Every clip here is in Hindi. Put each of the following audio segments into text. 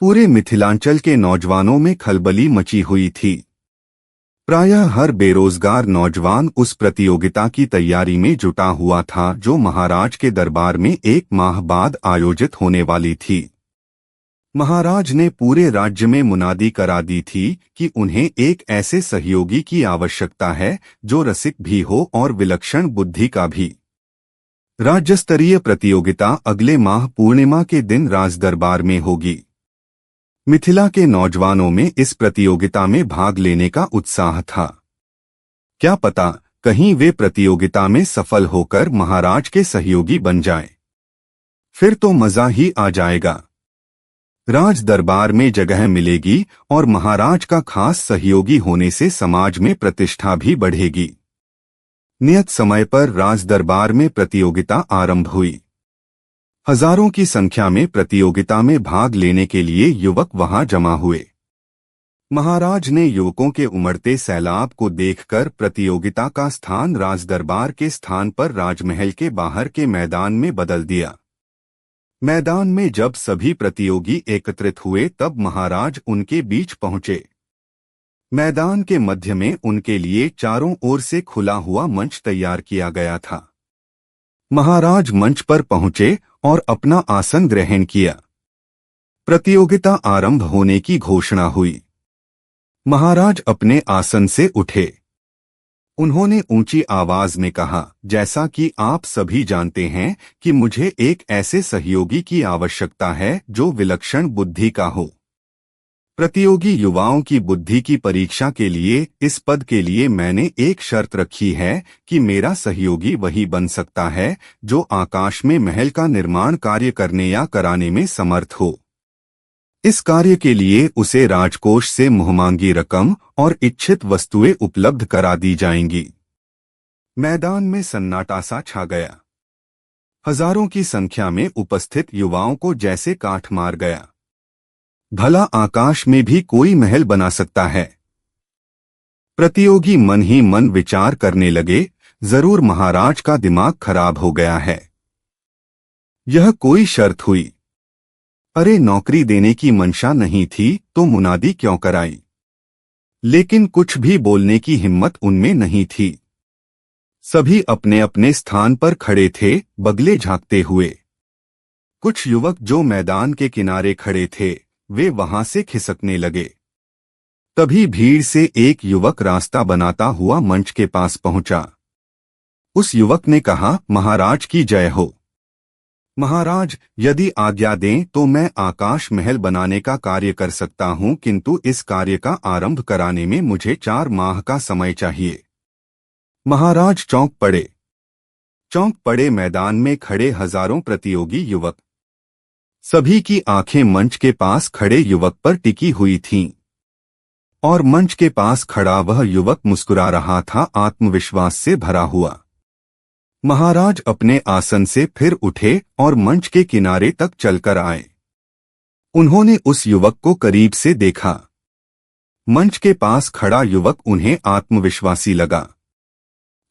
पूरे मिथिलांचल के नौजवानों में खलबली मची हुई थी। प्रायः हर बेरोजगार नौजवान उस प्रतियोगिता की तैयारी में जुटा हुआ था जो महाराज के दरबार में 1 माह बाद आयोजित होने वाली थी। महाराज ने पूरे राज्य में मुनादी करा दी थी कि उन्हें एक ऐसे सहयोगी की आवश्यकता है जो रसिक भी हो और विलक्षण बुद्धि का भी। राज्य स्तरीय प्रतियोगिता अगले माह पूर्णिमा के दिन राजदरबार में होगी। मिथिला के नौजवानों में इस प्रतियोगिता में भाग लेने का उत्साह था। क्या पता कहीं वे प्रतियोगिता में सफल होकर महाराज के सहयोगी बन जाएं। फिर तो मजा ही आ जाएगा। राज दरबार में जगह मिलेगी और महाराज का खास सहयोगी होने से समाज में प्रतिष्ठा भी बढ़ेगी। नियत समय पर राज दरबार में प्रतियोगिता आरंभ हुई। हजारों की संख्या में प्रतियोगिता में भाग लेने के लिए युवक वहां जमा हुए। महाराज ने युवकों के उमड़ते सैलाब को देखकर प्रतियोगिता का स्थान राजदरबार के स्थान पर राजमहल के बाहर के मैदान में बदल दिया। मैदान में जब सभी प्रतियोगी एकत्रित हुए तब महाराज उनके बीच पहुंचे। मैदान के मध्य में उनके लिए चारों ओर से खुला हुआ मंच तैयार किया गया था। महाराज मंच पर पहुंचे और अपना आसन ग्रहण किया। प्रतियोगिता आरंभ होने की घोषणा हुई। महाराज अपने आसन से उठे। उन्होंने ऊंची आवाज में कहा, जैसा कि आप सभी जानते हैं कि मुझे एक ऐसे सहयोगी की आवश्यकता है जो विलक्षण बुद्धि का हो। प्रतियोगी युवाओं की बुद्धि की परीक्षा के लिए इस पद के लिए मैंने एक शर्त रखी है कि मेरा सहयोगी वही बन सकता है जो आकाश में महल का निर्माण कार्य करने या कराने में समर्थ हो। इस कार्य के लिए उसे राजकोष से मुहमांगी रकम और इच्छित वस्तुएं उपलब्ध करा दी जाएंगी। मैदान में सन्नाटा सा छा गया। हजारों की संख्या में उपस्थित युवाओं को जैसे काठ मार गया। भला आकाश में भी कोई महल बना सकता है? प्रतियोगी मन ही मन विचार करने लगे, जरूर महाराज का दिमाग खराब हो गया है। यह कोई शर्त हुई? अरे नौकरी देने की मंशा नहीं थी तो मुनादी क्यों कराई? लेकिन कुछ भी बोलने की हिम्मत उनमें नहीं थी। सभी अपने अपने स्थान पर खड़े थे, बगले झांकते हुए। कुछ युवक जो मैदान के किनारे खड़े थे वे वहां से खिसकने लगे। तभी भीड़ से एक युवक रास्ता बनाता हुआ मंच के पास पहुंचा। उस युवक ने कहा, महाराज की जय हो। महाराज, यदि आज्ञा दें तो मैं आकाश महल बनाने का कार्य कर सकता हूं, किंतु इस कार्य का आरंभ कराने में मुझे 4 माह का समय चाहिए। महाराज चौंक पड़े मैदान में खड़े हजारों प्रतियोगी युवक। सभी की आंखें मंच के पास खड़े युवक पर टिकी हुई थीं। और मंच के पास खड़ा वह युवक मुस्कुरा रहा था, आत्मविश्वास से भरा हुआ। महाराज अपने आसन से फिर उठे और मंच के किनारे तक चलकर आए। उन्होंने उस युवक को करीब से देखा। मंच के पास खड़ा युवक उन्हें आत्मविश्वासी लगा।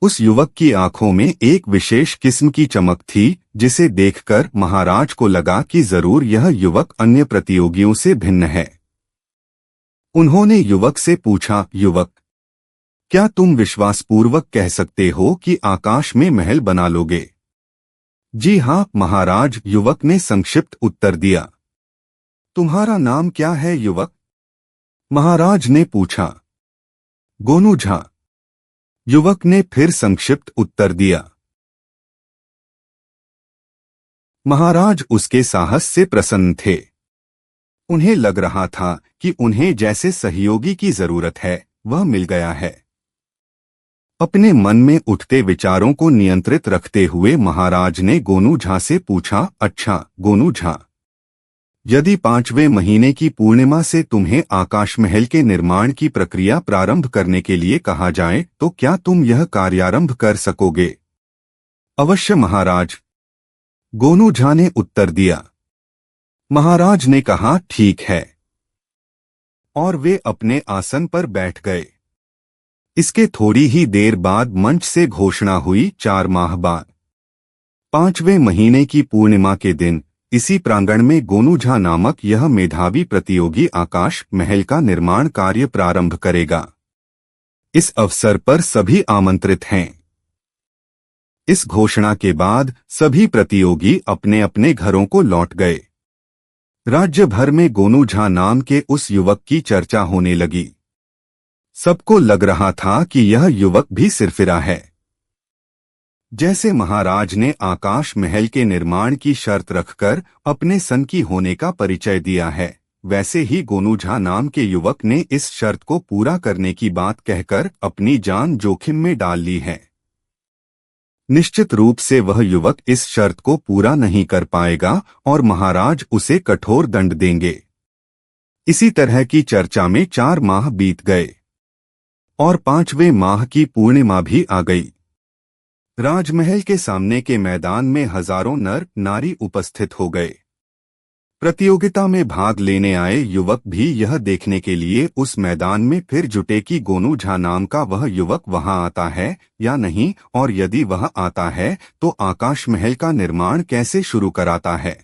उस युवक की आंखों में एक विशेष किस्म की चमक थी, जिसे देखकर महाराज को लगा कि जरूर यह युवक अन्य प्रतियोगियों से भिन्न है। उन्होंने युवक से पूछा, युवक, क्या तुम विश्वासपूर्वक कह सकते हो कि आकाश में महल बना लोगे? जी हाँ महाराज, युवक ने संक्षिप्त उत्तर दिया। तुम्हारा नाम क्या है युवक? महाराज ने पूछा। गोनू झा, युवक ने फिर संक्षिप्त उत्तर दिया। महाराज उसके साहस से प्रसन्न थे। उन्हें लग रहा था कि उन्हें जैसे सहयोगी की जरूरत है वह मिल गया है। अपने मन में उठते विचारों को नियंत्रित रखते हुए महाराज ने गोनू झा से पूछा, अच्छा गोनू झा, यदि 5वें महीने की पूर्णिमा से तुम्हें आकाश महल के निर्माण की प्रक्रिया प्रारंभ करने के लिए कहा जाए तो क्या तुम यह कार्यारंभ कर सकोगे? अवश्य महाराज, गोनू झा ने उत्तर दिया। महाराज ने कहा, ठीक है। और वे अपने आसन पर बैठ गए। इसके थोड़ी ही देर बाद मंच से घोषणा हुई, 4 माह बाद 5वें महीने की पूर्णिमा के दिन इसी प्रांगण में गोनू झा नामक यह मेधावी प्रतियोगी आकाश महल का निर्माण कार्य प्रारंभ करेगा। इस अवसर पर सभी आमंत्रित हैं। इस घोषणा के बाद सभी प्रतियोगी अपने अपने घरों को लौट गए। राज्य भर में गोनू झा नाम के उस युवक की चर्चा होने लगी। सबको लग रहा था कि यह युवक भी सिरफिरा है। जैसे महाराज ने आकाश महल के निर्माण की शर्त रखकर अपने सनकी होने का परिचय दिया है, वैसे ही गोनू झा नाम के युवक ने इस शर्त को पूरा करने की बात कहकर अपनी जान जोखिम में डाल ली है। निश्चित रूप से वह युवक इस शर्त को पूरा नहीं कर पाएगा और महाराज उसे कठोर दंड देंगे। इसी तरह की चर्चा में 4 माह बीत गए और 5वें माह की पूर्णिमा भी आ गई। राजमहल के सामने के मैदान में हजारों नर नारी उपस्थित हो गए। प्रतियोगिता में भाग लेने आए युवक भी यह देखने के लिए उस मैदान में फिर जुटे कि गोनू झा नाम का वह युवक वहां आता है या नहीं, और यदि वह आता है तो आकाश महल का निर्माण कैसे शुरू कराता है।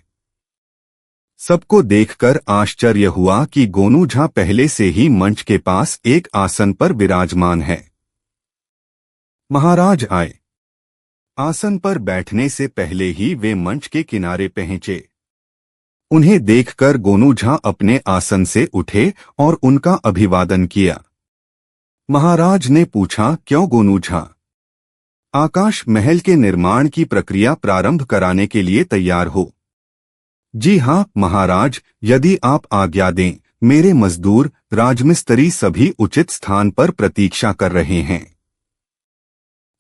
सबको देखकर आश्चर्य हुआ कि गोनू झा पहले से ही मंच के पास एक आसन पर विराजमान है। महाराज आए। आसन पर बैठने से पहले ही वे मंच के किनारे पहुंचे। उन्हें देखकर गोनू झा अपने आसन से उठे और उनका अभिवादन किया। महाराज ने पूछा, क्यों गोनू झा? आकाश महल के निर्माण की प्रक्रिया प्रारंभ कराने के लिए तैयार हो? जी हाँ महाराज, यदि आप आज्ञा दें। मेरे मजदूर राजमिस्त्री सभी उचित स्थान पर प्रतीक्षा कर रहे हैं।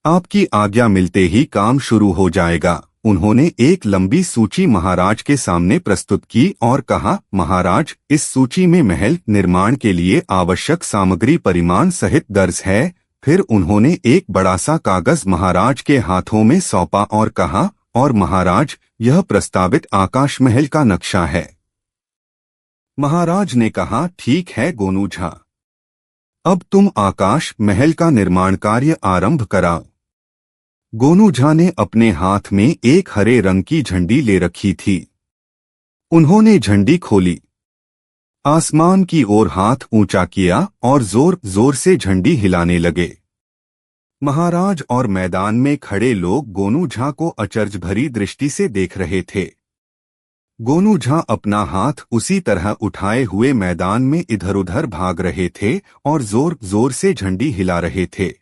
आपकी आज्ञा मिलते ही काम शुरू हो जाएगा। उन्होंने एक लंबी सूची महाराज के सामने प्रस्तुत की और कहा, महाराज, इस सूची में महल निर्माण के लिए आवश्यक सामग्री परिमाण सहित दर्ज है। फिर उन्होंने एक बड़ा सा कागज महाराज के हाथों में सौंपा और कहा, और महाराज, यह प्रस्तावित आकाश महल का नक्शा है। महाराज ने कहा, ठीक है गोनू झा, अब तुम आकाश महल का निर्माण कार्य आरंभ कराओ। गोनू झा ने अपने हाथ में एक हरे रंग की झंडी ले रखी थी। उन्होंने झंडी खोली, आसमान की ओर हाथ ऊंचा किया और जोर जोर से झंडी हिलाने लगे। महाराज और मैदान में खड़े लोग गोनू झा को अचरज भरी दृष्टि से देख रहे थे। गोनू झा अपना हाथ उसी तरह उठाए हुए मैदान में इधर उधर भाग रहे थे और जोर जोर से झंडी हिला रहे थे।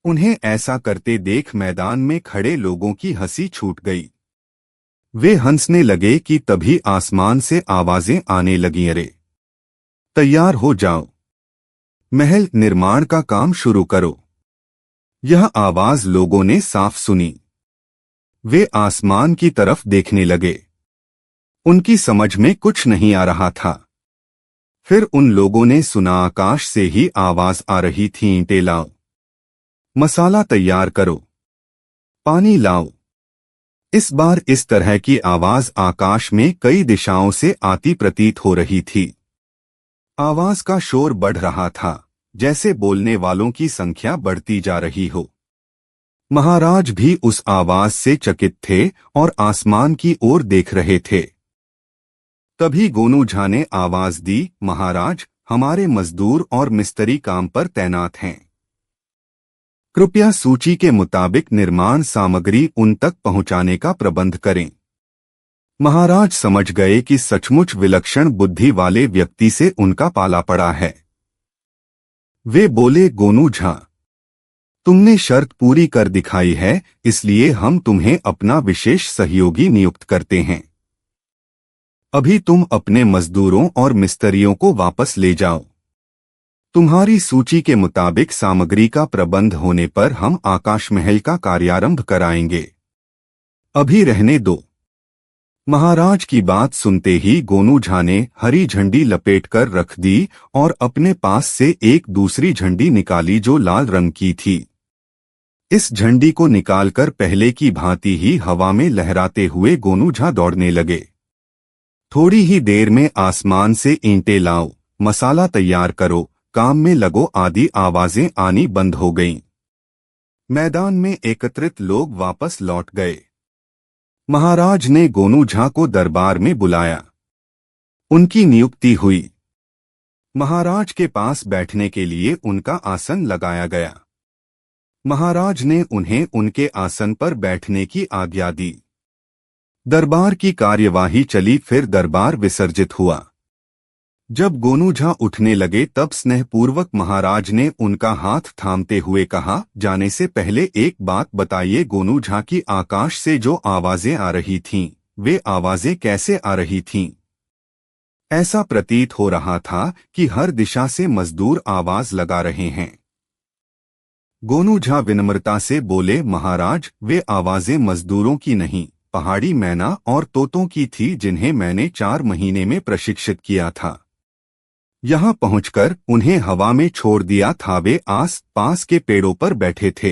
उन्हें ऐसा करते देख मैदान में खड़े लोगों की हंसी छूट गई। वे हंसने लगे कि तभी आसमान से आवाजें आने लगीं, अरे तैयार हो जाओ, महल निर्माण का काम शुरू करो। यह आवाज लोगों ने साफ सुनी। वे आसमान की तरफ देखने लगे। उनकी समझ में कुछ नहीं आ रहा था। फिर उन लोगों ने सुना, आकाश से ही आवाज आ रही थी, ईंटें लाओ, मसाला तैयार करो, पानी लाओ। इस बार इस तरह की आवाज आकाश में कई दिशाओं से आती प्रतीत हो रही थी। आवाज का शोर बढ़ रहा था, जैसे बोलने वालों की संख्या बढ़ती जा रही हो। महाराज भी उस आवाज से चकित थे और आसमान की ओर देख रहे थे। तभी गोनू झा ने आवाज दी, महाराज, हमारे मजदूर और मिस्त्री काम पर तैनात हैं। कृपया सूची के मुताबिक निर्माण सामग्री उन तक पहुंचाने का प्रबंध करें। महाराज समझ गए कि सचमुच विलक्षण बुद्धि वाले व्यक्ति से उनका पाला पड़ा है। वे बोले, गोनू झा, तुमने शर्त पूरी कर दिखाई है, इसलिए हम तुम्हें अपना विशेष सहयोगी नियुक्त करते हैं। अभी तुम अपने मजदूरों और मिस्त्रियों को वापस ले जाओ। तुम्हारी सूची के मुताबिक सामग्री का प्रबंध होने पर हम आकाश महल का कार्यारंभ कराएंगे। अभी रहने दो। महाराज की बात सुनते ही गोनू झा ने हरी झंडी लपेटकर रख दी और अपने पास से एक दूसरी झंडी निकाली जो लाल रंग की थी। इस झंडी को निकालकर पहले की भांति ही हवा में लहराते हुए गोनू झा दौड़ने लगे। थोड़ी ही देर में आसमान से ईंटें लाओ, मसाला तैयार करो, काम में लगो आदि आवाजें आनी बंद हो गईं। मैदान में एकत्रित लोग वापस लौट गए। महाराज ने गोनू झा को दरबार में बुलाया। उनकी नियुक्ति हुई। महाराज के पास बैठने के लिए उनका आसन लगाया गया। महाराज ने उन्हें उनके आसन पर बैठने की आज्ञा दी। दरबार की कार्यवाही चली, फिर दरबार विसर्जित हुआ। जब गोनू झा उठने लगे तब स्नेहपूर्वक महाराज ने उनका हाथ थामते हुए कहा, जाने से पहले एक बात बताइए गोनू झा की आकाश से जो आवाजें आ रही थीं, वे आवाजें कैसे आ रही थीं? ऐसा प्रतीत हो रहा था कि हर दिशा से मजदूर आवाज लगा रहे हैं। गोनू झा विनम्रता से बोले, महाराज वे आवाजें मजदूरों की नहीं, पहाड़ी मैना और तोतों की थी जिन्हें मैंने 4 महीने में प्रशिक्षित किया था। यहाँ पहुंचकर उन्हें हवा में छोड़ दिया था। वे आस पास के पेड़ों पर बैठे थे।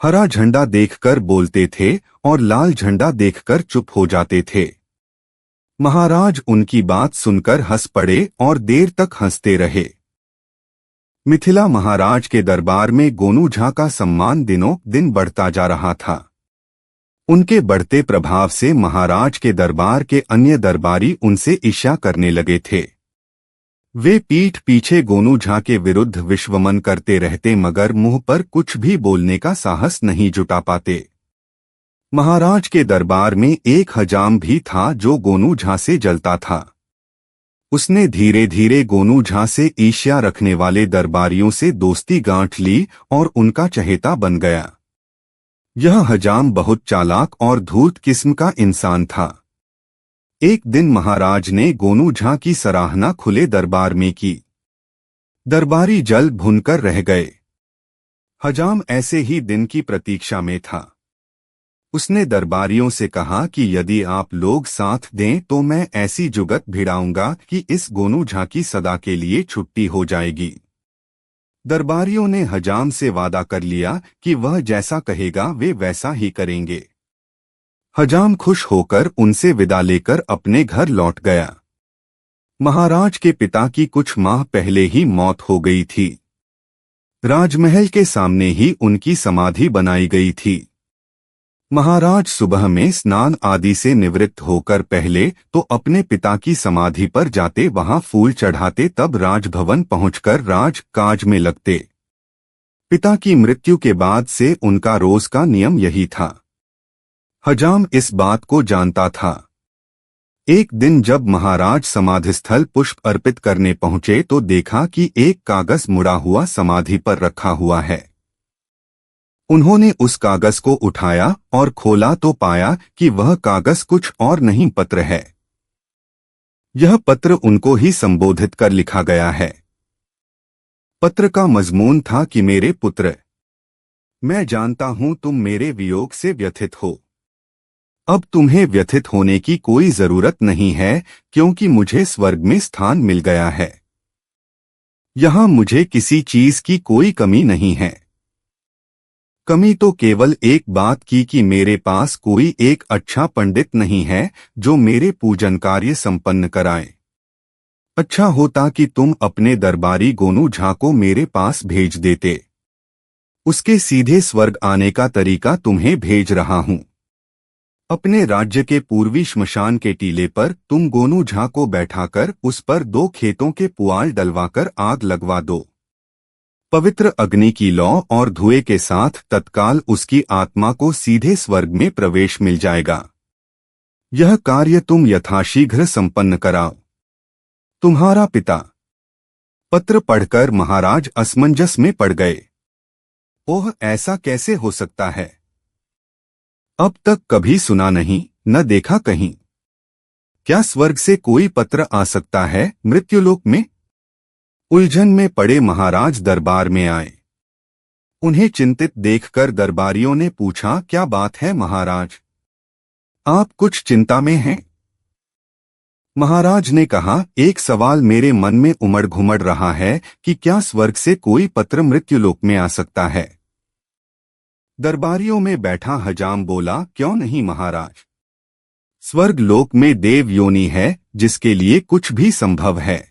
हरा झंडा देखकर बोलते थे और लाल झंडा देखकर चुप हो जाते थे। महाराज उनकी बात सुनकर हंस पड़े और देर तक हंसते रहे। मिथिला महाराज के दरबार में गोनू झा का सम्मान दिनों दिन बढ़ता जा रहा था। उनके बढ़ते प्रभाव से महाराज के दरबार के अन्य दरबारी उनसे ईर्ष्या करने लगे थे। वे पीठ पीछे गोनू झा के विरुद्ध विश्वमन करते रहते, मगर मुंह पर कुछ भी बोलने का साहस नहीं जुटा पाते। महाराज के दरबार में एक हजाम भी था जो गोनू झा से जलता था। उसने धीरे धीरे गोनू झा से ईर्ष्या रखने वाले दरबारियों से दोस्ती गांठ ली और उनका चहेता बन गया। यह हजाम बहुत चालाक और धूर्त किस्म का इंसान था। एक दिन महाराज ने गोनू झा की सराहना खुले दरबार में की। दरबारी जल भुनकर रह गए। हजाम ऐसे ही दिन की प्रतीक्षा में था। उसने दरबारियों से कहा कि यदि आप लोग साथ दें तो मैं ऐसी जुगत भिड़ाऊंगा कि इस गोनू झा की सदा के लिए छुट्टी हो जाएगी। दरबारियों ने हजाम से वादा कर लिया कि वह जैसा कहेगा वे वैसा ही करेंगे। हजाम खुश होकर उनसे विदा लेकर अपने घर लौट गया। महाराज के पिता की कुछ माह पहले ही मौत हो गई थी। राजमहल के सामने ही उनकी समाधि बनाई गई थी। महाराज सुबह में स्नान आदि से निवृत्त होकर पहले तो अपने पिता की समाधि पर जाते, वहां फूल चढ़ाते, तब राजभवन पहुंचकर राज काज में लगते। पिता की मृत्यु के बाद से उनका रोज का नियम यही था। हजाम इस बात को जानता था। एक दिन जब महाराज समाधिस्थल पुष्प अर्पित करने पहुंचे तो देखा कि एक कागज मुड़ा हुआ समाधि पर रखा हुआ है। उन्होंने उस कागज को उठाया और खोला तो पाया कि वह कागज कुछ और नहीं, पत्र है। यह पत्र उनको ही संबोधित कर लिखा गया है। पत्र का मजमून था कि मेरे पुत्र, मैं जानता हूं तुम मेरे वियोग से व्यथित हो। अब तुम्हें व्यथित होने की कोई जरूरत नहीं है, क्योंकि मुझे स्वर्ग में स्थान मिल गया है। यहां मुझे किसी चीज की कोई कमी नहीं है। कमी तो केवल एक बात की कि मेरे पास कोई एक अच्छा पंडित नहीं है जो मेरे पूजन कार्य संपन्न कराए। अच्छा होता कि तुम अपने दरबारी गोनू झा को मेरे पास भेज देते। उसके सीधे स्वर्ग आने का तरीका तुम्हें भेज रहा हूं। अपने राज्य के पूर्वी श्मशान के टीले पर तुम गोनू झा को बैठाकर उस पर 2 खेतों के पुआल डलवाकर आग लगवा दो। पवित्र अग्नि की लौ और धुएं के साथ तत्काल उसकी आत्मा को सीधे स्वर्ग में प्रवेश मिल जाएगा। यह कार्य तुम यथाशीघ्र संपन्न कराओ। तुम्हारा पिता। पत्र पढ़कर महाराज असमंजस में पड़ गए। ओह, ऐसा कैसे हो सकता है? अब तक कभी सुना नहीं, न देखा कहीं। क्या स्वर्ग से कोई पत्र आ सकता है मृत्युलोक में? उलझन में पड़े महाराज दरबार में आए। उन्हें चिंतित देखकर दरबारियों ने पूछा, क्या बात है महाराज, आप कुछ चिंता में हैं? महाराज ने कहा, एक सवाल मेरे मन में उमड़ घुमड़ रहा है कि क्या स्वर्ग से कोई पत्र मृत्युलोक में आ सकता है? दरबारियों में बैठा हजाम बोला, क्यों नहीं महाराज। स्वर्ग लोक में देव योनि है जिसके लिए कुछ भी संभव है।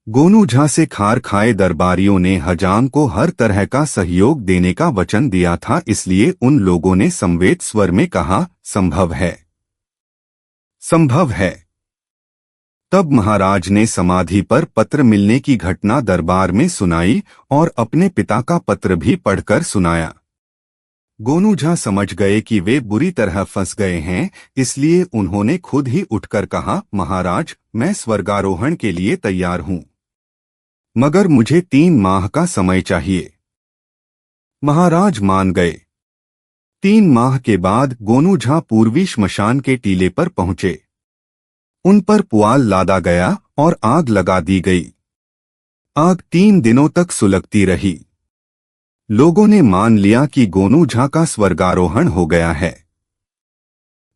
गोनू झा से खार खाए दरबारियों ने हजाम को हर तरह का सहयोग देने का वचन दिया था, इसलिए उन लोगों ने संवेद स्वर में कहा, संभव है, संभव है। तब महाराज ने समाधि पर पत्र मिलने की घटना दरबार में सुनाई और अपने पिता का पत्र भी पढ़कर सुनाया। गोनू झा समझ गए कि वे बुरी तरह फंस गए हैं, इसलिए उन्होंने खुद ही उठकर कहा, महाराज, मैं स्वर्गारोहण के लिए तैयार हूं, मगर मुझे 3 माह का समय चाहिए। महाराज मान गए। 3 माह के बाद गोनू झा पूर्वी श्मशान के टीले पर पहुंचे। उन पर पुआल लादा गया और आग लगा दी गई। आग 3 दिनों तक सुलगती रही। लोगों ने मान लिया कि गोनू झा का स्वर्गारोहण हो गया है।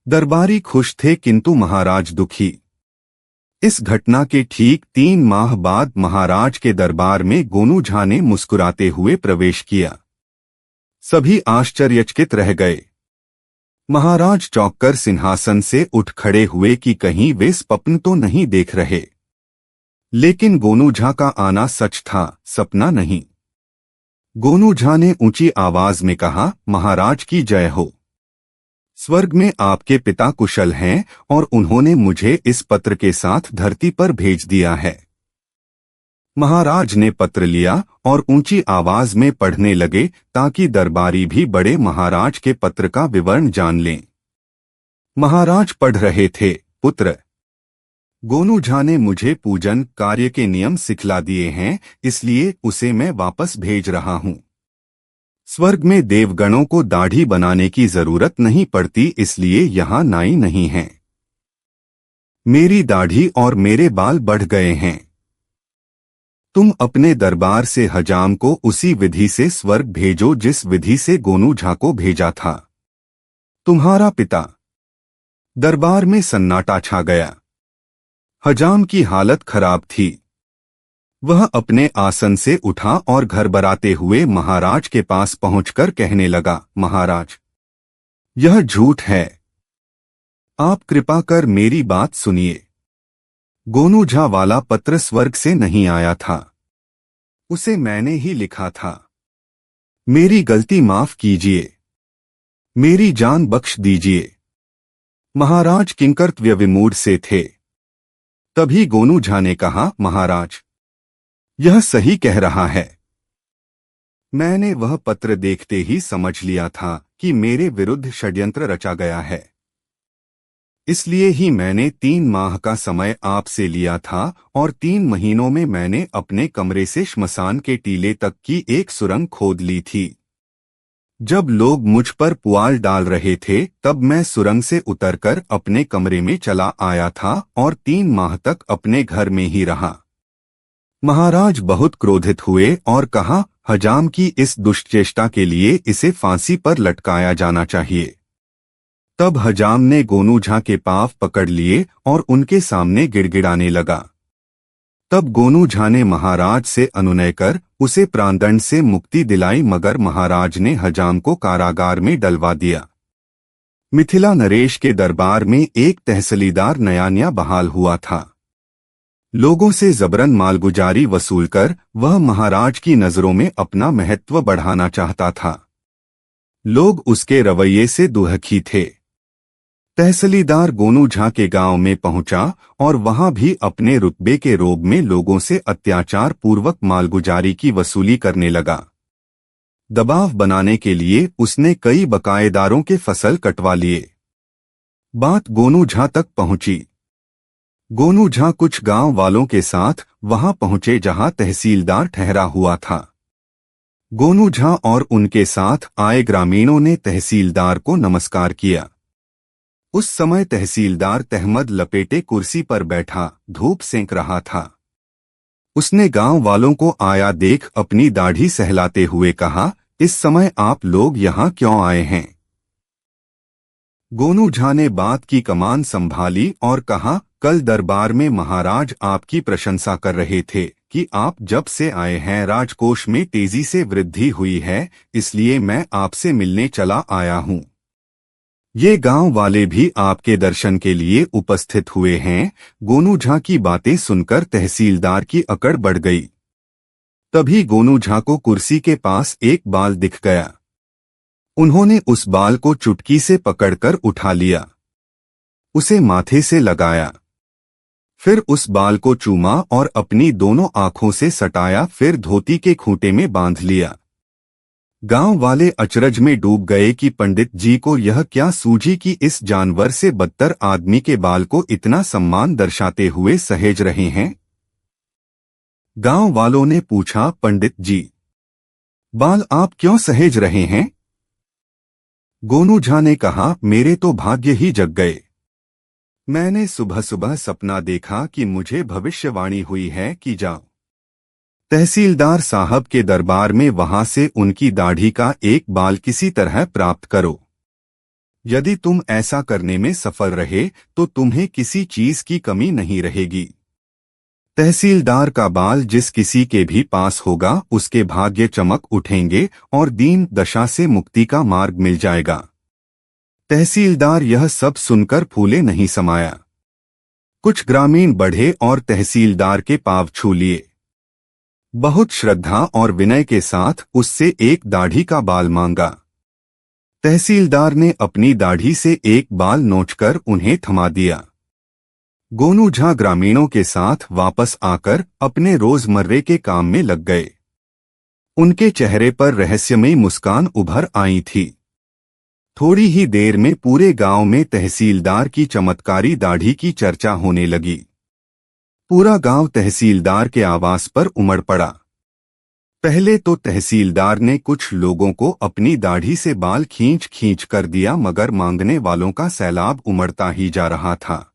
दरबारी खुश थे, किंतु महाराज दुखी। इस घटना के ठीक 3 माह बाद महाराज के दरबार में गोनू झा ने मुस्कुराते हुए प्रवेश किया। सभी आश्चर्यचकित रह गए। महाराज चौंककर सिंहासन से उठ खड़े हुए कि कहीं वे स्वप्न तो नहीं देख रहे। लेकिन गोनू झा का आना सच था, सपना नहीं। गोनू झा ने ऊंची आवाज में कहा, महाराज की जय हो। स्वर्ग में आपके पिता कुशल हैं और उन्होंने मुझे इस पत्र के साथ धरती पर भेज दिया है। महाराज ने पत्र लिया और ऊंची आवाज में पढ़ने लगे ताकि दरबारी भी बड़े महाराज के पत्र का विवरण जान लें। महाराज पढ़ रहे थे, पुत्र, गोनू झा ने मुझे पूजन कार्य के नियम सिखला दिए हैं, इसलिए उसे मैं वापस भेज रहा हूं। स्वर्ग में देवगणों को दाढ़ी बनाने की जरूरत नहीं पड़ती, इसलिए यहां नाई नहीं है। मेरी दाढ़ी और मेरे बाल बढ़ गए हैं। तुम अपने दरबार से हजाम को उसी विधि से स्वर्ग भेजो जिस विधि से गोनू झा को भेजा था। तुम्हारा पिता। दरबार में सन्नाटा छा गया। हजाम की हालत खराब थी। वह अपने आसन से उठा और घरबराते हुए महाराज के पास पहुंचकर कहने लगा, महाराज, यह झूठ है। आप कृपा कर मेरी बात सुनिए। गोनू झा वाला पत्र स्वर्ग से नहीं आया था। उसे मैंने ही लिखा था। मेरी गलती माफ कीजिए। मेरी जान बख्श दीजिए। महाराज किंकर्तव्य विमूढ़ से थे। तभी गोनू झा ने कहा, महाराज, यह सही कह रहा है। मैंने वह पत्र देखते ही समझ लिया था कि मेरे विरुद्ध षड्यंत्र रचा गया है। इसलिए ही मैंने 3 माह का समय आपसे लिया था और 3 महीनों में मैंने अपने कमरे से श्मशान के टीले तक की एक सुरंग खोद ली थी। जब लोग मुझ पर पुआल डाल रहे थे, तब मैं सुरंग से उतरकर अपने कमरे में चला आया था और 3 माह तक अपने घर में ही रहा। महाराज बहुत क्रोधित हुए और कहा, हजाम की इस दुष्चेष्टा के लिए इसे फांसी पर लटकाया जाना चाहिए। तब हजाम ने गोनू झा के पांव पकड़ लिए और उनके सामने गिड़गिड़ाने लगा। तब गोनू झा ने महाराज से अनुनय कर उसे प्राणदंड से मुक्ति दिलाई, मगर महाराज ने हजाम को कारागार में डलवा दिया। मिथिला नरेश के दरबार में एक तहसीलदार नया बहाल हुआ था। लोगों से जबरन मालगुजारी वसूलकर वह महाराज की नजरों में अपना महत्व बढ़ाना चाहता था। लोग उसके रवैये से दुखी थे। तहसीलदार गोनू झा के गांव में पहुंचा और वहां भी अपने रुतबे के रोब में लोगों से अत्याचार पूर्वक मालगुजारी की वसूली करने लगा। दबाव बनाने के लिए उसने कई बकायेदारों के फसल कटवा लिए। बात गोनू झा तक पहुंची। गोनू झा कुछ गांव वालों के साथ वहां पहुंचे जहां तहसीलदार ठहरा हुआ था। गोनू झा और उनके साथ आए ग्रामीणों ने तहसीलदार को नमस्कार किया। उस समय तहसीलदार तहमद लपेटे कुर्सी पर बैठा धूप सेंक रहा था। उसने गांव वालों को आया देख अपनी दाढ़ी सहलाते हुए कहा, इस समय आप लोग यहां क्यों आए हैं? गोनू झा ने बात की कमान संभाली और कहा, कल दरबार में महाराज आपकी प्रशंसा कर रहे थे कि आप जब से आए हैं राजकोष में तेजी से वृद्धि हुई है, इसलिए मैं आपसे मिलने चला आया हूं। ये गांव वाले भी आपके दर्शन के लिए उपस्थित हुए हैं। गोनू झा की बातें सुनकर तहसीलदार की अकड़ बढ़ गई। तभी गोनू झा को कुर्सी के पास एक बाल दिख गया। उन्होंने उस बाल को चुटकी से पकड़कर उठा लिया, उसे माथे से लगाया, फिर उस बाल को चूमा और अपनी दोनों आंखों से सटाया, फिर धोती के खूंटे में बांध लिया। गांव वाले अचरज में डूब गए कि पंडित जी को यह क्या सूझी कि इस जानवर से बदतर आदमी के बाल को इतना सम्मान दर्शाते हुए सहेज रहे हैं। गांव वालों ने पूछा, पंडित जी, बाल आप क्यों सहेज रहे हैं? गोनू झा ने कहा, मेरे तो भाग्य ही जग गए। मैंने सुबह सुबह सपना देखा कि मुझे भविष्यवाणी हुई है कि जाओ तहसीलदार साहब के दरबार में, वहां से उनकी दाढ़ी का एक बाल किसी तरह प्राप्त करो। यदि तुम ऐसा करने में सफल रहे तो तुम्हें किसी चीज की कमी नहीं रहेगी। तहसीलदार का बाल जिस किसी के भी पास होगा उसके भाग्य चमक उठेंगे और दीन दशा से मुक्ति का मार्ग मिल जाएगा। तहसीलदार यह सब सुनकर फूले नहीं समाया। कुछ ग्रामीण बढ़े और तहसीलदार के पांव छू लिए। बहुत श्रद्धा और विनय के साथ उससे एक दाढ़ी का बाल मांगा। तहसीलदार ने अपनी दाढ़ी से एक बाल नोचकर उन्हें थमा दिया। गोनू झा ग्रामीणों के साथ वापस आकर अपने रोजमर्रे के काम में लग गए। उनके चेहरे पर रहस्यमयी मुस्कान उभर आई थी। थोड़ी ही देर में पूरे गांव में तहसीलदार की चमत्कारी दाढ़ी की चर्चा होने लगी। पूरा गांव तहसीलदार के आवास पर उमड़ पड़ा। पहले तो तहसीलदार ने कुछ लोगों को अपनी दाढ़ी से बाल खींच खींच कर दिया, मगर मांगने वालों का सैलाब उमड़ता ही जा रहा था।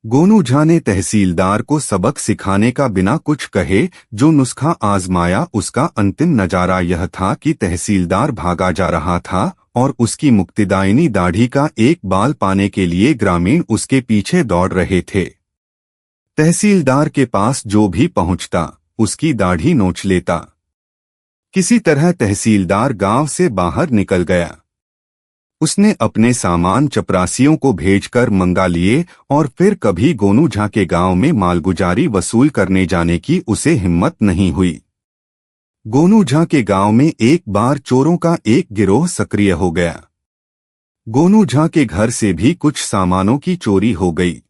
गोनू झा ने तहसीलदार को सबक सिखाने का बिना कुछ कहे जो नुस्खा आजमाया। उसका अंतिम नजारा यह था कि तहसीलदार भागा जा रहा था और उसकी मुक्तिदायिनी दाढ़ी का एक बाल पाने के लिए ग्रामीण उसके पीछे दौड़ रहे थे। तहसीलदार के पास जो भी पहुंचता उसकी दाढ़ी नोच लेता। किसी तरह तहसीलदार गांव से बाहर निकल गया। उसने अपने सामान चपरासियों को भेजकर मंगा लिए और फिर कभी गोनू झा के गांव में मालगुजारी वसूल करने जाने की उसे हिम्मत नहीं हुई। गोनू झा के गांव में एक बार चोरों का एक गिरोह सक्रिय हो गया। गोनू झा के घर से भी कुछ सामानों की चोरी हो गई।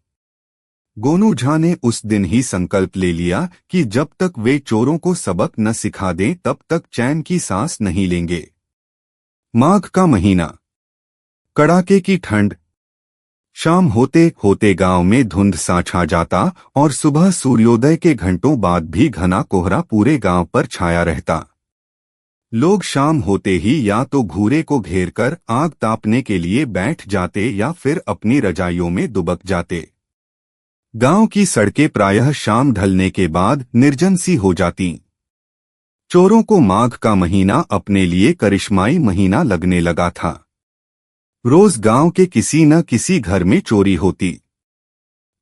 गोनू झा ने उस दिन ही संकल्प ले लिया कि जब तक वे चोरों को सबक न सिखा दें तब तक चैन की सांस नहीं लेंगे। माघ का महीना, कड़ाके की ठंड। शाम होते होते गांव में धुंध सा छा जाता और सुबह सूर्योदय के घंटों बाद भी घना कोहरा पूरे गांव पर छाया रहता। लोग शाम होते ही या तो घूरे को घेरकर आग तापने के लिए बैठ जाते या फिर अपनी रजाइयों में दुबक जाते। गांव की सड़कें प्रायः शाम ढलने के बाद निर्जन सी हो जातीं। चोरों को माघ का महीना अपने लिए करिश्माई महीना लगने लगा था। रोज गांव के किसी न किसी घर में चोरी होती।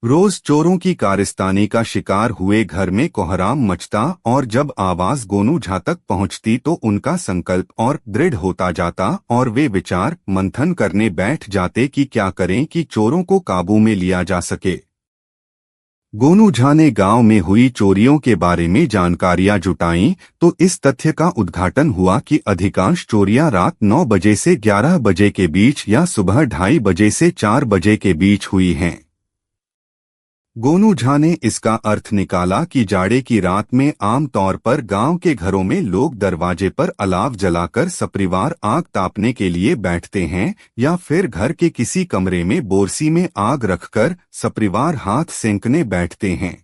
रोज चोरों की कारस्तानी का शिकार हुए घर में कोहराम मचता और जब आवाज गोनू झा तक पहुंचती तो उनका संकल्प और दृढ़ होता जाता और वे विचार मंथन करने बैठ जाते कि क्या करें कि चोरों को काबू में लिया जा सके। गोनू झा ने गांव में हुई चोरियों के बारे में जानकारियां जुटाईं तो इस तथ्य का उद्घाटन हुआ कि अधिकांश चोरियां रात 9 बजे से 11 बजे के बीच या सुबह 2:30 बजे से 4 बजे के बीच हुई हैं। गोनू झा ने इसका अर्थ निकाला कि जाड़े की रात में आम तौर पर गांव के घरों में लोग दरवाजे पर अलाव जलाकर सपरिवार आग तापने के लिए बैठते हैं या फिर घर के किसी कमरे में बोरसी में आग रखकर सपरिवार हाथ सेंकने बैठते हैं।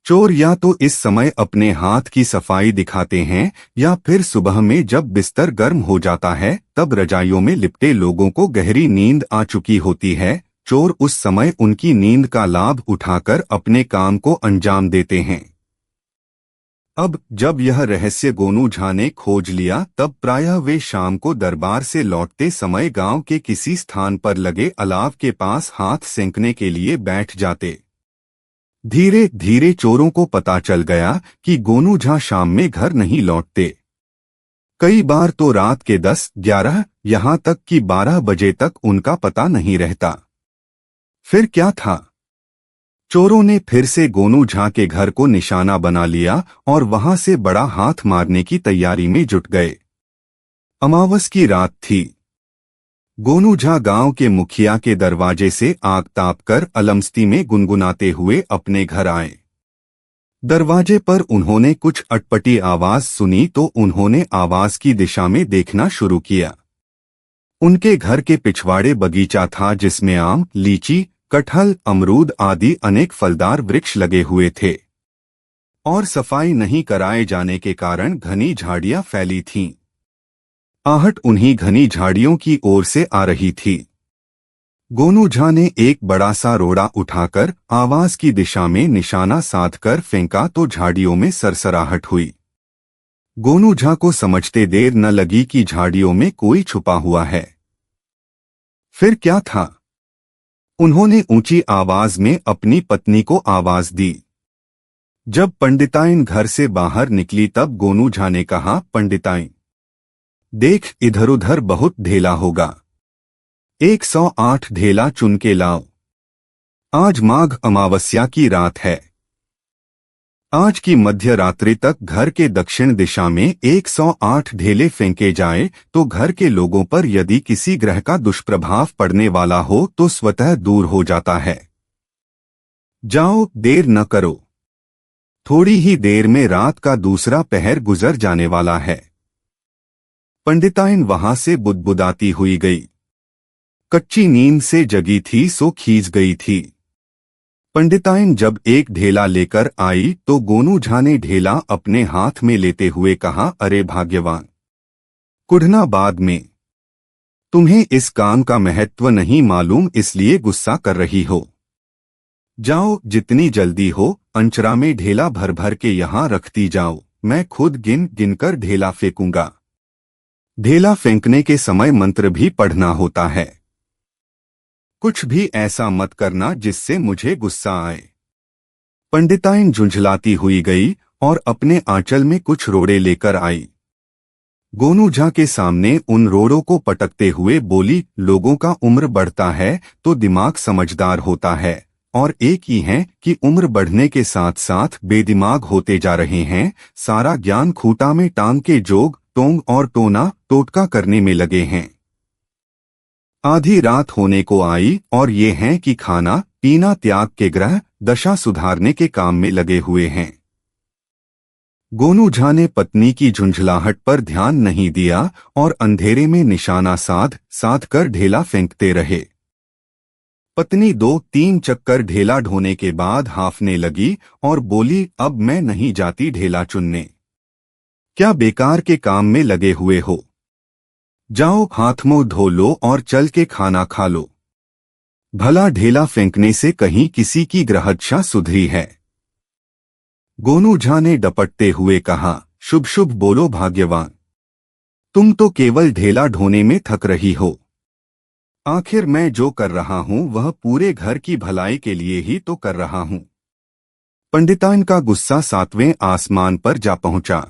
चोर या तो इस समय अपने हाथ की सफाई दिखाते हैं या फिर सुबह में जब बिस्तर गर्म हो जाता है तब रजाइयों में लिपटे लोगों को गहरी नींद आ चुकी होती है। चोर उस समय उनकी नींद का लाभ उठाकर अपने काम को अंजाम देते हैं। अब जब यह रहस्य गोनू झा ने खोज लिया तब प्रायः वे शाम को दरबार से लौटते समय गांव के किसी स्थान पर लगे अलाव के पास हाथ सेंकने के लिए बैठ जाते। धीरे धीरे चोरों को पता चल गया कि गोनू झा शाम में घर नहीं लौटते। कई बार तो रात के 10, 11, यहाँ तक कि 12 बजे तक उनका पता नहीं रहता। फिर क्या था? चोरों ने फिर से गोनू झा के घर को निशाना बना लिया और वहां से बड़ा हाथ मारने की तैयारी में जुट गए। अमावस की रात थी। गोनू झा गांव के मुखिया के दरवाजे से आग ताप कर अलमस्ती में गुनगुनाते हुए अपने घर आए। दरवाजे पर उन्होंने कुछ अटपटी आवाज सुनी तो उन्होंने आवाज की दिशा में देखना शुरू किया। उनके घर के पिछवाड़े बगीचा था जिसमें आम, लीची, कटहल, अमरूद आदि अनेक फलदार वृक्ष लगे हुए थे और सफाई नहीं कराए जाने के कारण घनी झाड़ियां फैली थीं। आहट उन्हीं घनी झाड़ियों की ओर से आ रही थी। गोनू झा ने एक बड़ा सा रोड़ा उठाकर आवाज की दिशा में निशाना साधकर फेंका तो झाड़ियों में सरसराहट हुई। गोनू झा को समझते देर न लगी कि झाड़ियों में कोई छुपा हुआ है। फिर क्या था? उन्होंने ऊंची आवाज में अपनी पत्नी को आवाज दी। जब पंडिताइन घर से बाहर निकली तब गोनू झा ने कहा, पंडिताइन देख, इधर उधर बहुत ढेला होगा, 108 ढेला चुन के लाओ। आज माघ अमावस्या की रात है। आज की मध्य रात्रि तक घर के दक्षिण दिशा में 108 ढेले फेंके जाए तो घर के लोगों पर यदि किसी ग्रह का दुष्प्रभाव पड़ने वाला हो तो स्वतः दूर हो जाता है। जाओ, देर न करो। थोड़ी ही देर में रात का दूसरा पहर गुजर जाने वाला है। पंडिताइन वहां से बुदबुदाती हुई गई। कच्ची नींद से जगी थी सो खींच गई थी। पंडिताइन जब एक ढेला लेकर आई तो गोनू झा ने ढेला अपने हाथ में लेते हुए कहा, अरे भाग्यवान, कुढ़ना बाद में। तुम्हें इस काम का महत्व नहीं मालूम इसलिए गुस्सा कर रही हो। जाओ, जितनी जल्दी हो अंचरा में ढेला भर भर के यहां रखती जाओ, मैं खुद गिन गिनकर ढेला फेंकूंगा। ढेला फेंकने के समय मंत्र भी पढ़ना होता है। कुछ भी ऐसा मत करना जिससे मुझे गुस्सा आए। पंडिताइन झुंझलाती हुई गई और अपने आंचल में कुछ रोड़े लेकर आई। गोनू झा के सामने उन रोड़ों को पटकते हुए बोली, लोगों का उम्र बढ़ता है तो दिमाग समझदार होता है और एक ही है कि उम्र बढ़ने के साथ साथ बेदिमाग होते जा रहे हैं। सारा ज्ञान खूंटा में टांग के जोग, टोंग और टोना टोटका करने में लगे हैं। आधी रात होने को आई और ये हैं कि खाना पीना त्याग के ग्रह दशा सुधारने के काम में लगे हुए हैं। गोनू झा ने पत्नी की झुंझलाहट पर ध्यान नहीं दिया और अंधेरे में निशाना साध कर ढेला फेंकते रहे। पत्नी 2-3 चक्कर ढेला ढोने के बाद हांफने लगी और बोली, अब मैं नहीं जाती ढेला चुनने। क्या बेकार के काम में लगे हुए हो? जाओ, हाथ मुंह धो लो और चल के खाना खा लो। भला ढेला फेंकने से कहीं किसी की ग्रहदशा सुधरी है? गोनू झा ने डपटते हुए कहा, शुभ शुभ बोलो भाग्यवान, तुम तो केवल ढेला ढोने में थक रही हो। आखिर मैं जो कर रहा हूं वह पूरे घर की भलाई के लिए ही तो कर रहा हूं। पंडिताइन का गुस्सा 7वें आसमान पर जा पहुंचा।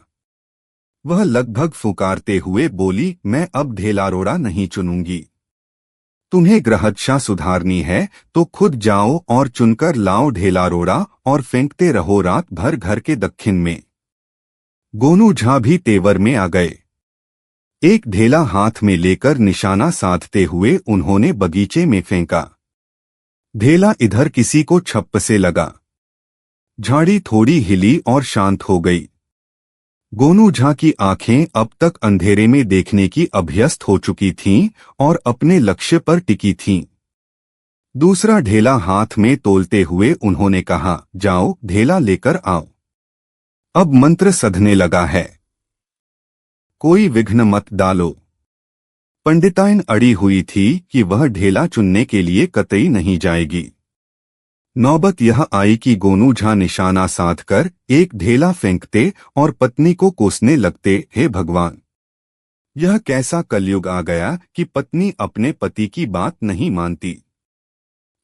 वह लगभग फुकारते हुए बोली, मैं अब ढेला रोड़ा नहीं चुनूंगी। तुम्हें ग्रहदशा सुधारनी है तो खुद जाओ और चुनकर लाओ ढेला रोड़ा और फेंकते रहो रात भर घर के दक्षिण में। गोनू झा भी तेवर में आ गए। एक ढेला हाथ में लेकर निशाना साधते हुए उन्होंने बगीचे में फेंका। ढेला इधर किसी को छप्प से लगा। झाड़ी थोड़ी हिली और शांत हो गई। गोनू झा की आंखें अब तक अंधेरे में देखने की अभ्यस्त हो चुकी थीं और अपने लक्ष्य पर टिकी थीं। दूसरा ढेला हाथ में तोलते हुए उन्होंने कहा, जाओ ढेला लेकर आओ। अब मंत्र सधने लगा है, कोई विघ्न मत डालो। पंडिताइन अड़ी हुई थी कि वह ढेला चुनने के लिए कतई नहीं जाएगी। नौबत यह आई कि गोनू झा निशाना साधकर एक ढेला फेंकते और पत्नी को कोसने लगते। हे भगवान, यह कैसा कलयुग आ गया कि पत्नी अपने पति की बात नहीं मानती।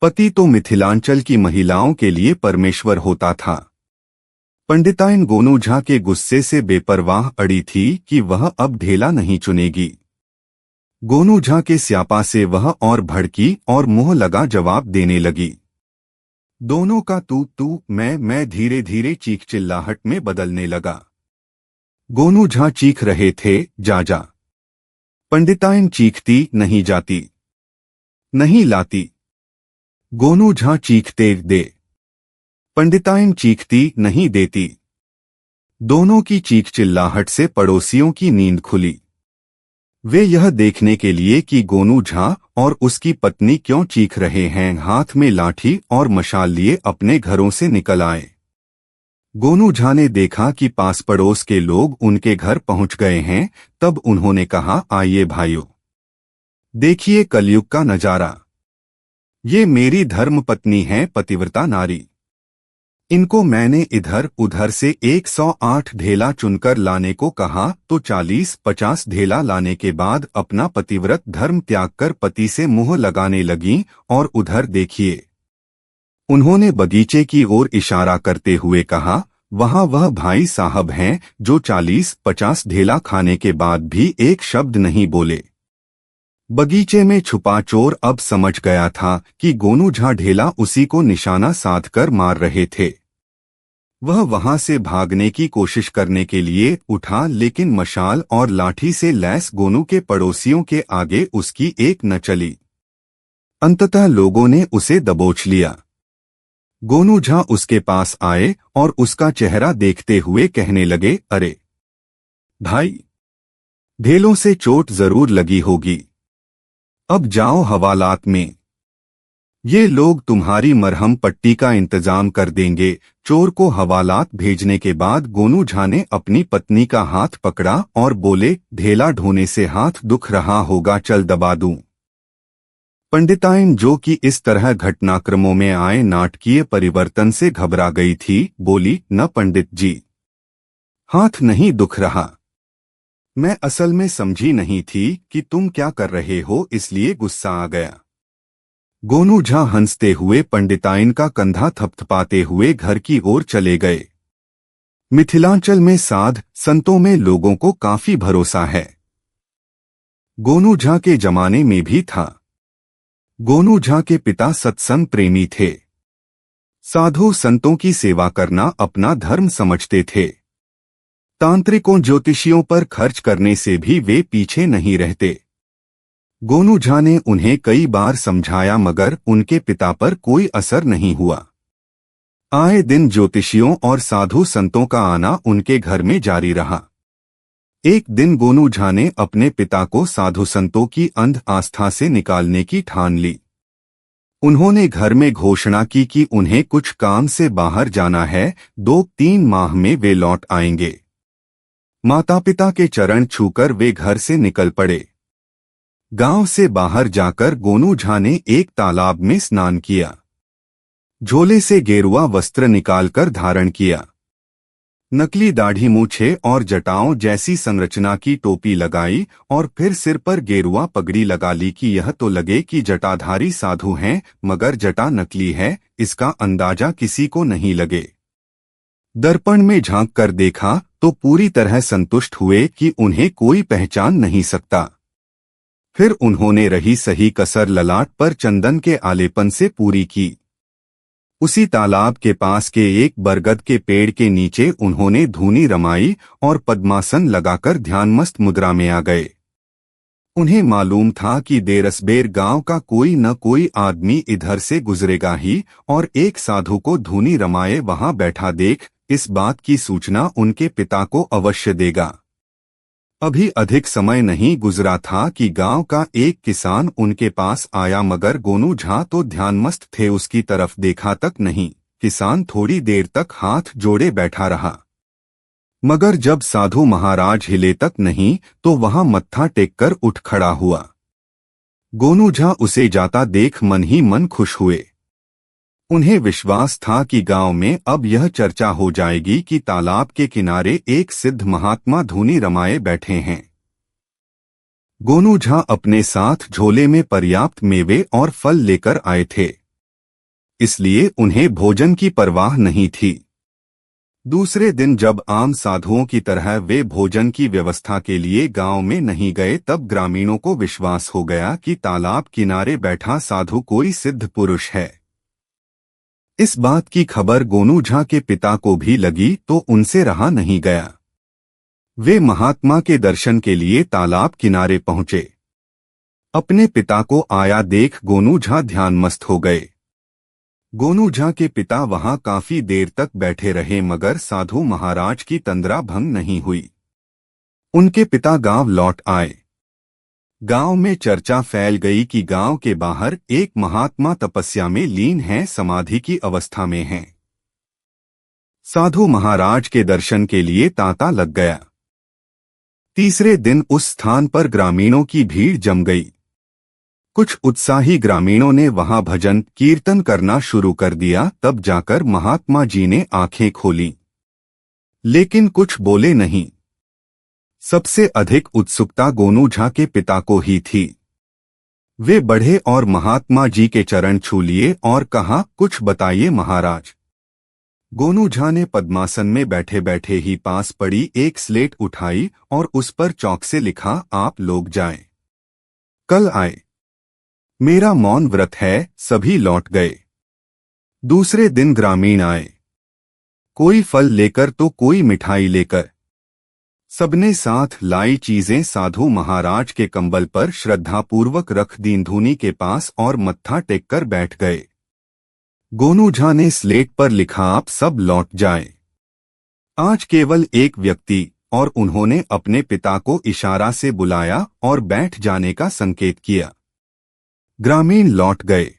पति तो मिथिलांचल की महिलाओं के लिए परमेश्वर होता था। पंडिताइन गोनू झा के गुस्से से बेपरवाह अड़ी थी कि वह अब ढेला नहीं चुनेगी। गोनू झा के स्यापा से वह और भड़की और मुंह लगा जवाब देने लगी। दोनों का तू मैं धीरे धीरे चीख चिल्लाहट में बदलने लगा। गोनू झा चीख रहे थे, जा। पंडिताइन चीखती, नहीं जाती, नहीं लाती। गोनू झा चीखते, दे। पंडिताइन चीखती, नहीं देती। दोनों की चीख चिल्लाहट से पड़ोसियों की नींद खुली। वे यह देखने के लिए कि गोनू झा और उसकी पत्नी क्यों चीख रहे हैं, हाथ में लाठी और मशाल लिए अपने घरों से निकल आए। गोनू झा ने देखा कि पास पड़ोस के लोग उनके घर पहुंच गए हैं। तब उन्होंने कहा, आइए भाइयों, देखिए कलयुग का नजारा। ये मेरी धर्म पत्नी है, पतिव्रता नारी। इनको मैंने इधर उधर से 108 ढेला चुनकर लाने को कहा तो 40-50 ढेला लाने के बाद अपना पतिव्रत धर्म त्याग कर पति से मुंह लगाने लगी। और उधर देखिए, उन्होंने बगीचे की ओर इशारा करते हुए कहा, वहां वह भाई साहब हैं जो 40-50 ढेला खाने के बाद भी एक शब्द नहीं बोले। बगीचे में छुपा चोर अब समझ गया था कि गोनू झा ढेला उसी को निशाना साधकर मार रहे थे। वह वहां से भागने की कोशिश करने के लिए उठा, लेकिन मशाल और लाठी से लैस गोनू के पड़ोसियों के आगे उसकी एक न चली। अंततः लोगों ने उसे दबोच लिया। गोनू झा उसके पास आए और उसका चेहरा देखते हुए कहने लगे, अरे भाई, ढेलों से चोट जरूर लगी होगी, अब जाओ हवालात में, ये लोग तुम्हारी मरहम पट्टी का इंतजाम कर देंगे। चोर को हवालात भेजने के बाद गोनू झा ने अपनी पत्नी का हाथ पकड़ा और बोले, ढेला ढोने से हाथ दुख रहा होगा, चल दबा दूं। पंडिताइन, जो कि इस तरह घटनाक्रमों में आए नाटकीय परिवर्तन से घबरा गई थी, बोली, न पंडित जी, हाथ नहीं दुख रहा। मैं असल में समझी नहीं थी कि तुम क्या कर रहे हो, इसलिए गुस्सा आ गया। गोनू झा हंसते हुए पंडिताइन का कंधा थपथपाते हुए घर की ओर चले गए। मिथिलांचल में साध संतों में लोगों को काफी भरोसा है। गोनू झा के जमाने में भी था। गोनू झा के पिता सत्संग प्रेमी थे। साधु संतों की सेवा करना अपना धर्म समझते थे। तांत्रिकों ज्योतिषियों पर खर्च करने से भी वे पीछे नहीं रहते। गोनू झा ने उन्हें कई बार समझाया, मगर उनके पिता पर कोई असर नहीं हुआ। आए दिन ज्योतिषियों और साधु संतों का आना उनके घर में जारी रहा। एक दिन गोनू झा ने अपने पिता को साधु संतों की अंध आस्था से निकालने की ठान ली। उन्होंने घर में घोषणा की कि उन्हें कुछ काम से बाहर जाना है, 2-3 माह में वे लौट आएंगे। माता पिता के चरण छूकर वे घर से निकल पड़े। गांव से बाहर जाकर गोनू झा ने एक तालाब में स्नान किया। झोले से गेरुआ वस्त्र निकालकर धारण किया। नकली दाढ़ी, मूछे और जटाओं जैसी संरचना की टोपी लगाई और फिर सिर पर गेरुआ पगड़ी लगा ली कि यह तो लगे कि जटाधारी साधु हैं, मगर जटा नकली है, इसका अंदाजा किसी को नहीं लगे। दर्पण में झांक कर देखा तो पूरी तरह संतुष्ट हुए कि उन्हें कोई पहचान नहीं सकता। फिर उन्होंने रही सही कसर ललाट पर चंदन के आलेपन से पूरी की। उसी तालाब के पास के एक बरगद के पेड़ के नीचे उन्होंने धूनी रमाई और पद्मासन लगाकर ध्यानमस्त मुद्रा में आ गए। उन्हें मालूम था कि देरसबेर गांव का कोई न कोई आदमी इधर से गुजरेगा ही और एक साधु को धूनी रमाए वहां बैठा देख इस बात की सूचना उनके पिता को अवश्य देगा। अभी अधिक समय नहीं गुजरा था कि गांव का एक किसान उनके पास आया, मगर गोनू झा तो ध्यानमस्त थे, उसकी तरफ देखा तक नहीं। किसान थोड़ी देर तक हाथ जोड़े बैठा रहा, मगर जब साधु महाराज हिले तक नहीं तो वहां मत्था टेककर उठ खड़ा हुआ। गोनू झा उसे जाता देख मन ही मन खुश हुए। उन्हें विश्वास था कि गांव में अब यह चर्चा हो जाएगी कि तालाब के किनारे एक सिद्ध महात्मा धूनी रमाए बैठे हैं। गोनू झा अपने साथ झोले में पर्याप्त मेवे और फल लेकर आए थे, इसलिए उन्हें भोजन की परवाह नहीं थी। दूसरे दिन जब आम साधुओं की तरह वे भोजन की व्यवस्था के लिए गांव में नहीं गए, तब ग्रामीणों को विश्वास हो गया कि तालाब किनारे बैठा साधु कोई सिद्ध पुरुष है। इस बात की खबर गोनू झा के पिता को भी लगी तो उनसे रहा नहीं गया। वे महात्मा के दर्शन के लिए तालाब किनारे पहुंचे। अपने पिता को आया देख गोनू झा ध्यानमस्त हो गए। गोनू झा के पिता वहां काफी देर तक बैठे रहे, मगर साधु महाराज की तंद्रा भंग नहीं हुई। उनके पिता गांव लौट आए। गांव में चर्चा फैल गई कि गांव के बाहर एक महात्मा तपस्या में लीन है, समाधि की अवस्था में है। साधु महाराज के दर्शन के लिए तांता लग गया। तीसरे दिन उस स्थान पर ग्रामीणों की भीड़ जम गई। कुछ उत्साही ग्रामीणों ने वहां भजन कीर्तन करना शुरू कर दिया। तब जाकर महात्मा जी ने आंखें खोलीं, लेकिन कुछ बोले नहीं। सबसे अधिक उत्सुकता गोनू झा के पिता को ही थी। वे बढ़े और महात्मा जी के चरण छू लिए और कहा, कुछ बताइए महाराज। गोनू झा ने पद्मासन में बैठे बैठे ही पास पड़ी एक स्लेट उठाई और उस पर चौक से लिखा, आप लोग जाएं, कल आए। मेरा मौन व्रत है। सभी लौट गए। दूसरे दिन ग्रामीण आए, कोई फल लेकर तो कोई मिठाई लेकर। सबने साथ लाई चीजें साधु महाराज के कंबल पर श्रद्धापूर्वक रख दीं धूनी के पास और मत्था टेककर बैठ गए। गोनू झा ने स्लेट पर लिखा, आप सब लौट जाएं। आज केवल एक व्यक्ति, और उन्होंने अपने पिता को इशारा से बुलाया और बैठ जाने का संकेत किया। ग्रामीण लौट गए।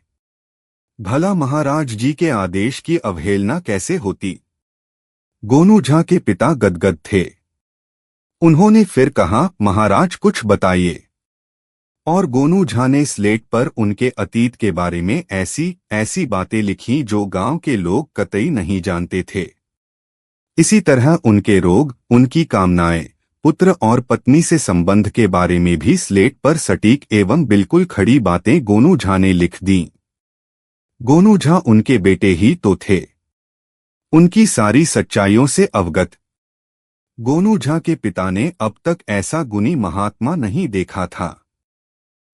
भला महाराज जी के आदेश की अवहेलना कैसे होती। गोनू झा के पिता गदगद थे। उन्होंने फिर कहा, महाराज कुछ बताइए। और गोनू झा ने स्लेट पर उनके अतीत के बारे में ऐसी ऐसी बातें लिखीं जो गांव के लोग कतई नहीं जानते थे। इसी तरह उनके रोग, उनकी कामनाएं, पुत्र और पत्नी से संबंध के बारे में भी स्लेट पर सटीक एवं बिल्कुल खड़ी बातें गोनू झा ने लिख दीं। गोनू झा उनके बेटे ही तो थे, उनकी सारी सच्चाइयों से अवगत। गोनू झा के पिता ने अब तक ऐसा गुणी महात्मा नहीं देखा था।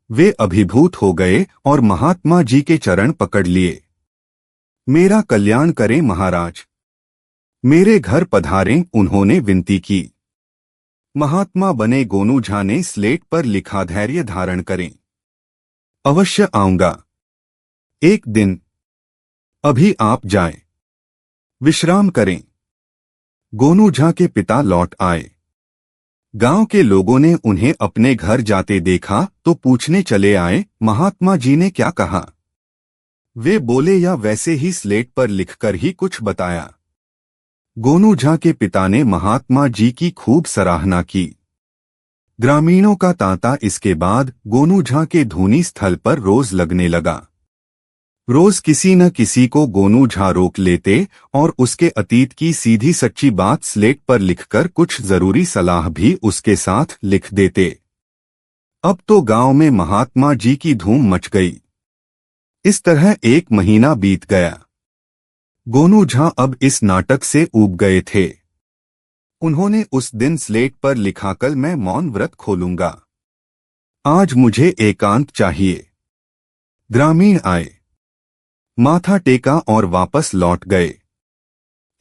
वे अभिभूत हो गए और महात्मा जी के चरण पकड़ लिए। मेरा कल्याण करें महाराज, मेरे घर पधारें, उन्होंने विनती की। महात्मा बने गोनू झा ने स्लेट पर लिखा, धैर्य धारण करें, अवश्य आऊंगा एक दिन। अभी आप जाएं, विश्राम करें। गोनू झा के पिता लौट आए। गांव के लोगों ने उन्हें अपने घर जाते देखा तो पूछने चले आए, महात्मा जी ने क्या कहा। वे बोले, या वैसे ही स्लेट पर लिखकर ही कुछ बताया। गोनू झा के पिता ने महात्मा जी की खूब सराहना की। ग्रामीणों का तांता इसके बाद गोनू झा के धूनी स्थल पर रोज लगने लगा। रोज किसी न किसी को गोनू झा रोक लेते और उसके अतीत की सीधी सच्ची बात स्लेट पर लिखकर कुछ जरूरी सलाह भी उसके साथ लिख देते। अब तो गांव में महात्मा जी की धूम मच गई। इस तरह एक महीना बीत गया। गोनू झा अब इस नाटक से ऊब गए थे। उन्होंने उस दिन स्लेट पर लिखा, कल मैं मौन व्रत खोलूंगा, आज मुझे एकांत चाहिए। ग्रामीण आए, माथा टेका और वापस लौट गए।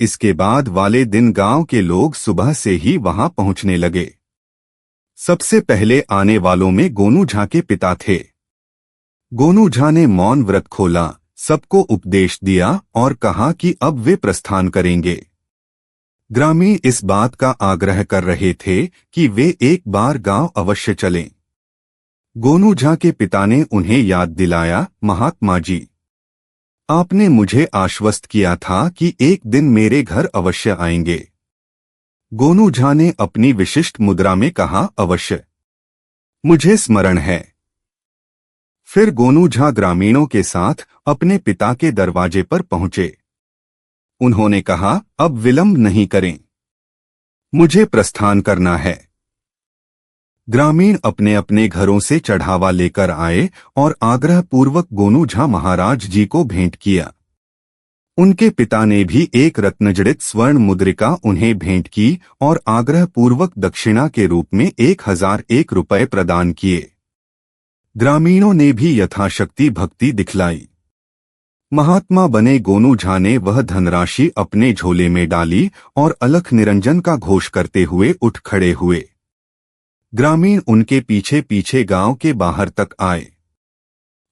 इसके बाद वाले दिन गांव के लोग सुबह से ही वहां पहुंचने लगे। सबसे पहले आने वालों में गोनू झा के पिता थे। गोनू झा ने मौन व्रत खोला, सबको उपदेश दिया और कहा कि अब वे प्रस्थान करेंगे। ग्रामीण इस बात का आग्रह कर रहे थे कि वे एक बार गांव अवश्य चलें। गोनू झा के पिता ने उन्हें याद दिलाया, महात्मा जी, आपने मुझे आश्वस्त किया था कि एक दिन मेरे घर अवश्य आएंगे। गोनू झा ने अपनी विशिष्ट मुद्रा में कहा, अवश्य, मुझे स्मरण है। फिर गोनू झा ग्रामीणों के साथ अपने पिता के दरवाजे पर पहुंचे। उन्होंने कहा, अब विलंब नहीं करें, मुझे प्रस्थान करना है। ग्रामीण अपने अपने घरों से चढ़ावा लेकर आए और आग्रहपूर्वक गोनू झा महाराज जी को भेंट किया। उनके पिता ने भी एक रत्नजड़ित स्वर्ण मुद्रिका उन्हें भेंट की और आग्रहपूर्वक दक्षिणा के रूप में 1001 रुपये प्रदान किए। ग्रामीणों ने भी यथाशक्ति भक्ति दिखलाई। महात्मा बने गोनू झा ने वह धनराशि अपने झोले में डाली और अलख निरंजन का घोष करते हुए उठ खड़े हुए। ग्रामीण उनके पीछे पीछे गांव के बाहर तक आए।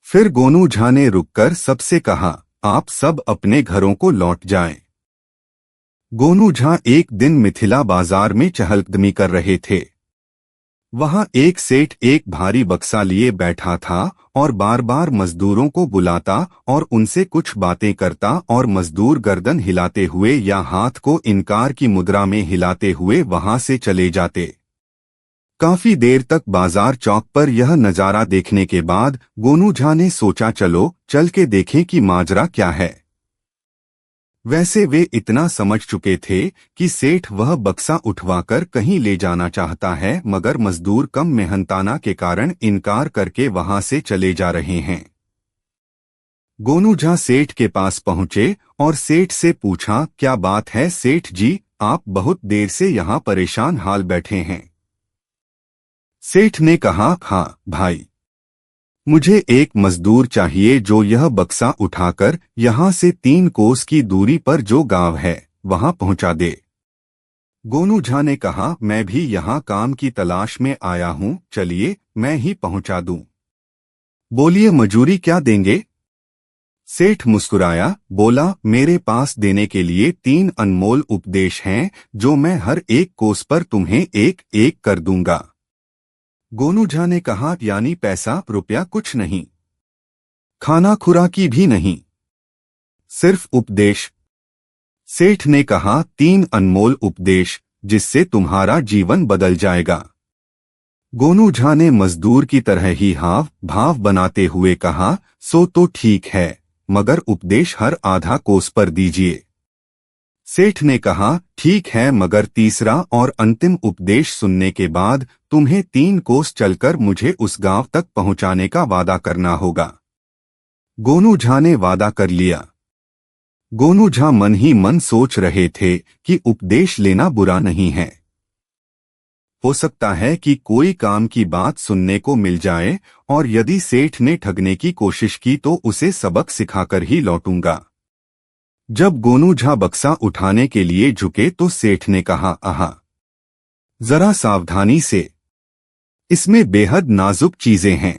फिर गोनू झा ने रुककर सबसे कहा, आप सब अपने घरों को लौट जाएं। गोनू झा एक दिन मिथिला बाजार में चहलकदमी कर रहे थे। वहां एक सेठ एक भारी बक्सा लिए बैठा था और बार बार मजदूरों को बुलाता और उनसे कुछ बातें करता और मजदूर गर्दन हिलाते हुए या हाथ को इनकार की मुद्रा में हिलाते हुए वहां से चले जाते। काफी देर तक बाजार चौक पर यह नजारा देखने के बाद गोनू झा ने सोचा, चलो चल के देखें कि माजरा क्या है। वैसे वे इतना समझ चुके थे कि सेठ वह बक्सा उठवाकर कहीं ले जाना चाहता है, मगर मजदूर कम मेहनताना के कारण इनकार करके वहां से चले जा रहे हैं। गोनू झा सेठ के पास पहुंचे और सेठ से पूछा, क्या बात है सेठ जी, आप बहुत देर से यहाँ परेशान हाल बैठे हैं। सेठ ने कहा, हाँ भाई, मुझे एक मजदूर चाहिए जो यह बक्सा उठाकर यहाँ से 3 कोस की दूरी पर जो गांव है वहां पहुंचा दे। गोनू झा ने कहा, मैं भी यहाँ काम की तलाश में आया हूँ, चलिए मैं ही पहुंचा दूं। बोलिए मजूरी क्या देंगे। सेठ मुस्कुराया, बोला, मेरे पास देने के लिए 3 अनमोल उपदेश हैं जो मैं हर एक कोस पर तुम्हें एक एक कर दूंगा। गोनू झा ने कहा, यानी पैसा रुपया कुछ नहीं, खाना खुराकी भी नहीं, सिर्फ उपदेश। सेठ ने कहा, 3 अनमोल उपदेश जिससे तुम्हारा जीवन बदल जाएगा। गोनू झा ने मजदूर की तरह ही हाव भाव बनाते हुए कहा, सो तो ठीक है, मगर उपदेश हर आधा कोस पर दीजिए। सेठ ने कहा, ठीक है, मगर तीसरा और अंतिम उपदेश सुनने के बाद तुम्हें 3 कोस चलकर मुझे उस गांव तक पहुंचाने का वादा करना होगा। गोनू झा ने वादा कर लिया। गोनू झा मन ही मन सोच रहे थे कि उपदेश लेना बुरा नहीं है। हो सकता है कि कोई काम की बात सुनने को मिल जाए और यदि सेठ ने ठगने की कोशिश की तो उसे सबक सिखाकर ही लौटूंगा। जब गोनू झा बक्सा उठाने के लिए झुके तो सेठ ने कहा, आहा, जरा सावधानी से, इसमें बेहद नाजुक चीजें हैं।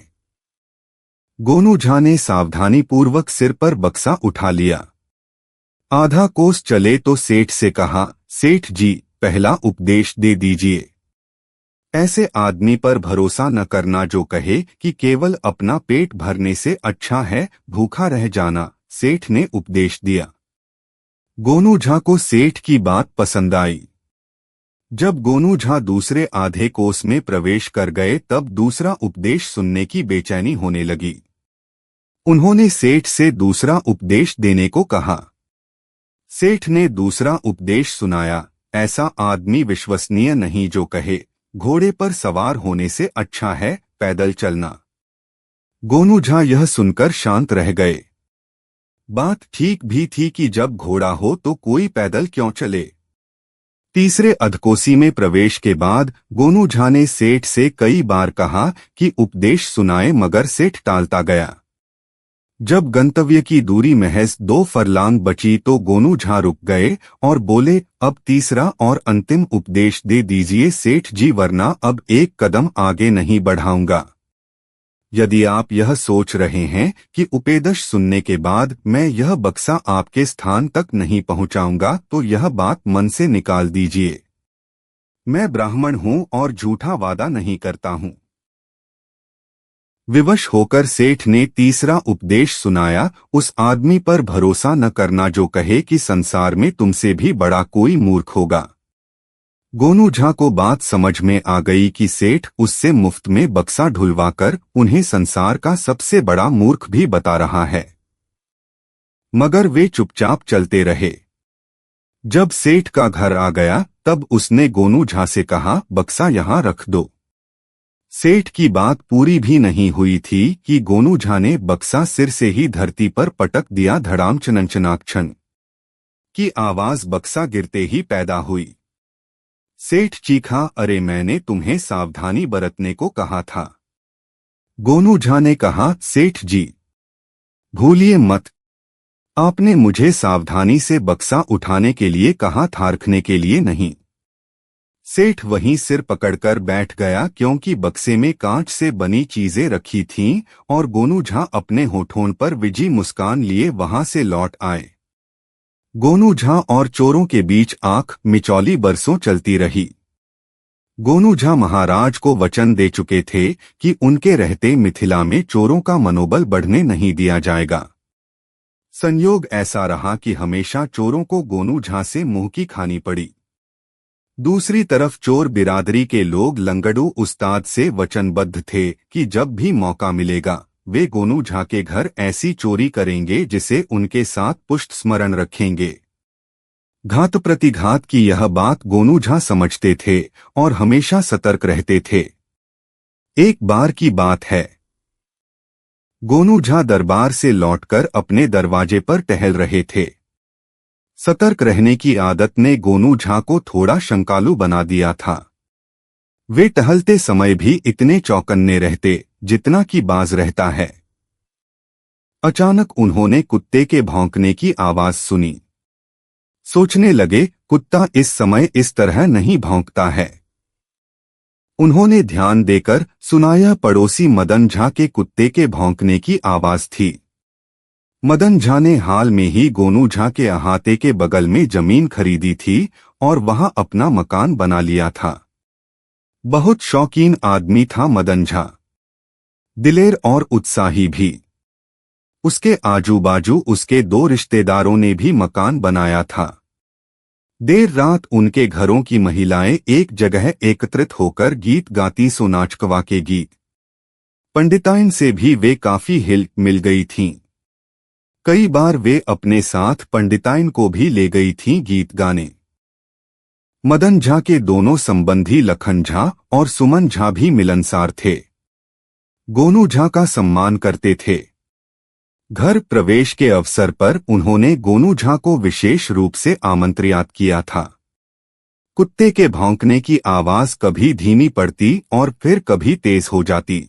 गोनू झा ने सावधानीपूर्वक सिर पर बक्सा उठा लिया। आधा कोस चले तो सेठ से कहा, सेठ जी, पहला उपदेश दे दीजिए। ऐसे आदमी पर भरोसा न करना जो कहे कि केवल अपना पेट भरने से अच्छा है भूखा रह जाना। सेठ ने उपदेश दिया। गोनू झा को सेठ की बात पसंद आई। जब गोनू झा दूसरे आधे कोस में प्रवेश कर गए तब दूसरा उपदेश सुनने की बेचैनी होने लगी। उन्होंने सेठ से दूसरा उपदेश देने को कहा। सेठ ने दूसरा उपदेश सुनाया, ऐसा आदमी विश्वसनीय नहीं जो कहे घोड़े पर सवार होने से अच्छा है पैदल चलना। गोनू झा यह सुनकर शांत रह गए। बात ठीक भी थी कि जब घोड़ा हो तो कोई पैदल क्यों चले। तीसरे अधकोसी में प्रवेश के बाद गोनू झा ने सेठ से कई बार कहा कि उपदेश सुनाए, मगर सेठ टालता गया। जब गंतव्य की दूरी महज 2 फरलांग बची तो गोनू झा रुक गए और बोले, अब तीसरा और अंतिम उपदेश दे दीजिए सेठ जी, वरना अब एक कदम आगे नहीं बढ़ाऊंगा। यदि आप यह सोच रहे हैं कि उपदेश सुनने के बाद मैं यह बक्सा आपके स्थान तक नहीं पहुंचाऊंगा तो यह बात मन से निकाल दीजिए। मैं ब्राह्मण हूं और झूठा वादा नहीं करता हूं। विवश होकर सेठ ने तीसरा उपदेश सुनाया, उस आदमी पर भरोसा न करना जो कहे कि संसार में तुमसे भी बड़ा कोई मूर्ख होगा। गोनू झा को बात समझ में आ गई कि सेठ उससे मुफ्त में बक्सा ढुलवाकर उन्हें संसार का सबसे बड़ा मूर्ख भी बता रहा है, मगर वे चुपचाप चलते रहे। जब सेठ का घर आ गया तब उसने गोनू झा से कहा, बक्सा यहाँ रख दो। सेठ की बात पूरी भी नहीं हुई थी कि गोनू झा ने बक्सा सिर से ही धरती पर पटक दिया। धड़ाम चननचनाक्षण। की आवाज बक्सा गिरते ही पैदा हुई। सेठ चीखा, अरे मैंने तुम्हें सावधानी बरतने को कहा था। गोनू झा ने कहा, सेठ जी भूलिए मत, आपने मुझे सावधानी से बक्सा उठाने के लिए कहा था, रखने के लिए नहीं। सेठ वहीं सिर पकड़कर बैठ गया क्योंकि बक्से में कांच से बनी चीजें रखी थीं और गोनू झा अपने होठों पर विजी मुस्कान लिए वहां से लौट आए। गोनू झा और चोरों के बीच आंख मिचौली बरसों चलती रही। गोनू झा महाराज को वचन दे चुके थे कि उनके रहते मिथिला में चोरों का मनोबल बढ़ने नहीं दिया जाएगा। संयोग ऐसा रहा कि हमेशा चोरों को गोनू झा से मुंह की खानी पड़ी। दूसरी तरफ चोर बिरादरी के लोग लंगड़ू उस्ताद से वचनबद्ध थे कि जब भी मौका मिलेगा वे गोनू झा के घर ऐसी चोरी करेंगे जिसे उनके साथ पुष्ट स्मरण रखेंगे। घात प्रतिघात की यह बात गोनू झा समझते थे और हमेशा सतर्क रहते थे। एक बार की बात है, गोनू झा दरबार से लौटकर अपने दरवाजे पर टहल रहे थे। सतर्क रहने की आदत ने गोनू झा को थोड़ा शंकालु बना दिया था। वे टहलते समय भी इतने चौकन्ने रहते जितना कि बाज रहता है। अचानक उन्होंने कुत्ते के भौंकने की आवाज सुनी। सोचने लगे, कुत्ता इस समय इस तरह नहीं भौंकता है। उन्होंने ध्यान देकर सुना, यह पड़ोसी मदन झा के कुत्ते के भौंकने की आवाज थी। मदन झा ने हाल में ही गोनू झा के अहाते के बगल में जमीन खरीदी थी और वहां अपना मकान बना लिया था। बहुत शौकीन आदमी था मदन झा, दिलेर और उत्साही भी। उसके आजू बाजू उसके 2 रिश्तेदारों ने भी मकान बनाया था। देर रात उनके घरों की महिलाएं एक जगह एकत्रित होकर गीत गाती, सो नाचकवा के गीत। पंडिताइन से भी वे काफी हिल मिल गई थीं। कई बार वे अपने साथ पंडिताइन को भी ले गई थीं गीत गाने। मदन झा के दोनों संबंधी लखन झा और सुमन झा भी मिलनसार थे। गोनू झा का सम्मान करते थे। घर प्रवेश के अवसर पर उन्होंने गोनू झा को विशेष रूप से आमंत्रित किया था। कुत्ते के भौंकने की आवाज कभी धीमी पड़ती और फिर कभी तेज हो जाती।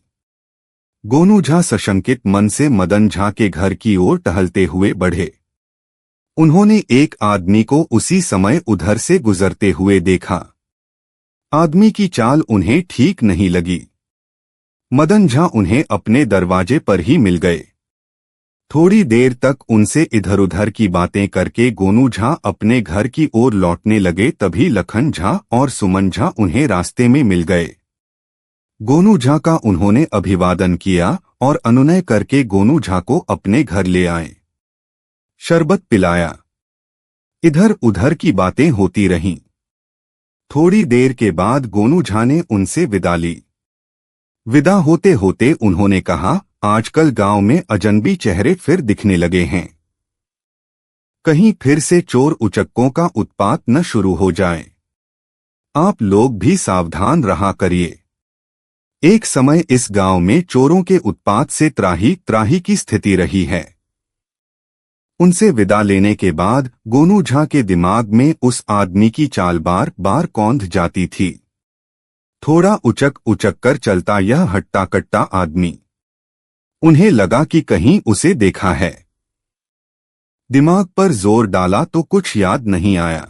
गोनू झा सशंकित मन से मदन झा के घर की ओर टहलते हुए बढ़े। उन्होंने एक आदमी को उसी समय उधर से गुजरते हुए देखा। आदमी की चाल उन्हें ठीक नहीं लगी। मदन झा उन्हें अपने दरवाजे पर ही मिल गए। थोड़ी देर तक उनसे इधर उधर की बातें करके गोनू झा अपने घर की ओर लौटने लगे। तभी लखन झा और सुमन झा उन्हें रास्ते में मिल गए। गोनू झा का उन्होंने अभिवादन किया और अनुनय करके गोनू झा को अपने घर ले आए। शरबत पिलाया। इधर उधर की बातें होती रहीं। थोड़ी देर के बाद गोनू झा ने उनसे विदा ली। विदा होते होते उन्होंने कहा, आजकल गांव में अजनबी चेहरे फिर दिखने लगे हैं। कहीं फिर से चोर उचक्कों का उत्पात न शुरू हो जाए। आप लोग भी सावधान रहा करिए। एक समय इस गांव में चोरों के उत्पात से त्राही त्राही की स्थिति रही है। उनसे विदा लेने के बाद गोनू झा के दिमाग में उस आदमी की चाल बार बार कौंध जाती थी। थोड़ा उचक उचक कर चलता यह हट्टा कट्टा आदमी। उन्हें लगा कि कहीं उसे देखा है। दिमाग पर जोर डाला तो कुछ याद नहीं आया।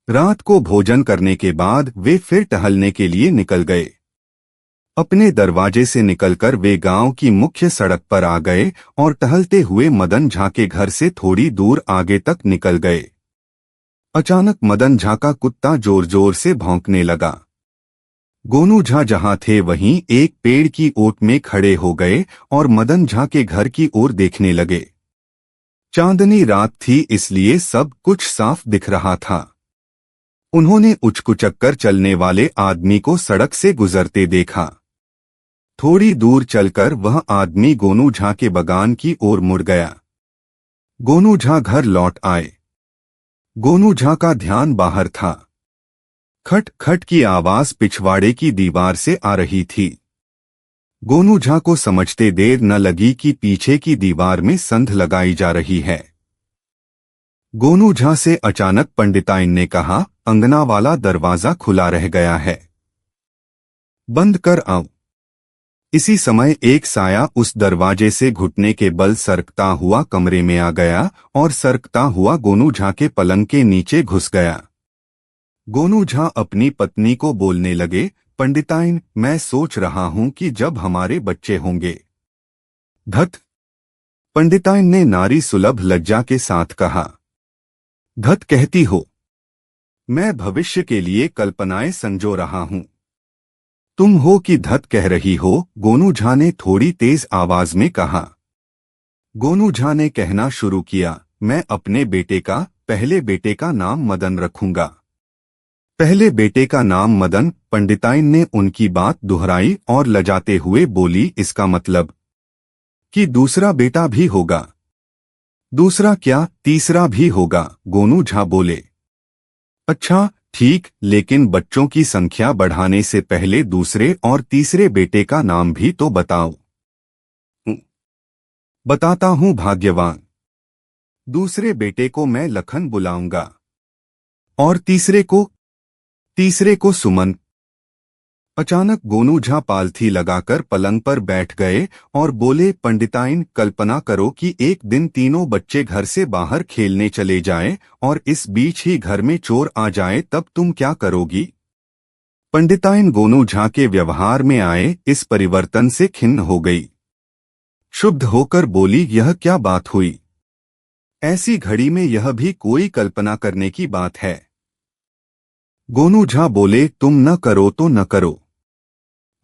रात को भोजन करने के बाद वे फिर टहलने के लिए निकल गए। अपने दरवाजे से निकलकर वे गांव की मुख्य सड़क पर आ गए और टहलते हुए मदन झा के घर से थोड़ी दूर आगे तक निकल गए। अचानक मदन झा का कुत्ता जोर जोर से भौंकने लगा। गोनू झा जहां थे वहीं एक पेड़ की ओट में खड़े हो गए और मदन झा के घर की ओर देखने लगे। चांदनी रात थी इसलिए सब कुछ साफ दिख रहा था। उन्होंने उचकुचक कर चलने वाले आदमी को सड़क से गुजरते देखा। थोड़ी दूर चलकर वह आदमी गोनू झा के बगान की ओर मुड़ गया। गोनू झा घर लौट आए। गोनू झा का ध्यान बाहर था। खट खट की आवाज पिछवाड़े की दीवार से आ रही थी। गोनू झा को समझते देर न लगी कि पीछे की दीवार में संध लगाई जा रही है। गोनू झा से अचानक पंडिताइन ने कहा, अंगना वाला दरवाजा खुला रह गया है, बंद कर आओ। इसी समय एक साया उस दरवाजे से घुटने के बल सरकता हुआ कमरे में आ गया और सरकता हुआ गोनू झा के पलंग के नीचे घुस गया। गोनू झा अपनी पत्नी को बोलने लगे, पंडिताइन, मैं सोच रहा हूं कि जब हमारे बच्चे होंगे। धत! पंडिताइन ने नारी सुलभ लज्जा के साथ कहा। धत कहती हो? मैं भविष्य के लिए कल्पनाएं संजो रहा हूं। तुम हो कि धत कह रही हो? गोनू झा ने थोड़ी तेज आवाज में कहा। गोनू झा ने कहना शुरू किया, मैं अपने बेटे का, पहले बेटे का नाम मदन रखूंगा। पहले बेटे का नाम मदन? पंडिताइन ने उनकी बात दोहराई और लजाते हुए बोली, इसका मतलब कि दूसरा बेटा भी होगा? दूसरा क्या, तीसरा भी होगा, गोनू झा बोले। अच्छा ठीक, लेकिन बच्चों की संख्या बढ़ाने से पहले दूसरे और तीसरे बेटे का नाम भी तो बताओ। बताता हूं भाग्यवान। दूसरे बेटे को मैं लखन बुलाऊंगा। और तीसरे को सुमन। अचानक गोनू झा पालथी लगाकर पलंग पर बैठ गए और बोले, पंडिताइन, कल्पना करो कि एक दिन तीनों बच्चे घर से बाहर खेलने चले जाएं और इस बीच ही घर में चोर आ जाए, तब तुम क्या करोगी? पंडिताइन गोनू झा के व्यवहार में आए इस परिवर्तन से खिन्न हो गई। क्षुब्ध होकर बोली, यह क्या बात हुई? ऐसी घड़ी में यह भी कोई कल्पना करने की बात है? गोनू झा बोले, तुम न करो तो न करो,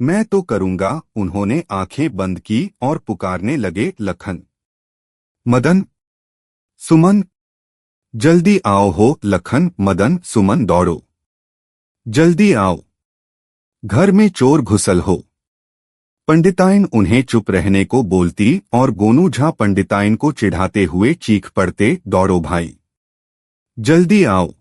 मैं तो करूंगा। उन्होंने आंखें बंद की और पुकारने लगे, लखन, मदन, सुमन, जल्दी आओ हो। लखन, मदन, सुमन दौड़ो, जल्दी आओ, घर में चोर घुसल हो। पंडिताइन उन्हें चुप रहने को बोलती और गोनू झा पंडिताइन को चिढ़ाते हुए चीख पड़ते, दौड़ो भाई, जल्दी आओ।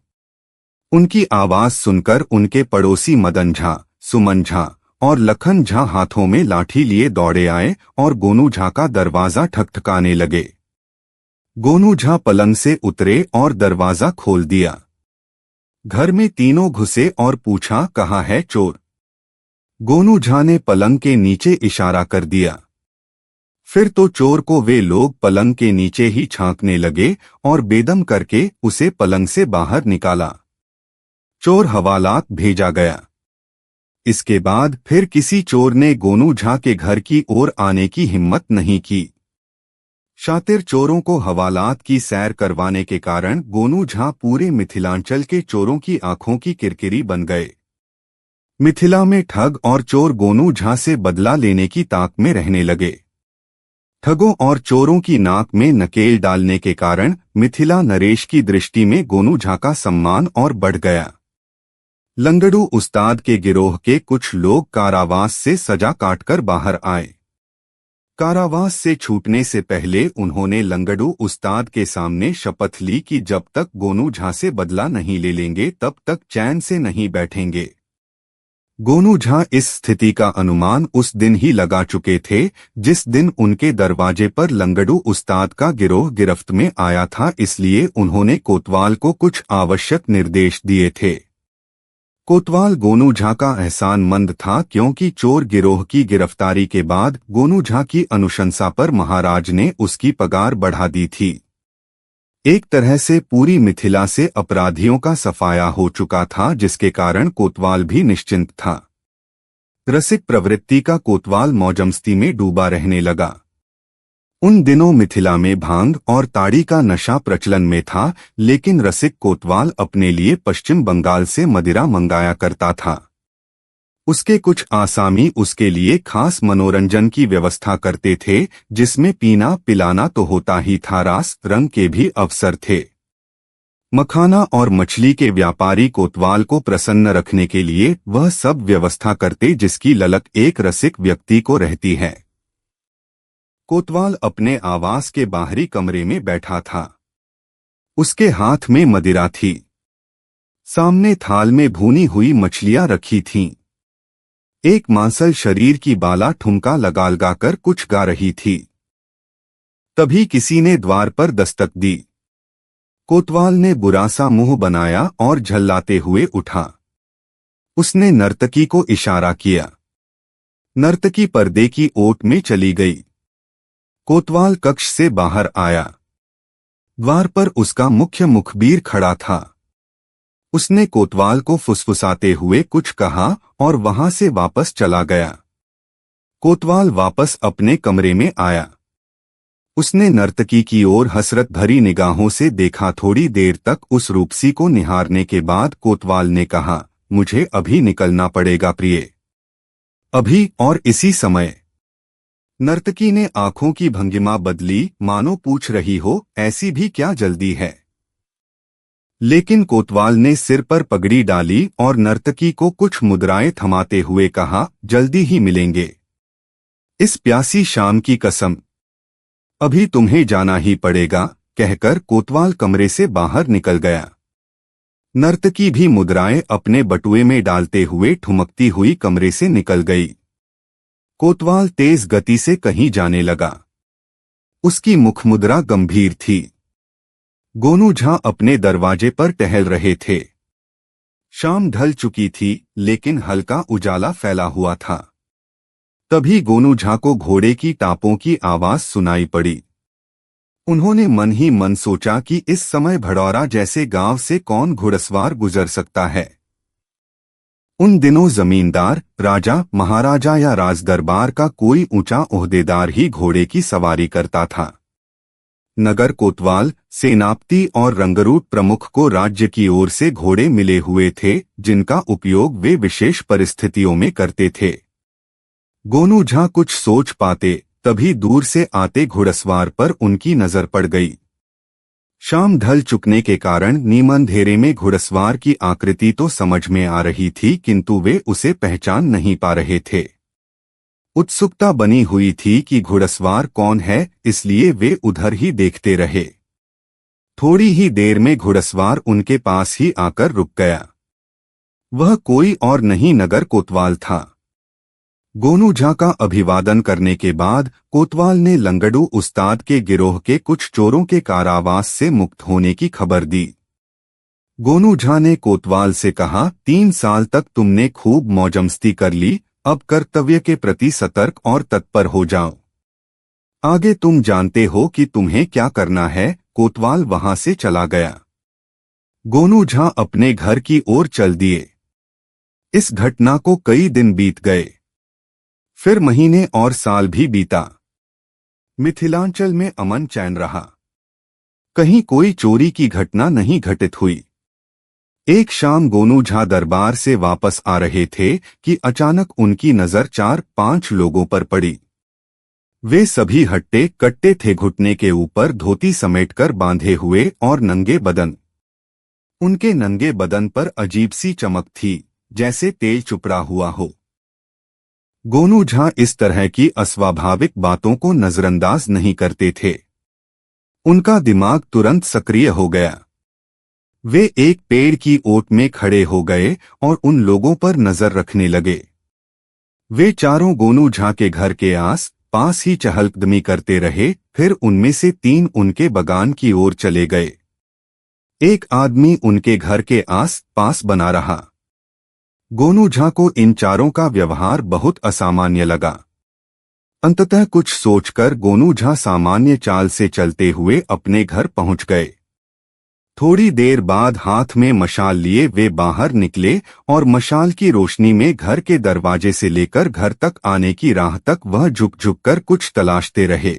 उनकी आवाज सुनकर उनके पड़ोसी मदन झा, सुमन झा और लखन झा हाथों में लाठी लिए दौड़े आए और गोनू झा का दरवाजा ठकठकाने लगे। गोनू झा पलंग से उतरे और दरवाजा खोल दिया। घर में तीनों घुसे और पूछा, कहाँ है चोर? गोनू झा ने पलंग के नीचे इशारा कर दिया। फिर तो चोर को वे लोग पलंग के नीचे ही छांकने लगे और बेदम करके उसे पलंग से बाहर निकाला। चोर हवालात भेजा गया। इसके बाद फिर किसी चोर ने गोनू झा के घर की ओर आने की हिम्मत नहीं की। शातिर चोरों को हवालात की सैर करवाने के कारण गोनू झा पूरे मिथिलांचल के चोरों की आंखों की किरकिरी बन गए। मिथिला में ठग और चोर गोनू झा से बदला लेने की ताक में रहने लगे। ठगों और चोरों की नाक में नकेल डालने के कारण मिथिला नरेश की दृष्टि में गोनू झा का सम्मान और बढ़ गया। लंगड़ू उस्ताद के गिरोह के कुछ लोग कारावास से सजा काटकर बाहर आए। कारावास से छूटने से पहले उन्होंने लंगड़ू उस्ताद के सामने शपथ ली कि जब तक गोनू झा से बदला नहीं ले लेंगे तब तक चैन से नहीं बैठेंगे। गोनू झा इस स्थिति का अनुमान उस दिन ही लगा चुके थे जिस दिन उनके दरवाजे पर लंगड़ू उस्ताद का गिरोह गिरफ्त में आया था, इसलिए उन्होंने कोतवाल को कुछ आवश्यक निर्देश दिए थे। कोतवाल गोनू झा का एहसानमंद था क्योंकि चोर गिरोह की गिरफ्तारी के बाद गोनू झा की अनुशंसा पर महाराज ने उसकी पगार बढ़ा दी थी। एक तरह से पूरी मिथिला से अपराधियों का सफाया हो चुका था, जिसके कारण कोतवाल भी निश्चिंत था। रसिक प्रवृत्ति का कोतवाल मौजमस्ती में डूबा रहने लगा। उन दिनों मिथिला में भांग और ताड़ी का नशा प्रचलन में था, लेकिन रसिक कोतवाल अपने लिए पश्चिम बंगाल से मदिरा मंगाया करता था। उसके कुछ आसामी उसके लिए खास मनोरंजन की व्यवस्था करते थे, जिसमें पीना पिलाना तो होता ही था, रास रंग के भी अवसर थे। मखाना और मछली के व्यापारी कोतवाल को प्रसन्न रखने के लिए वह सब व्यवस्था करते जिसकी ललक एक रसिक व्यक्ति को रहती है। कोतवाल अपने आवास के बाहरी कमरे में बैठा था। उसके हाथ में मदिरा थी। सामने थाल में भूनी हुई मछलियां रखी थीं। एक मांसल शरीर की बाला ठुमका लगाकर कुछ गा रही थी। तभी किसी ने द्वार पर दस्तक दी। कोतवाल ने बुरा सा मुंह बनाया और झल्लाते हुए उठा। उसने नर्तकी को इशारा किया। नर्तकी पर्दे की ओट में चली गई। कोतवाल कक्ष से बाहर आया। द्वार पर उसका मुख्य मुखबिर खड़ा था। उसने कोतवाल को फुसफुसाते हुए कुछ कहा और वहां से वापस चला गया। कोतवाल वापस अपने कमरे में आया। उसने नर्तकी की ओर हसरत भरी निगाहों से देखा। थोड़ी देर तक उस रूपसी को निहारने के बाद कोतवाल ने कहा, मुझे अभी निकलना पड़ेगा प्रिय। अभी और इसी समय। नर्तकी ने आंखों की भंगिमा बदली, मानो पूछ रही हो, ऐसी भी क्या जल्दी है। लेकिन कोतवाल ने सिर पर पगड़ी डाली और नर्तकी को कुछ मुद्राएं थमाते हुए कहा, जल्दी ही मिलेंगे। इस प्यासी शाम की कसम, अभी तुम्हें जाना ही पड़ेगा, कहकर कोतवाल कमरे से बाहर निकल गया। नर्तकी भी मुद्राएं अपने बटुए में डालते हुए ठुमकती हुई कमरे से निकल गई। कोतवाल तेज गति से कहीं जाने लगा। उसकी मुखमुद्रा गंभीर थी। गोनू झा अपने दरवाजे पर टहल रहे थे। शाम ढल चुकी थी, लेकिन हल्का उजाला फैला हुआ था। तभी गोनू झा को घोड़े की टापों की आवाज सुनाई पड़ी। उन्होंने मन ही मन सोचा कि इस समय भड़ौरा जैसे गांव से कौन घुड़सवार गुजर सकता है। उन दिनों जमींदार, राजा, महाराजा या राजदरबार का कोई ऊंचा ओहदेदार ही घोड़े की सवारी करता था। नगर कोतवाल, सेनापति और रंगरूट प्रमुख को राज्य की ओर से घोड़े मिले हुए थे, जिनका उपयोग वे विशेष परिस्थितियों में करते थे। गोनू झा कुछ सोच पाते, तभी दूर से आते घुड़सवार पर उनकी नजर पड़ गई। शाम ढल चुकने के कारण नीम अंधेरे में घुड़सवार की आकृति तो समझ में आ रही थी, किंतु वे उसे पहचान नहीं पा रहे थे। उत्सुकता बनी हुई थी कि घुड़सवार कौन है, इसलिए वे उधर ही देखते रहे। थोड़ी ही देर में घुड़सवार उनके पास ही आकर रुक गया। वह कोई और नहीं, नगर कोतवाल था। गोनू झा का अभिवादन करने के बाद कोतवाल ने लंगड़ू उस्ताद के गिरोह के कुछ चोरों के कारावास से मुक्त होने की खबर दी। गोनू झा ने कोतवाल से कहा, 3 साल तक तुमने खूब मौजमस्ती कर ली, अब कर्तव्य के प्रति सतर्क और तत्पर हो जाओ। आगे तुम जानते हो कि तुम्हें क्या करना है। कोतवाल वहां से चला गया। गोनू झा अपने घर की ओर चल दिए। इस घटना को कई दिन बीत गए। फिर महीने और साल भी बीता। मिथिलांचल में अमन चैन रहा। कहीं कोई चोरी की घटना नहीं घटित हुई। एक शाम गोनू झा दरबार से वापस आ रहे थे कि अचानक उनकी नजर 4-5 लोगों पर पड़ी। वे सभी हट्टे कट्टे थे, घुटने के ऊपर धोती समेटकर बांधे हुए और नंगे बदन। उनके नंगे बदन पर अजीब सी चमक थी, जैसे तेल चुपड़ा हुआ हो। गोनू झा इस तरह की अस्वाभाविक बातों को नजरअंदाज नहीं करते थे। उनका दिमाग तुरंत सक्रिय हो गया। वे एक पेड़ की ओट में खड़े हो गए और उन लोगों पर नजर रखने लगे। वे चारों गोनू झा के घर के आस पास ही चहलकदमी करते रहे। फिर उनमें से 3 उनके बगान की ओर चले गए। एक आदमी उनके घर के आस पास बना रहा। गोनू झा को इन चारों का व्यवहार बहुत असामान्य लगा। अंततः कुछ सोचकर गोनू झा सामान्य चाल से चलते हुए अपने घर पहुंच गए। थोड़ी देर बाद हाथ में मशाल लिए वे बाहर निकले और मशाल की रोशनी में घर के दरवाजे से लेकर घर तक आने की राह तक वह झुक झुक कर कुछ तलाशते रहे।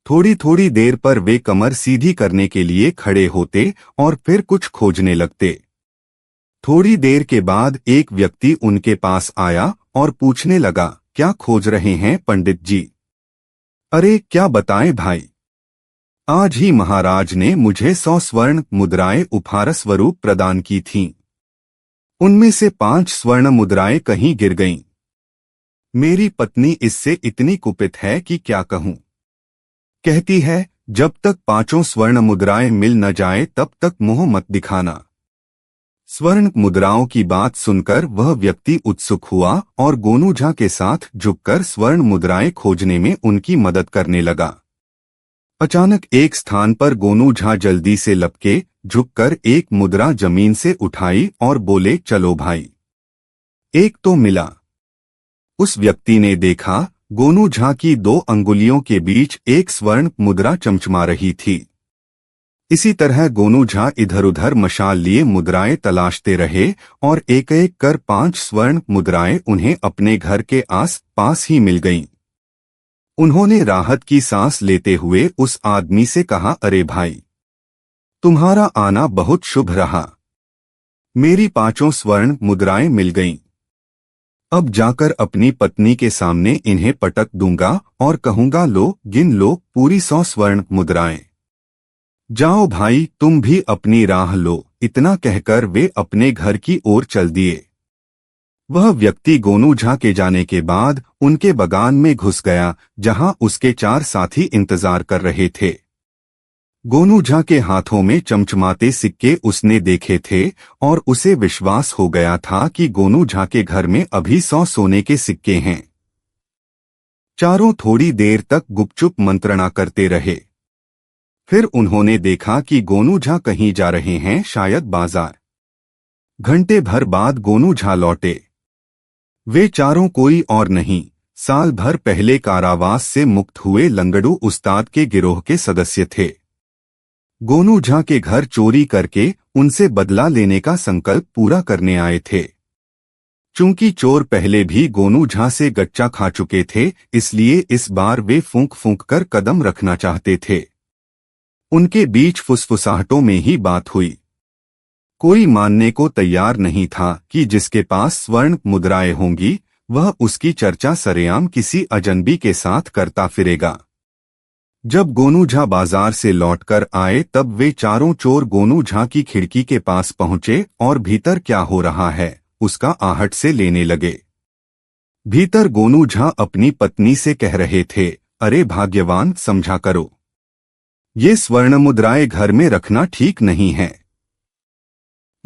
थोड़ी थोड़ी देर पर वे कमर सीधी करने के लिए खड़े होते और फिर कुछ खोजने लगते। थोड़ी देर के बाद एक व्यक्ति उनके पास आया और पूछने लगा, क्या खोज रहे हैं पंडित जी? अरे क्या बताएं भाई, आज ही महाराज ने मुझे 100 स्वर्ण मुद्राएं उपहार स्वरूप प्रदान की थीं। उनमें से 5 स्वर्ण मुद्राएं कहीं गिर गईं। मेरी पत्नी इससे इतनी कुपित है कि क्या कहूं। कहती है, जब तक 5 स्वर्ण मुद्राएं मिल न जाए तब तक मुंह मत दिखाना। स्वर्ण मुद्राओं की बात सुनकर वह व्यक्ति उत्सुक हुआ और गोनू झा के साथ झुककर स्वर्ण मुद्राएं खोजने में उनकी मदद करने लगा। अचानक एक स्थान पर गोनू झा जल्दी से लपके, झुककर एक मुद्रा जमीन से उठाई और बोले, चलो भाई, एक तो मिला। उस व्यक्ति ने देखा, गोनू झा की 2 अंगुलियों के बीच एक स्वर्ण मुद्रा चमचमा रही थी। इसी तरह गोनू झा इधर उधर मशाल लिए मुद्राएं तलाशते रहे और एक एक कर 5 स्वर्ण मुद्राएं उन्हें अपने घर के आस पास ही मिल गईं। उन्होंने राहत की सांस लेते हुए उस आदमी से कहा, अरे भाई, तुम्हारा आना बहुत शुभ रहा। मेरी 5 स्वर्ण मुद्राएं मिल गईं। अब जाकर अपनी पत्नी के सामने इन्हें पटक दूंगा और कहूंगा, लो गिन लो पूरी 100 स्वर्ण मुद्राएं। जाओ भाई, तुम भी अपनी राह लो। इतना कहकर वे अपने घर की ओर चल दिए। वह व्यक्ति गोनू झा के जाने के बाद उनके बागान में घुस गया, जहां उसके 4 साथी इंतजार कर रहे थे। गोनू झा के हाथों में चमचमाते सिक्के उसने देखे थे और उसे विश्वास हो गया था कि गोनू झा के घर में अभी 100 सोने के सिक्के हैं। चारों थोड़ी देर तक गुपचुप मंत्रणा करते रहे। फिर उन्होंने देखा कि गोनू झा कहीं जा रहे हैं, शायद बाजार। घंटे भर बाद गोनू झा लौटे। वे चारों कोई और नहीं, साल भर पहले कारावास से मुक्त हुए लंगड़ू उस्ताद के गिरोह के सदस्य थे। गोनू झा के घर चोरी करके उनसे बदला लेने का संकल्प पूरा करने आए थे। चूंकि चोर पहले भी गोनू झा से गच्चा खा चुके थे, इसलिए इस बार वे फूंक फूंक कर कदम रखना चाहते थे। उनके बीच फुसफुसाहटों में ही बात हुई। कोई मानने को तैयार नहीं था कि जिसके पास स्वर्ण मुद्राएं होंगी, वह उसकी चर्चा सरेआम किसी अजनबी के साथ करता फिरेगा। जब गोनू झा बाजार से लौटकर आए, तब वे चारों चोर गोनू झा की खिड़की के पास पहुंचे और भीतर क्या हो रहा है उसका आहट से लेने लगे। भीतर गोनू झा अपनी पत्नी से कह रहे थे, अरे भाग्यवान, समझा करो, ये स्वर्ण मुद्राएं घर में रखना ठीक नहीं है।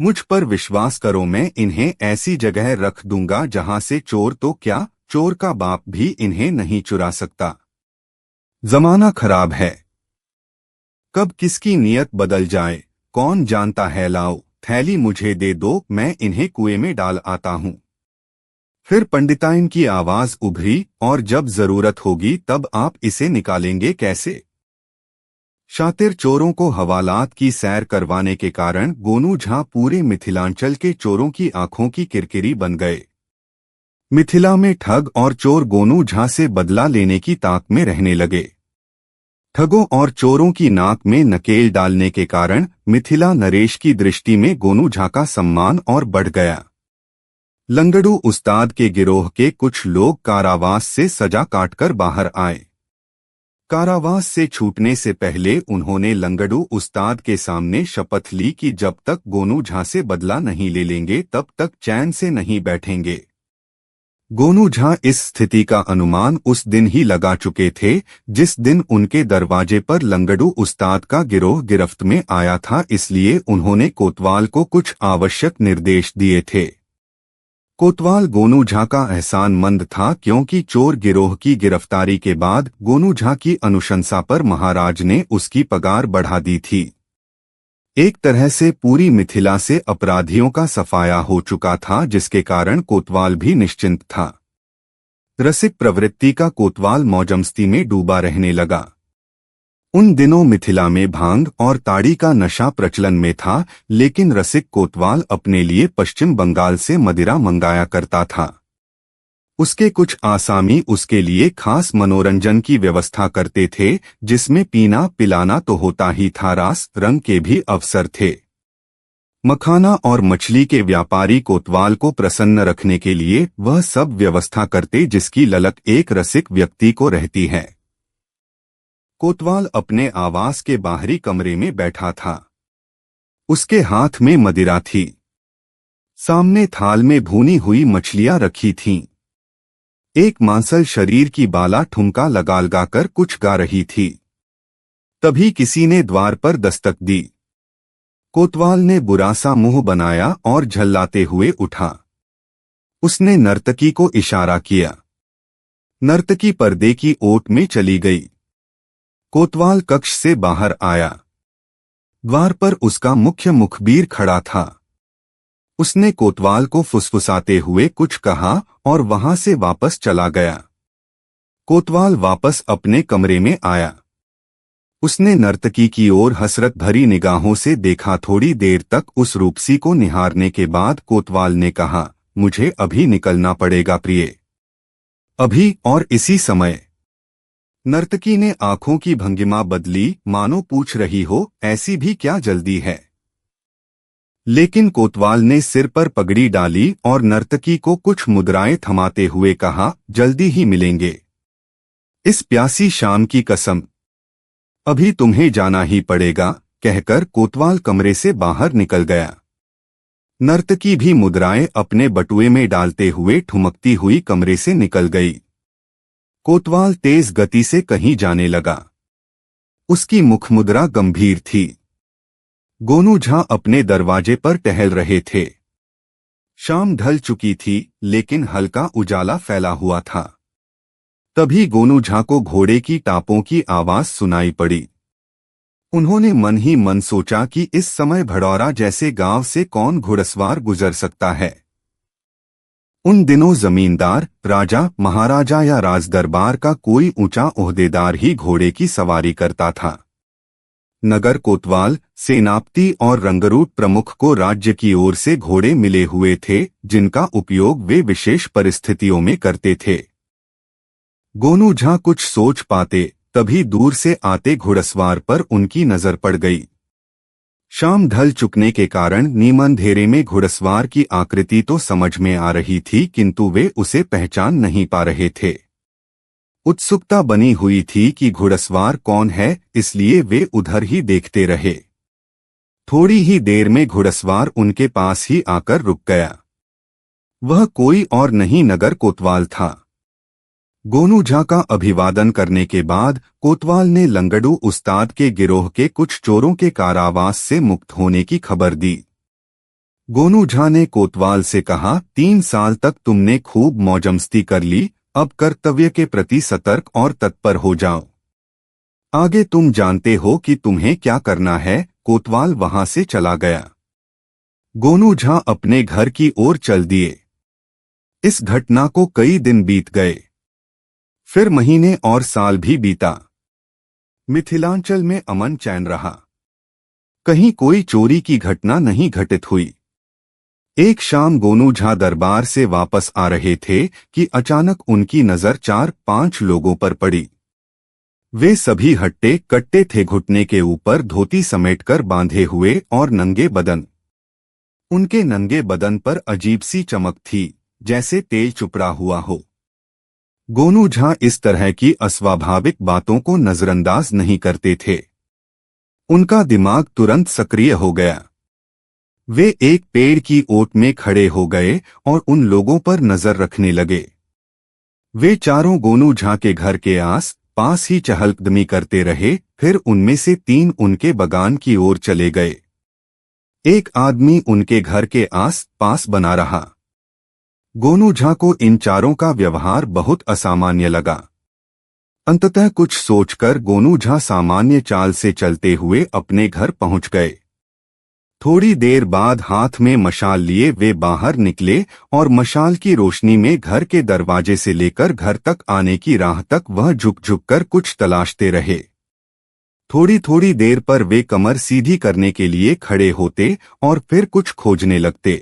मुझ पर विश्वास करो, मैं इन्हें ऐसी जगह रख दूंगा जहां से चोर तो क्या, चोर का बाप भी इन्हें नहीं चुरा सकता। जमाना खराब है, कब किसकी नियत बदल जाए कौन जानता है। लाओ थैली मुझे दे दो, मैं इन्हें कुएं में डाल आता हूं। फिर पंडिताइन की आवाज उभरी, और जब जरूरत होगी तब आप इसे निकालेंगे कैसे। शातिर चोरों को हवालात की सैर करवाने के कारण गोनू झा पूरे मिथिलांचल के चोरों की आंखों की किरकिरी बन गए। मिथिला में ठग और चोर गोनू झा से बदला लेने की ताक में रहने लगे। ठगों और चोरों की नाक में नकेल डालने के कारण मिथिला नरेश की दृष्टि में गोनू झा का सम्मान और बढ़ गया। लंगड़ू उस्ताद के गिरोह के कुछ लोग कारावास से सजा काटकर बाहर आए। कारावास से छूटने से पहले उन्होंने लंगड़ू उस्ताद के सामने शपथ ली कि जब तक गोनू झा से बदला नहीं ले लेंगे तब तक चैन से नहीं बैठेंगे। गोनू झा इस स्थिति का अनुमान उस दिन ही लगा चुके थे जिस दिन उनके दरवाजे पर लंगड़ू उस्ताद का गिरोह गिरफ्त में आया था, इसलिए उन्होंने कोतवाल को कुछ आवश्यक निर्देश दिए थे। कोतवाल गोनू झा का एहसानमंद था, क्योंकि चोर गिरोह की गिरफ्तारी के बाद गोनू झा की अनुशंसा पर महाराज ने उसकी पगार बढ़ा दी थी। एक तरह से पूरी मिथिला से अपराधियों का सफाया हो चुका था, जिसके कारण कोतवाल भी निश्चिंत था। रसिक प्रवृत्ति का कोतवाल मौजमस्ती में डूबा रहने लगा। उन दिनों मिथिला में भांग और ताड़ी का नशा प्रचलन में था, लेकिन रसिक कोतवाल अपने लिए पश्चिम बंगाल से मदिरा मंगाया करता था। उसके कुछ आसामी उसके लिए खास मनोरंजन की व्यवस्था करते थे, जिसमें पीना पिलाना तो होता ही था, रास रंग के भी अवसर थे। मखाना और मछली के व्यापारी कोतवाल को प्रसन्न रखने के लिए वह सब व्यवस्था करते जिसकी ललक एक रसिक व्यक्ति को रहती है। कोतवाल अपने आवास के बाहरी कमरे में बैठा था। उसके हाथ में मदिरा थी। सामने थाल में भूनी हुई मछलियां रखी थीं। एक मांसल शरीर की बाला ठुमका लगा कर कुछ गा रही थी। तभी किसी ने द्वार पर दस्तक दी। कोतवाल ने बुरा सा मुंह बनाया और झल्लाते हुए उठा। उसने नर्तकी को इशारा किया। नर्तकी पर्दे की ओट में चली गई। कोतवाल कक्ष से बाहर आया। द्वार पर उसका मुख्य मुखबिर खड़ा था। उसने कोतवाल को फुसफुसाते हुए कुछ कहा और वहां से वापस चला गया। कोतवाल वापस अपने कमरे में आया। उसने नर्तकी की ओर हसरत भरी निगाहों से देखा। थोड़ी देर तक उस रूपसी को निहारने के बाद कोतवाल ने कहा, मुझे अभी निकलना पड़ेगा प्रिय। अभी और इसी समय? नर्तकी ने आंखों की भंगिमा बदली, मानो पूछ रही हो, ऐसी भी क्या जल्दी है? लेकिन कोतवाल ने सिर पर पगड़ी डाली और नर्तकी को कुछ मुद्राएं थमाते हुए कहा, जल्दी ही मिलेंगे। इस प्यासी शाम की कसम, अभी तुम्हें जाना ही पड़ेगा, कहकर कोतवाल कमरे से बाहर निकल गया। नर्तकी भी मुद्राएं अपने बटुए में डालते हुए ठुमकती हुई कमरे से निकल गई। कोतवाल तेज गति से कहीं जाने लगा। उसकी मुखमुद्रा गंभीर थी। गोनू झा अपने दरवाजे पर टहल रहे थे। शाम ढल चुकी थी, लेकिन हल्का उजाला फैला हुआ था। तभी गोनू झा को घोड़े की टापों की आवाज सुनाई पड़ी। उन्होंने मन ही मन सोचा कि इस समय भड़ौरा जैसे गांव से कौन घुड़सवार गुजर सकता है। उन दिनों जमींदार, राजा, महाराजा या राजदरबार का कोई ऊंचा ओहदेदार ही घोड़े की सवारी करता था। नगर कोतवाल, सेनापति और रंगरूट प्रमुख को राज्य की ओर से घोड़े मिले हुए थे, जिनका उपयोग वे विशेष परिस्थितियों में करते थे। गोनू झा कुछ सोच पाते, तभी दूर से आते घुड़सवार पर उनकी नजर पड़ गई। शाम ढल चुकने के कारण नीम अंधेरे में घुड़सवार की आकृति तो समझ में आ रही थी, किंतु वे उसे पहचान नहीं पा रहे थे। उत्सुकता बनी हुई थी कि घुड़सवार कौन है, इसलिए वे उधर ही देखते रहे। थोड़ी ही देर में घुड़सवार उनके पास ही आकर रुक गया। वह कोई और नहीं, नगर कोतवाल था। गोनू झा का अभिवादन करने के बाद कोतवाल ने लंगड़ू उस्ताद के गिरोह के कुछ चोरों के कारावास से मुक्त होने की खबर दी। गोनू झा ने कोतवाल से कहा, 3 साल तक तुमने खूब मौजमस्ती कर ली, अब कर्तव्य के प्रति सतर्क और तत्पर हो जाओ। आगे तुम जानते हो कि तुम्हें क्या करना है। कोतवाल वहां से चला गया। गोनू झा अपने घर की ओर चल दिए। इस घटना को कई दिन बीत गए। फिर महीने और साल भी बीता। मिथिलांचल में अमन चैन रहा। कहीं कोई चोरी की घटना नहीं घटित हुई। एक शाम गोनू झा दरबार से वापस आ रहे थे कि अचानक उनकी नजर 4-5 लोगों पर पड़ी। वे सभी हट्टे कट्टे थे, घुटने के ऊपर धोती समेटकर बांधे हुए और नंगे बदन। उनके नंगे बदन पर अजीब सी चमक थी, जैसे तेल चुपड़ा हुआ हो। गोनू झा इस तरह की अस्वाभाविक बातों को नजरअंदाज नहीं करते थे। उनका दिमाग तुरंत सक्रिय हो गया। वे एक पेड़ की ओट में खड़े हो गए और उन लोगों पर नजर रखने लगे। वे चारों गोनू झा के घर के आस पास ही चहलकदमी करते रहे। फिर उनमें से 3 उनके बगान की ओर चले गए। एक आदमी उनके घर के आस पास बना रहा। गोनू झा को इन चारों का व्यवहार बहुत असामान्य लगा। अंततः कुछ सोचकर गोनू झा सामान्य चाल से चलते हुए अपने घर पहुंच गए। थोड़ी देर बाद हाथ में मशाल लिए वे बाहर निकले और मशाल की रोशनी में घर के दरवाजे से लेकर घर तक आने की राह तक वह झुक झुक कर कुछ तलाशते रहे। थोड़ी थोड़ी देर पर वे कमर सीधी करने के लिए खड़े होते और फिर कुछ खोजने लगते।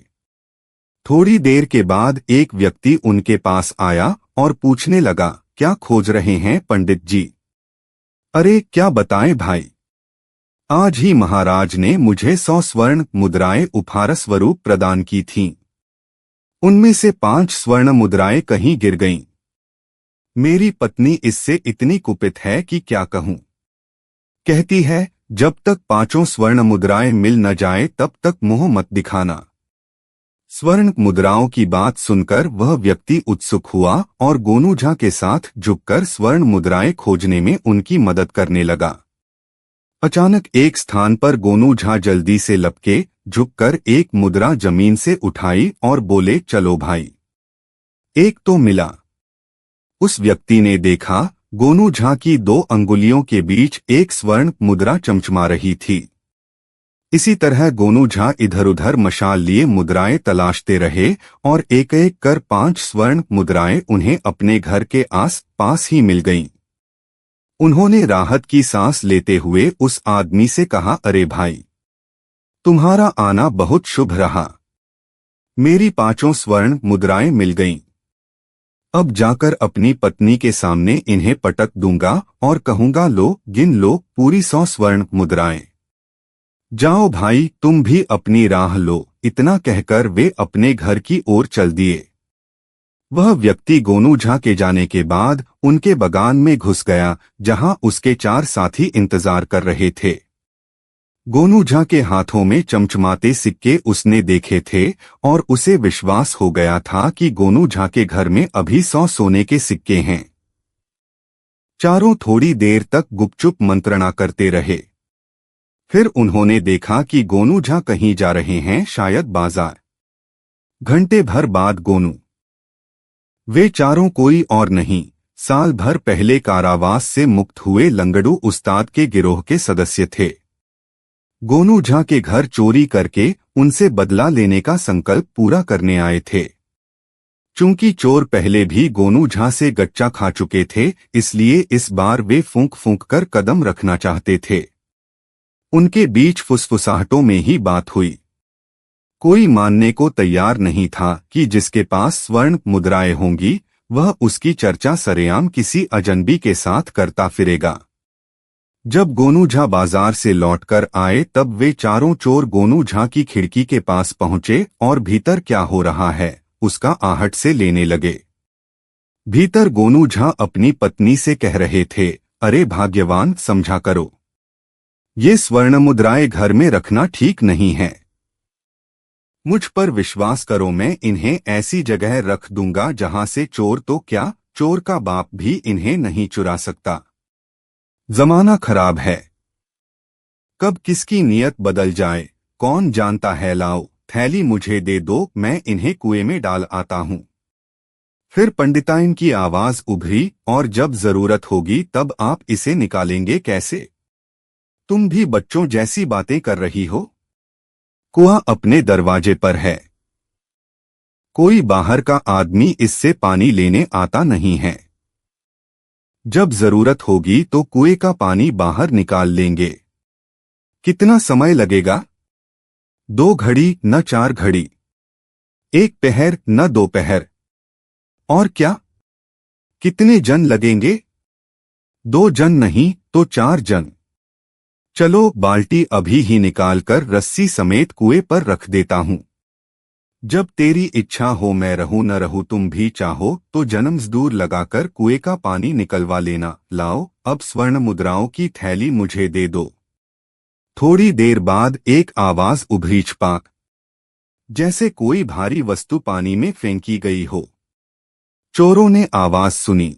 थोड़ी देर के बाद एक व्यक्ति उनके पास आया और पूछने लगा, क्या खोज रहे हैं पंडित जी? अरे क्या बताएं भाई, आज ही महाराज ने मुझे 100 स्वर्ण मुद्राएं उपहार स्वरूप प्रदान की थीं। उनमें से 5 स्वर्ण मुद्राएं कहीं गिर गईं। मेरी पत्नी इससे इतनी कुपित है कि क्या कहूं। कहती है, जब तक 5 स्वर्ण मुद्राएं मिल न जाए तब तक मुंह मत दिखाना। स्वर्ण मुद्राओं की बात सुनकर वह व्यक्ति उत्सुक हुआ और गोनू झा के साथ झुककर स्वर्ण मुद्राएं खोजने में उनकी मदद करने लगा। अचानक एक स्थान पर गोनू झा जल्दी से लपके झुककर एक मुद्रा जमीन से उठाई और बोले, चलो भाई, एक तो मिला। उस व्यक्ति ने देखा, गोनू झा की 2 अंगुलियों के बीच एक स्वर्ण मुद्रा चमचमा रही थी। इसी तरह गोनू झा इधर उधर मशाल लिए मुद्राएं तलाशते रहे और एक एक कर 5 स्वर्ण मुद्राएं उन्हें अपने घर के आस पास ही मिल गईं। उन्होंने राहत की सांस लेते हुए उस आदमी से कहा, अरे भाई, तुम्हारा आना बहुत शुभ रहा। मेरी 5 स्वर्ण मुद्राएं मिल गईं। अब जाकर अपनी पत्नी के सामने इन्हें पटक दूंगा और कहूंगा, लो गिन लो पूरी 100 स्वर्ण मुद्राएं। जाओ भाई, तुम भी अपनी राह लो। इतना कहकर वे अपने घर की ओर चल दिए। वह व्यक्ति गोनू झा के जाने के बाद उनके बगान में घुस गया, जहां उसके 4 साथी इंतजार कर रहे थे। गोनू झा के हाथों में चमचमाते सिक्के उसने देखे थे और उसे विश्वास हो गया था कि गोनू झा के घर में अभी 100 सोने के सिक्के हैं। चारों थोड़ी देर तक गुपचुप मंत्रणा करते रहे। फिर उन्होंने देखा कि गोनू झा कहीं जा रहे हैं, शायद बाजार। घंटे भर बाद गोनू, वे चारों कोई और नहीं, साल भर पहले कारावास से मुक्त हुए लंगड़ू उस्ताद के गिरोह के सदस्य थे। गोनू झा के घर चोरी करके उनसे बदला लेने का संकल्प पूरा करने आए थे। चूंकि चोर पहले भी गोनू झा से गच्चा खा चुके थे, इसलिए इस बार वे फूंक फूंक कर कदम रखना चाहते थे। उनके बीच फुसफुसाहटों में ही बात हुई। कोई मानने को तैयार नहीं था कि जिसके पास स्वर्ण मुद्राएं होंगी, वह उसकी चर्चा सरेआम किसी अजनबी के साथ करता फिरेगा। जब गोनू झा बाजार से लौटकर आए, तब वे चारों चोर गोनू झा की खिड़की के पास पहुंचे और भीतर क्या हो रहा है उसका आहट से लेने लगे। भीतर गोनू झा अपनी पत्नी से कह रहे थे, अरे भाग्यवान, समझा करो, ये स्वर्ण मुद्राएं घर में रखना ठीक नहीं है। मुझ पर विश्वास करो, मैं इन्हें ऐसी जगह रख दूंगा जहां से चोर तो क्या, चोर का बाप भी इन्हें नहीं चुरा सकता। जमाना खराब है, कब किसकी नियत बदल जाए कौन जानता है। लाओ थैली मुझे दे दो, मैं इन्हें कुएं में डाल आता हूं। फिर पंडिताइन की आवाज उभरी, और जब जरूरत होगी तब आप इसे निकालेंगे कैसे? तुम भी बच्चों जैसी बातें कर रही हो। कुआं अपने दरवाजे पर है, कोई बाहर का आदमी इससे पानी लेने आता नहीं है। जब जरूरत होगी तो कुएं का पानी बाहर निकाल लेंगे। कितना समय लगेगा? 2 घड़ी न 4 घड़ी, 1 पहर न 2 पहर। और क्या? कितने जन लगेंगे? 2 जन नहीं तो 4 जन। चलो बाल्टी अभी ही निकालकर रस्सी समेत कुएं पर रख देता हूं। जब तेरी इच्छा हो मैं रहूं न रहूं, तुम भी चाहो तो जन्मजदूर लगाकर कुएं का पानी निकलवा लेना। लाओ अब स्वर्ण मुद्राओं की थैली मुझे दे दो। थोड़ी देर बाद एक आवाज उभरी, छपाक, जैसे कोई भारी वस्तु पानी में फेंकी गई हो। चोरों ने आवाज सुनी।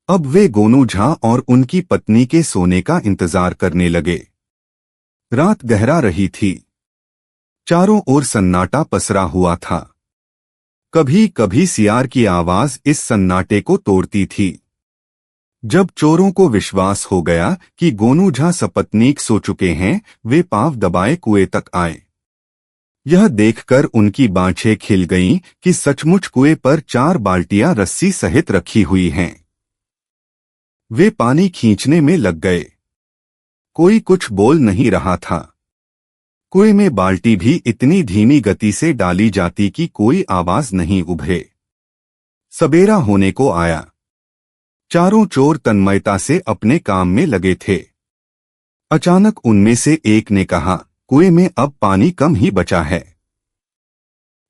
अब वे गोनू झा और उनकी पत्नी के सोने का इंतजार करने लगे। रात गहरा रही थी, चारों ओर सन्नाटा पसरा हुआ था। कभी कभी सियार की आवाज इस सन्नाटे को तोड़ती थी। जब चोरों को विश्वास हो गया कि गोनू झा सपत्नीक सो चुके हैं, वे पांव दबाए कुएं तक आए। यह देखकर उनकी बाँछें खिल गईं कि सचमुच कुएं पर 4 बाल्टियां रस्सी सहित रखी हुई हैं। वे पानी खींचने में लग गए। कोई कुछ बोल नहीं रहा था। कुएं में बाल्टी भी इतनी धीमी गति से डाली जाती कि कोई आवाज नहीं उभरे। सबेरा होने को आया। चारों चोर तन्मयता से अपने काम में लगे थे। अचानक उनमें से एक ने कहा, कुएं में अब पानी कम ही बचा है।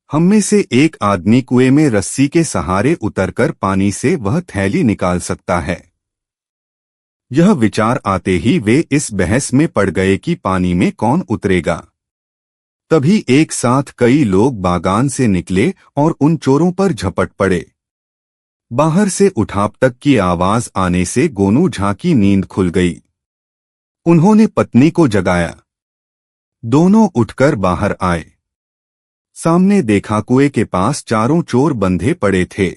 हम में से एक आदमी कुएं में रस्सी के सहारे उतरकर पानी से वह थैली निकाल सकता है। यह विचार आते ही वे इस बहस में पड़ गए कि पानी में कौन उतरेगा। तभी एक साथ कई लोग बागान से निकले और उन चोरों पर झपट पड़े। बाहर से उठाप तक की आवाज आने से गोनू झा की नींद खुल गई। उन्होंने पत्नी को जगाया। दोनों उठकर बाहर आए। सामने देखा कुएं के पास चारों चोर बंधे पड़े थे।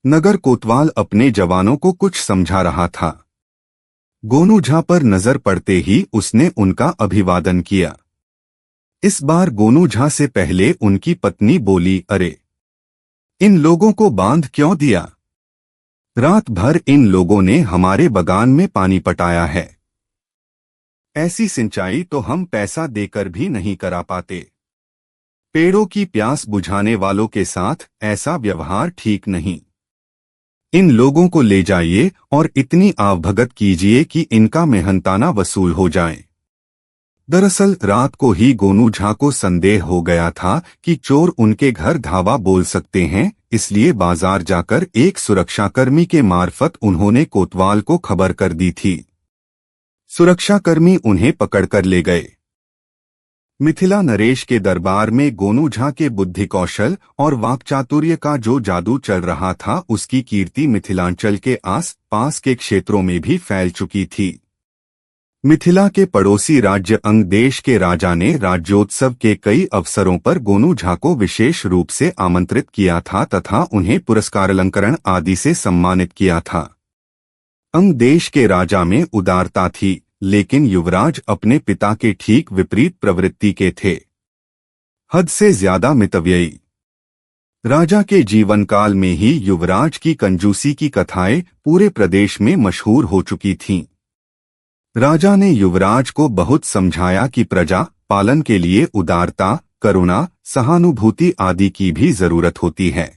नगर कोतवाल अपने जवानों को कुछ समझा रहा था। गोनू झा पर नजर पड़ते ही उसने उनका अभिवादन किया। इस बार गोनू झा से पहले उनकी पत्नी बोली, अरे इन लोगों को बांध क्यों दिया? रात भर इन लोगों ने हमारे बगान में पानी पटाया है। ऐसी सिंचाई तो हम पैसा देकर भी नहीं करा पाते। पेड़ों की प्यास बुझाने वालों के साथ ऐसा व्यवहार ठीक नहीं। इन लोगों को ले जाइए और इतनी आवभगत कीजिए कि इनका मेहनताना वसूल हो जाए। दरअसल रात को ही गोनू झा को संदेह हो गया था कि चोर उनके घर धावा बोल सकते हैं, इसलिए बाजार जाकर एक सुरक्षाकर्मी के मार्फत उन्होंने कोतवाल को खबर कर दी थी। सुरक्षाकर्मी उन्हें पकड़कर ले गए। मिथिला नरेश के दरबार में गोनू झा के बुद्धि कौशल और वाक्चातुर्य का जो जादू चल रहा था, उसकी कीर्ति मिथिलांचल के आस पास के क्षेत्रों में भी फैल चुकी थी। मिथिला के पड़ोसी राज्य अंग देश के राजा ने राज्योत्सव के कई अवसरों पर गोनू झा को विशेष रूप से आमंत्रित किया था तथा उन्हें पुरस्कारालंकरण आदि से सम्मानित किया था। अंग देश के राजा में उदारता थी, लेकिन युवराज अपने पिता के ठीक विपरीत प्रवृत्ति के थे। हद से ज्यादा मितव्ययी। राजा के जीवन काल में ही युवराज की कंजूसी की कथाएं पूरे प्रदेश में मशहूर हो चुकी थीं। राजा ने युवराज को बहुत समझाया कि प्रजा पालन के लिए उदारता, करुणा, सहानुभूति आदि की भी जरूरत होती है।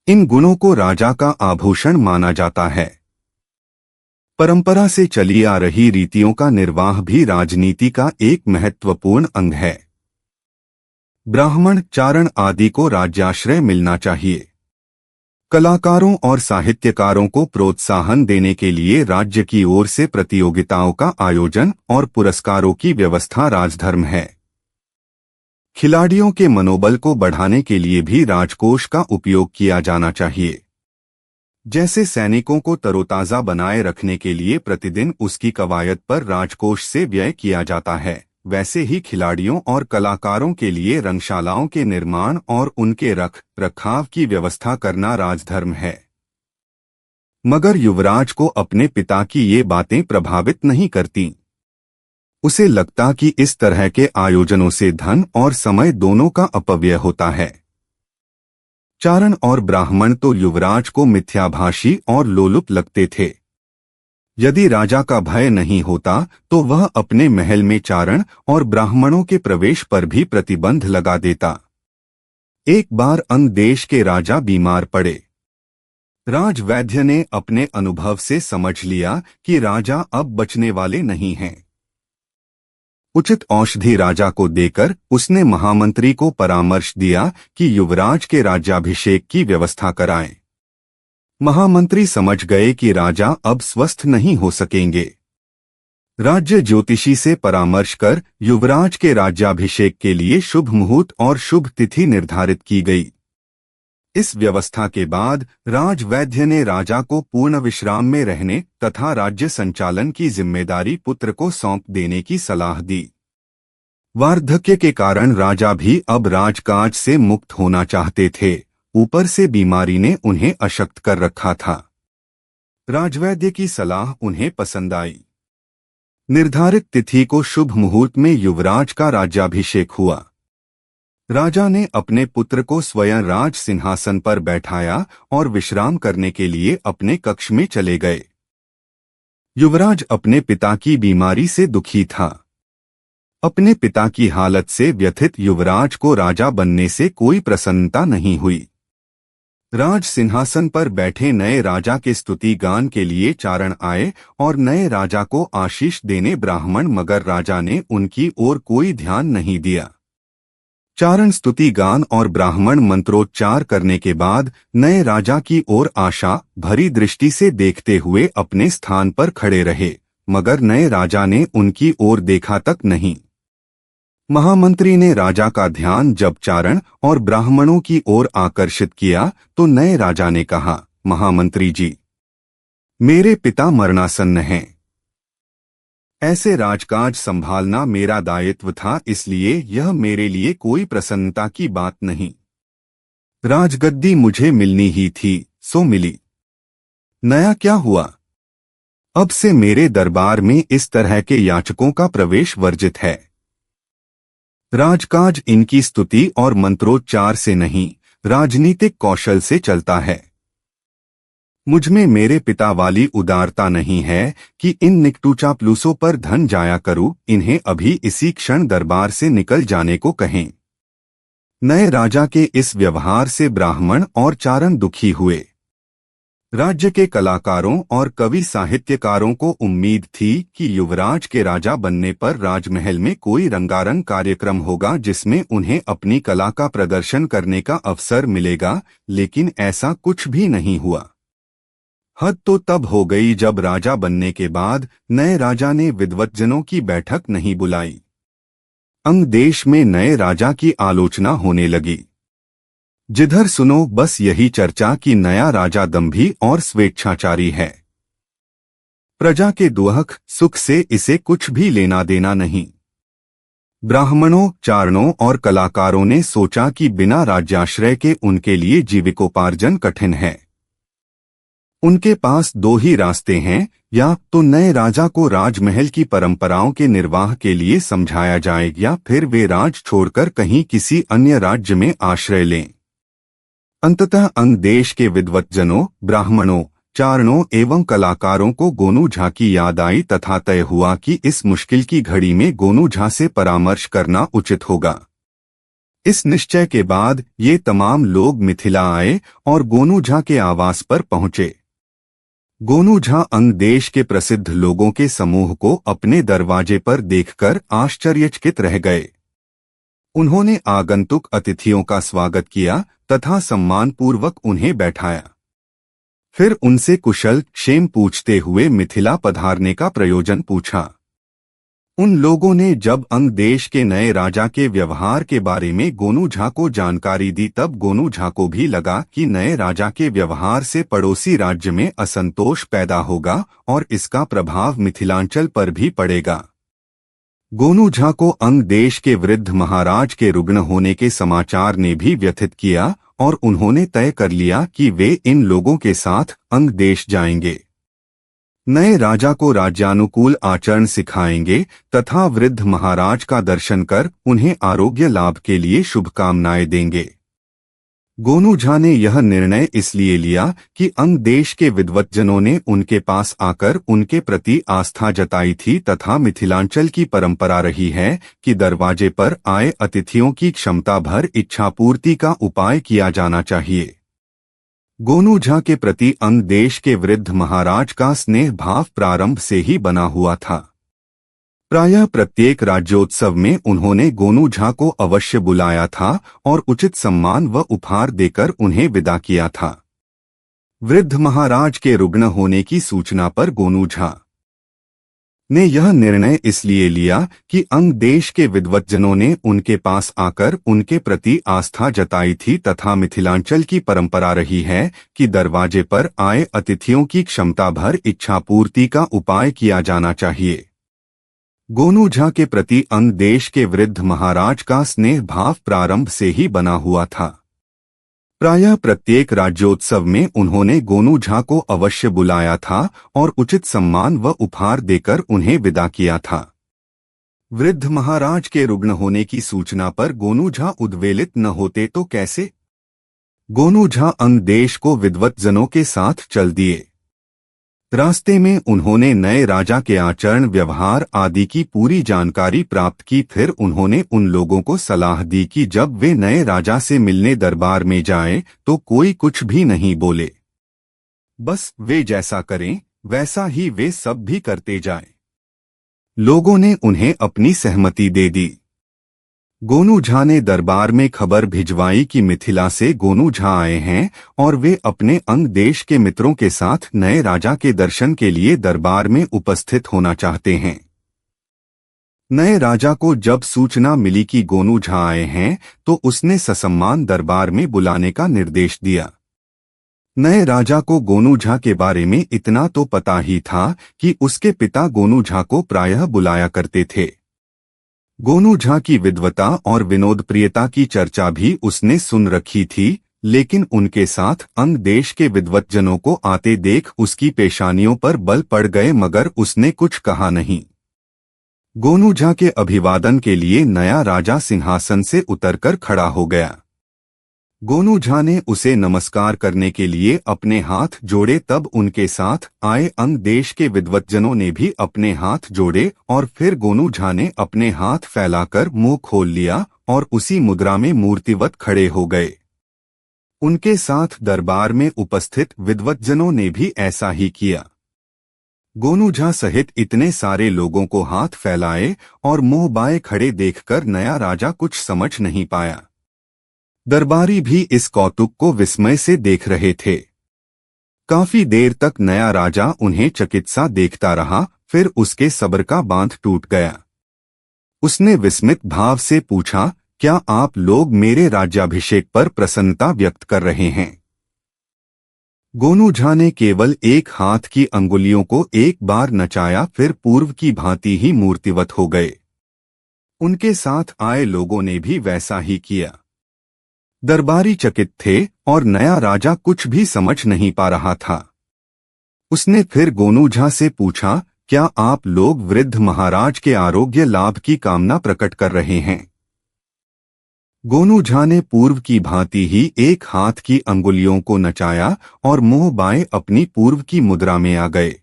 इन गुणों को राजा का आभूषण माना जाता है। परंपरा से चली आ रही रीतियों का निर्वाह भी राजनीति का एक महत्वपूर्ण अंग है। ब्राह्मण, चारण आदि को राज्याश्रय मिलना चाहिए। कलाकारों और साहित्यकारों को प्रोत्साहन देने के लिए राज्य की ओर से प्रतियोगिताओं का आयोजन और पुरस्कारों की व्यवस्था राजधर्म है। खिलाड़ियों के मनोबल को बढ़ाने के लिए भी राजकोष का उपयोग किया जाना चाहिए। जैसे सैनिकों को तरोताजा बनाए रखने के लिए प्रतिदिन उसकी कवायद पर राजकोष से व्यय किया जाता है, वैसे ही खिलाड़ियों और कलाकारों के लिए रंगशालाओं के निर्माण और उनके रख रखाव की व्यवस्था करना राजधर्म है। मगर युवराज को अपने पिता की ये बातें प्रभावित नहीं करती। उसे लगता कि इस तरह के आयोजनों से धन और समय दोनों का अपव्यय होता है। चारण और ब्राह्मण तो युवराज को मिथ्याभाषी और लोलुप लगते थे। यदि राजा का भय नहीं होता तो वह अपने महल में चारण और ब्राह्मणों के प्रवेश पर भी प्रतिबंध लगा देता। एक बार अंग देश के राजा बीमार पड़े। राजवैद्य ने अपने अनुभव से समझ लिया कि राजा अब बचने वाले नहीं हैं। उचित औषधि राजा को देकर उसने महामंत्री को परामर्श दिया कि युवराज के राज्याभिषेक की व्यवस्था कराएं। महामंत्री समझ गए कि राजा अब स्वस्थ नहीं हो सकेंगे। राज्य ज्योतिषी से परामर्श कर युवराज के राज्याभिषेक के लिए शुभ मुहूर्त और शुभ तिथि निर्धारित की गई। इस व्यवस्था के बाद राजवैद्य ने राजा को पूर्ण विश्राम में रहने तथा राज्य संचालन की जिम्मेदारी पुत्र को सौंप देने की सलाह दी। वार्धक्य के कारण राजा भी अब राजकाज से मुक्त होना चाहते थे, ऊपर से बीमारी ने उन्हें अशक्त कर रखा था। राजवैद्य की सलाह उन्हें पसंद आई। निर्धारित तिथि को शुभ मुहूर्त में युवराज का राज्याभिषेक हुआ। राजा ने अपने पुत्र को स्वयं राज सिंहासन पर बैठाया और विश्राम करने के लिए अपने कक्ष में चले गए। युवराज अपने पिता की बीमारी से दुखी था। अपने पिता की हालत से व्यथित युवराज को राजा बनने से कोई प्रसन्नता नहीं हुई। राज सिंहासन पर बैठे नए राजा के स्तुति गान के लिए चारण आए और नए राजा को आशीष देने ब्राह्मण, मगर राजा ने उनकी ओर कोई ध्यान नहीं दिया। चारण स्तुति गान और ब्राह्मण मंत्रोच्चार करने के बाद नए राजा की ओर आशा भरी दृष्टि से देखते हुए अपने स्थान पर खड़े रहे, मगर नए राजा ने उनकी ओर देखा तक नहीं। महामंत्री ने राजा का ध्यान जब चारण और ब्राह्मणों की ओर आकर्षित किया तो नए राजा ने कहा, महामंत्री जी, मेरे पिता मरणासन्न हैं। ऐसे राजकाज संभालना मेरा दायित्व था, इसलिए यह मेरे लिए कोई प्रसन्नता की बात नहीं। राजगद्दी मुझे मिलनी ही थी, सो मिली। नया क्या हुआ? अब से मेरे दरबार में इस तरह के याचकों का प्रवेश वर्जित है। राजकाज इनकी स्तुति और मंत्रोच्चार से नहीं, राजनीतिक कौशल से चलता है। मुझमें मेरे पिता वाली उदारता नहीं है कि इन निकटू चापलूसों पर धन जाया करूं। इन्हें अभी इसी क्षण दरबार से निकल जाने को कहें। नए राजा के इस व्यवहार से ब्राह्मण और चारण दुखी हुए। राज्य के कलाकारों और कवि साहित्यकारों को उम्मीद थी कि युवराज के राजा बनने पर राजमहल में कोई रंगारंग कार्यक्रम होगा जिसमें उन्हें अपनी कला का प्रदर्शन करने का अवसर मिलेगा, लेकिन ऐसा कुछ भी नहीं हुआ। हद तो तब हो गई जब राजा बनने के बाद नए राजा ने विद्वज्जनों की बैठक नहीं बुलाई। अंग देश में नए राजा की आलोचना होने लगी। जिधर सुनो बस यही चर्चा कि नया राजा दंभी और स्वेच्छाचारी है। प्रजा के दुख सुख से इसे कुछ भी लेना देना नहीं। ब्राह्मणों, चारणों और कलाकारों ने सोचा कि बिना राज्याश्रय के उनके लिए जीविकोपार्जन कठिन है। उनके पास दो ही रास्ते हैं, या तो नए राजा को राजमहल की परंपराओं के निर्वाह के लिए समझाया जाए या फिर वे राज छोड़कर कहीं किसी अन्य राज्य में आश्रय लें। अंततः अंग देश के विद्वज्जनों, ब्राह्मणों, चारणों एवं कलाकारों को गोनू झा की याद आई तथा तय हुआ कि इस मुश्किल की घड़ी में गोनू झा से परामर्श करना उचित होगा। इस निश्चय के बाद ये तमाम लोग मिथिला आए और गोनू झा के आवास पर पहुंचे। गोनू झा अंग देश के प्रसिद्ध लोगों के समूह को अपने दरवाजे पर देखकर आश्चर्यचकित रह गए। उन्होंने आगंतुक अतिथियों का स्वागत किया तथा सम्मानपूर्वक उन्हें बैठाया। फिर उनसे कुशल क्षेम पूछते हुए मिथिला पधारने का प्रयोजन पूछा। उन लोगों ने जब अंग देश के नए राजा के व्यवहार के बारे में गोनू झा को जानकारी दी तब गोनू झा को भी लगा कि नए राजा के व्यवहार से पड़ोसी राज्य में असंतोष पैदा होगा और इसका प्रभाव मिथिलांचल पर भी पड़ेगा। गोनू झा को अंग देश के वृद्ध महाराज के रुग्ण होने के समाचार ने भी व्यथित किया और उन्होंने तय कर लिया कि वे इन लोगों के साथ अंग देश जाएंगे। नए राजा को राज्यानुकूल आचरण सिखाएंगे तथा वृद्ध महाराज का दर्शन कर उन्हें आरोग्य लाभ के लिए शुभकामनाएं देंगे। गोनू झा ने यह निर्णय इसलिए लिया कि अंग देश के विद्वज्जनों ने उनके पास आकर उनके प्रति आस्था जताई थी तथा मिथिलांचल की परंपरा रही है कि दरवाजे पर आए अतिथियों की क्षमता भर इच्छापूर्ति का उपाय किया जाना चाहिए। गोनू झा के प्रति अंग देश के वृद्ध महाराज का स्नेह भाव प्रारंभ से ही बना हुआ था। प्रायः प्रत्येक राज्योत्सव में उन्होंने गोनू झा को अवश्य बुलाया था और उचित सम्मान व उपहार देकर उन्हें विदा किया था। वृद्ध महाराज के रुग्ण होने की सूचना पर गोनू झा ने यह निर्णय इसलिए लिया कि अंग देश के विद्वज्जनों ने उनके पास आकर उनके प्रति आस्था जताई थी तथा मिथिलांचल की परंपरा रही है कि दरवाजे पर आए अतिथियों की क्षमता भर इच्छापूर्ति का उपाय किया जाना चाहिए। गोनू झा के प्रति अंग देश के वृद्ध महाराज का स्नेह भाव प्रारंभ से ही बना हुआ था। प्रायः प्रत्येक राज्योत्सव में उन्होंने गोनू झा को अवश्य बुलाया था और उचित सम्मान व उपहार देकर उन्हें विदा किया था। वृद्ध महाराज के रुग्ण होने की सूचना पर गोनू झा उद्वेलित न होते तो कैसे? गोनू झा अंग देश को विद्वज्जनों के साथ चल दिए। रास्ते में उन्होंने नए राजा के आचरण व्यवहार आदि की पूरी जानकारी प्राप्त की। फिर उन्होंने उन लोगों को सलाह दी कि जब वे नए राजा से मिलने दरबार में जाएं तो कोई कुछ भी नहीं बोले, बस वे जैसा करें वैसा ही वे सब भी करते जाएं। लोगों ने उन्हें अपनी सहमति दे दी। गोनू झा ने दरबार में खबर भिजवाई कि मिथिला से गोनू झा आए हैं और वे अपने अंग देश के मित्रों के साथ नए राजा के दर्शन के लिए दरबार में उपस्थित होना चाहते हैं। नए राजा को जब सूचना मिली कि गोनू झा आए हैं तो उसने ससम्मान दरबार में बुलाने का निर्देश दिया। नए राजा को गोनू झा के बारे में इतना तो पता ही था कि उसके पिता गोनू झा को प्रायः बुलाया करते थे। गोनू झा की विद्वता और विनोदप्रियता की चर्चा भी उसने सुन रखी थी, लेकिन उनके साथ अंग देश के विद्वज्जनों को आते देख उसकी पेशानियों पर बल पड़ गए, मगर उसने कुछ कहा नहीं। गोनू झा के अभिवादन के लिए नया राजा सिंहासन से उतरकर खड़ा हो गया। गोनू झा ने उसे नमस्कार करने के लिए अपने हाथ जोड़े, तब उनके साथ आए अंग देश के विद्वज्जनों ने भी अपने हाथ जोड़े और फिर गोनू झा ने अपने हाथ फैलाकर मुंह खोल लिया और उसी मुद्रा में मूर्तिवत खड़े हो गए। उनके साथ दरबार में उपस्थित विद्वज्जनों ने भी ऐसा ही किया। गोनू झा सहित इतने सारे लोगों को हाथ फैलाए और मुंह बाए खड़े देखकर नया राजा कुछ समझ नहीं पाया। दरबारी भी इस कौतुक को विस्मय से देख रहे थे। काफी देर तक नया राजा उन्हें चकित सा देखता रहा, फिर उसके सब्र का बांध टूट गया। उसने विस्मित भाव से पूछा, क्या आप लोग मेरे राज्याभिषेक पर प्रसन्नता व्यक्त कर रहे हैं? गोनू झा ने केवल एक हाथ की अंगुलियों को एक बार नचाया, फिर पूर्व की भांति ही मूर्तिवत हो गए। उनके साथ आए लोगों ने भी वैसा ही किया। दरबारी चकित थे और नया राजा कुछ भी समझ नहीं पा रहा था। उसने फिर गोनू झा से पूछा, क्या आप लोग वृद्ध महाराज के आरोग्य लाभ की कामना प्रकट कर रहे हैं? गोनू झा ने पूर्व की भांति ही एक हाथ की अंगुलियों को नचाया और मुंह बाएं अपनी पूर्व की मुद्रा में आ गए।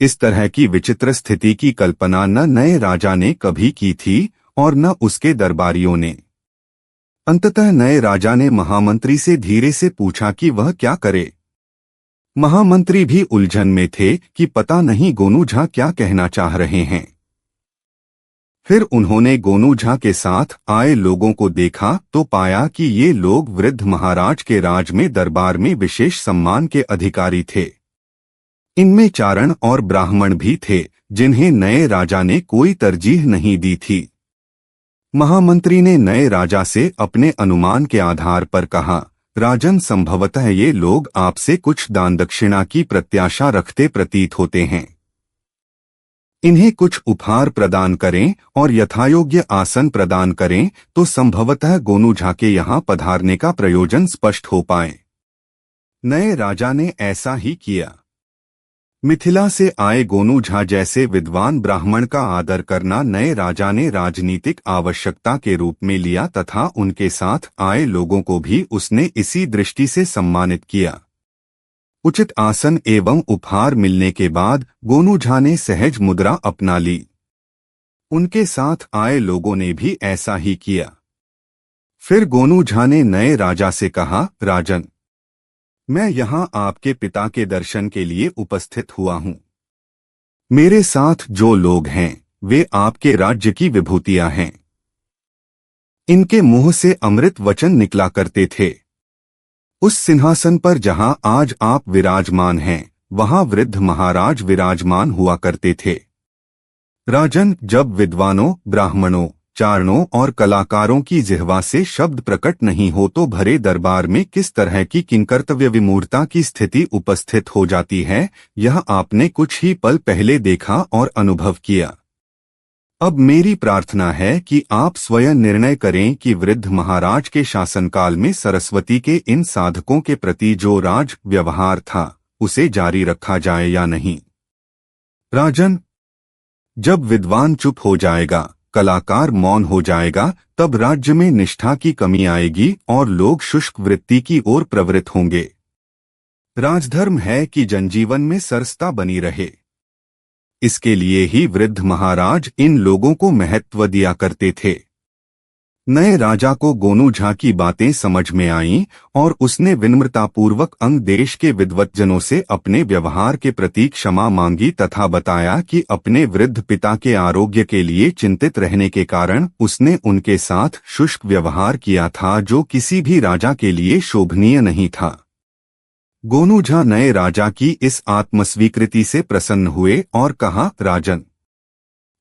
इस तरह की विचित्र स्थिति की कल्पना न नए राजा ने कभी की थी और न उसके दरबारियों ने। अंततः नए राजा ने महामंत्री से धीरे से पूछा कि वह क्या करे। महामंत्री भी उलझन में थे कि पता नहीं गोनू झा क्या कहना चाह रहे हैं। फिर उन्होंने गोनू झा के साथ आए लोगों को देखा तो पाया कि ये लोग वृद्ध महाराज के राज में दरबार में विशेष सम्मान के अधिकारी थे। इनमें चारण और ब्राह्मण भी थे, जिन्हें नए राजा ने कोई तरजीह नहीं दी थी। महामंत्री ने नए राजा से अपने अनुमान के आधार पर कहा, राजन, संभवतः ये लोग आपसे कुछ दान दक्षिणा की प्रत्याशा रखते प्रतीत होते हैं। इन्हें कुछ उपहार प्रदान करें और यथायोग्य आसन प्रदान करें तो संभवतः गोनू झा के यहाँ पधारने का प्रयोजन स्पष्ट हो पाए। नए राजा ने ऐसा ही किया। मिथिला से आए गोनू झा जैसे विद्वान ब्राह्मण का आदर करना नए राजा ने राजनीतिक आवश्यकता के रूप में लिया तथा उनके साथ आए लोगों को भी उसने इसी दृष्टि से सम्मानित किया। उचित आसन एवं उपहार मिलने के बाद गोनू झा ने सहज मुद्रा अपना ली। उनके साथ आए लोगों ने भी ऐसा ही किया। फिर गोनू झा ने नए राजा से कहा, राजन, मैं यहाँ आपके पिता के दर्शन के लिए उपस्थित हुआ हूँ। मेरे साथ जो लोग हैं वे आपके राज्य की विभूतियां हैं। इनके मुंह से अमृत वचन निकला करते थे। उस सिंहासन पर जहां आज आप विराजमान हैं, वहां वृद्ध महाराज विराजमान हुआ करते थे। राजन, जब विद्वानों, ब्राह्मणों, चारणों और कलाकारों की जिह्वा से शब्द प्रकट नहीं हो तो भरे दरबार में किस तरह की किंकर्तव्य विमूर्ता की स्थिति उपस्थित हो जाती है, यह आपने कुछ ही पल पहले देखा और अनुभव किया। अब मेरी प्रार्थना है कि आप स्वयं निर्णय करें कि वृद्ध महाराज के शासनकाल में सरस्वती के इन साधकों के प्रति जो राज व्यवहार था उसे जारी रखा जाए या नहीं। राजन, जब विद्वान चुप हो जाएगा, कलाकार मौन हो जाएगा, तब राज्य में निष्ठा की कमी आएगी और लोग शुष्क वृत्ति की ओर प्रवृत्त होंगे। राजधर्म है कि जनजीवन में सरसता बनी रहे। इसके लिए ही वृद्ध महाराज इन लोगों को महत्व दिया करते थे। नए राजा को गोनू झा की बातें समझ में आईं और उसने विनम्रतापूर्वक अंग देश के विद्वज्जनों से अपने व्यवहार के प्रति क्षमा मांगी तथा बताया कि अपने वृद्ध पिता के आरोग्य के लिए चिंतित रहने के कारण उसने उनके साथ शुष्क व्यवहार किया था, जो किसी भी राजा के लिए शोभनीय नहीं था। गोनू झा नए राजा की इस आत्मस्वीकृति से प्रसन्न हुए और कहा, राजन,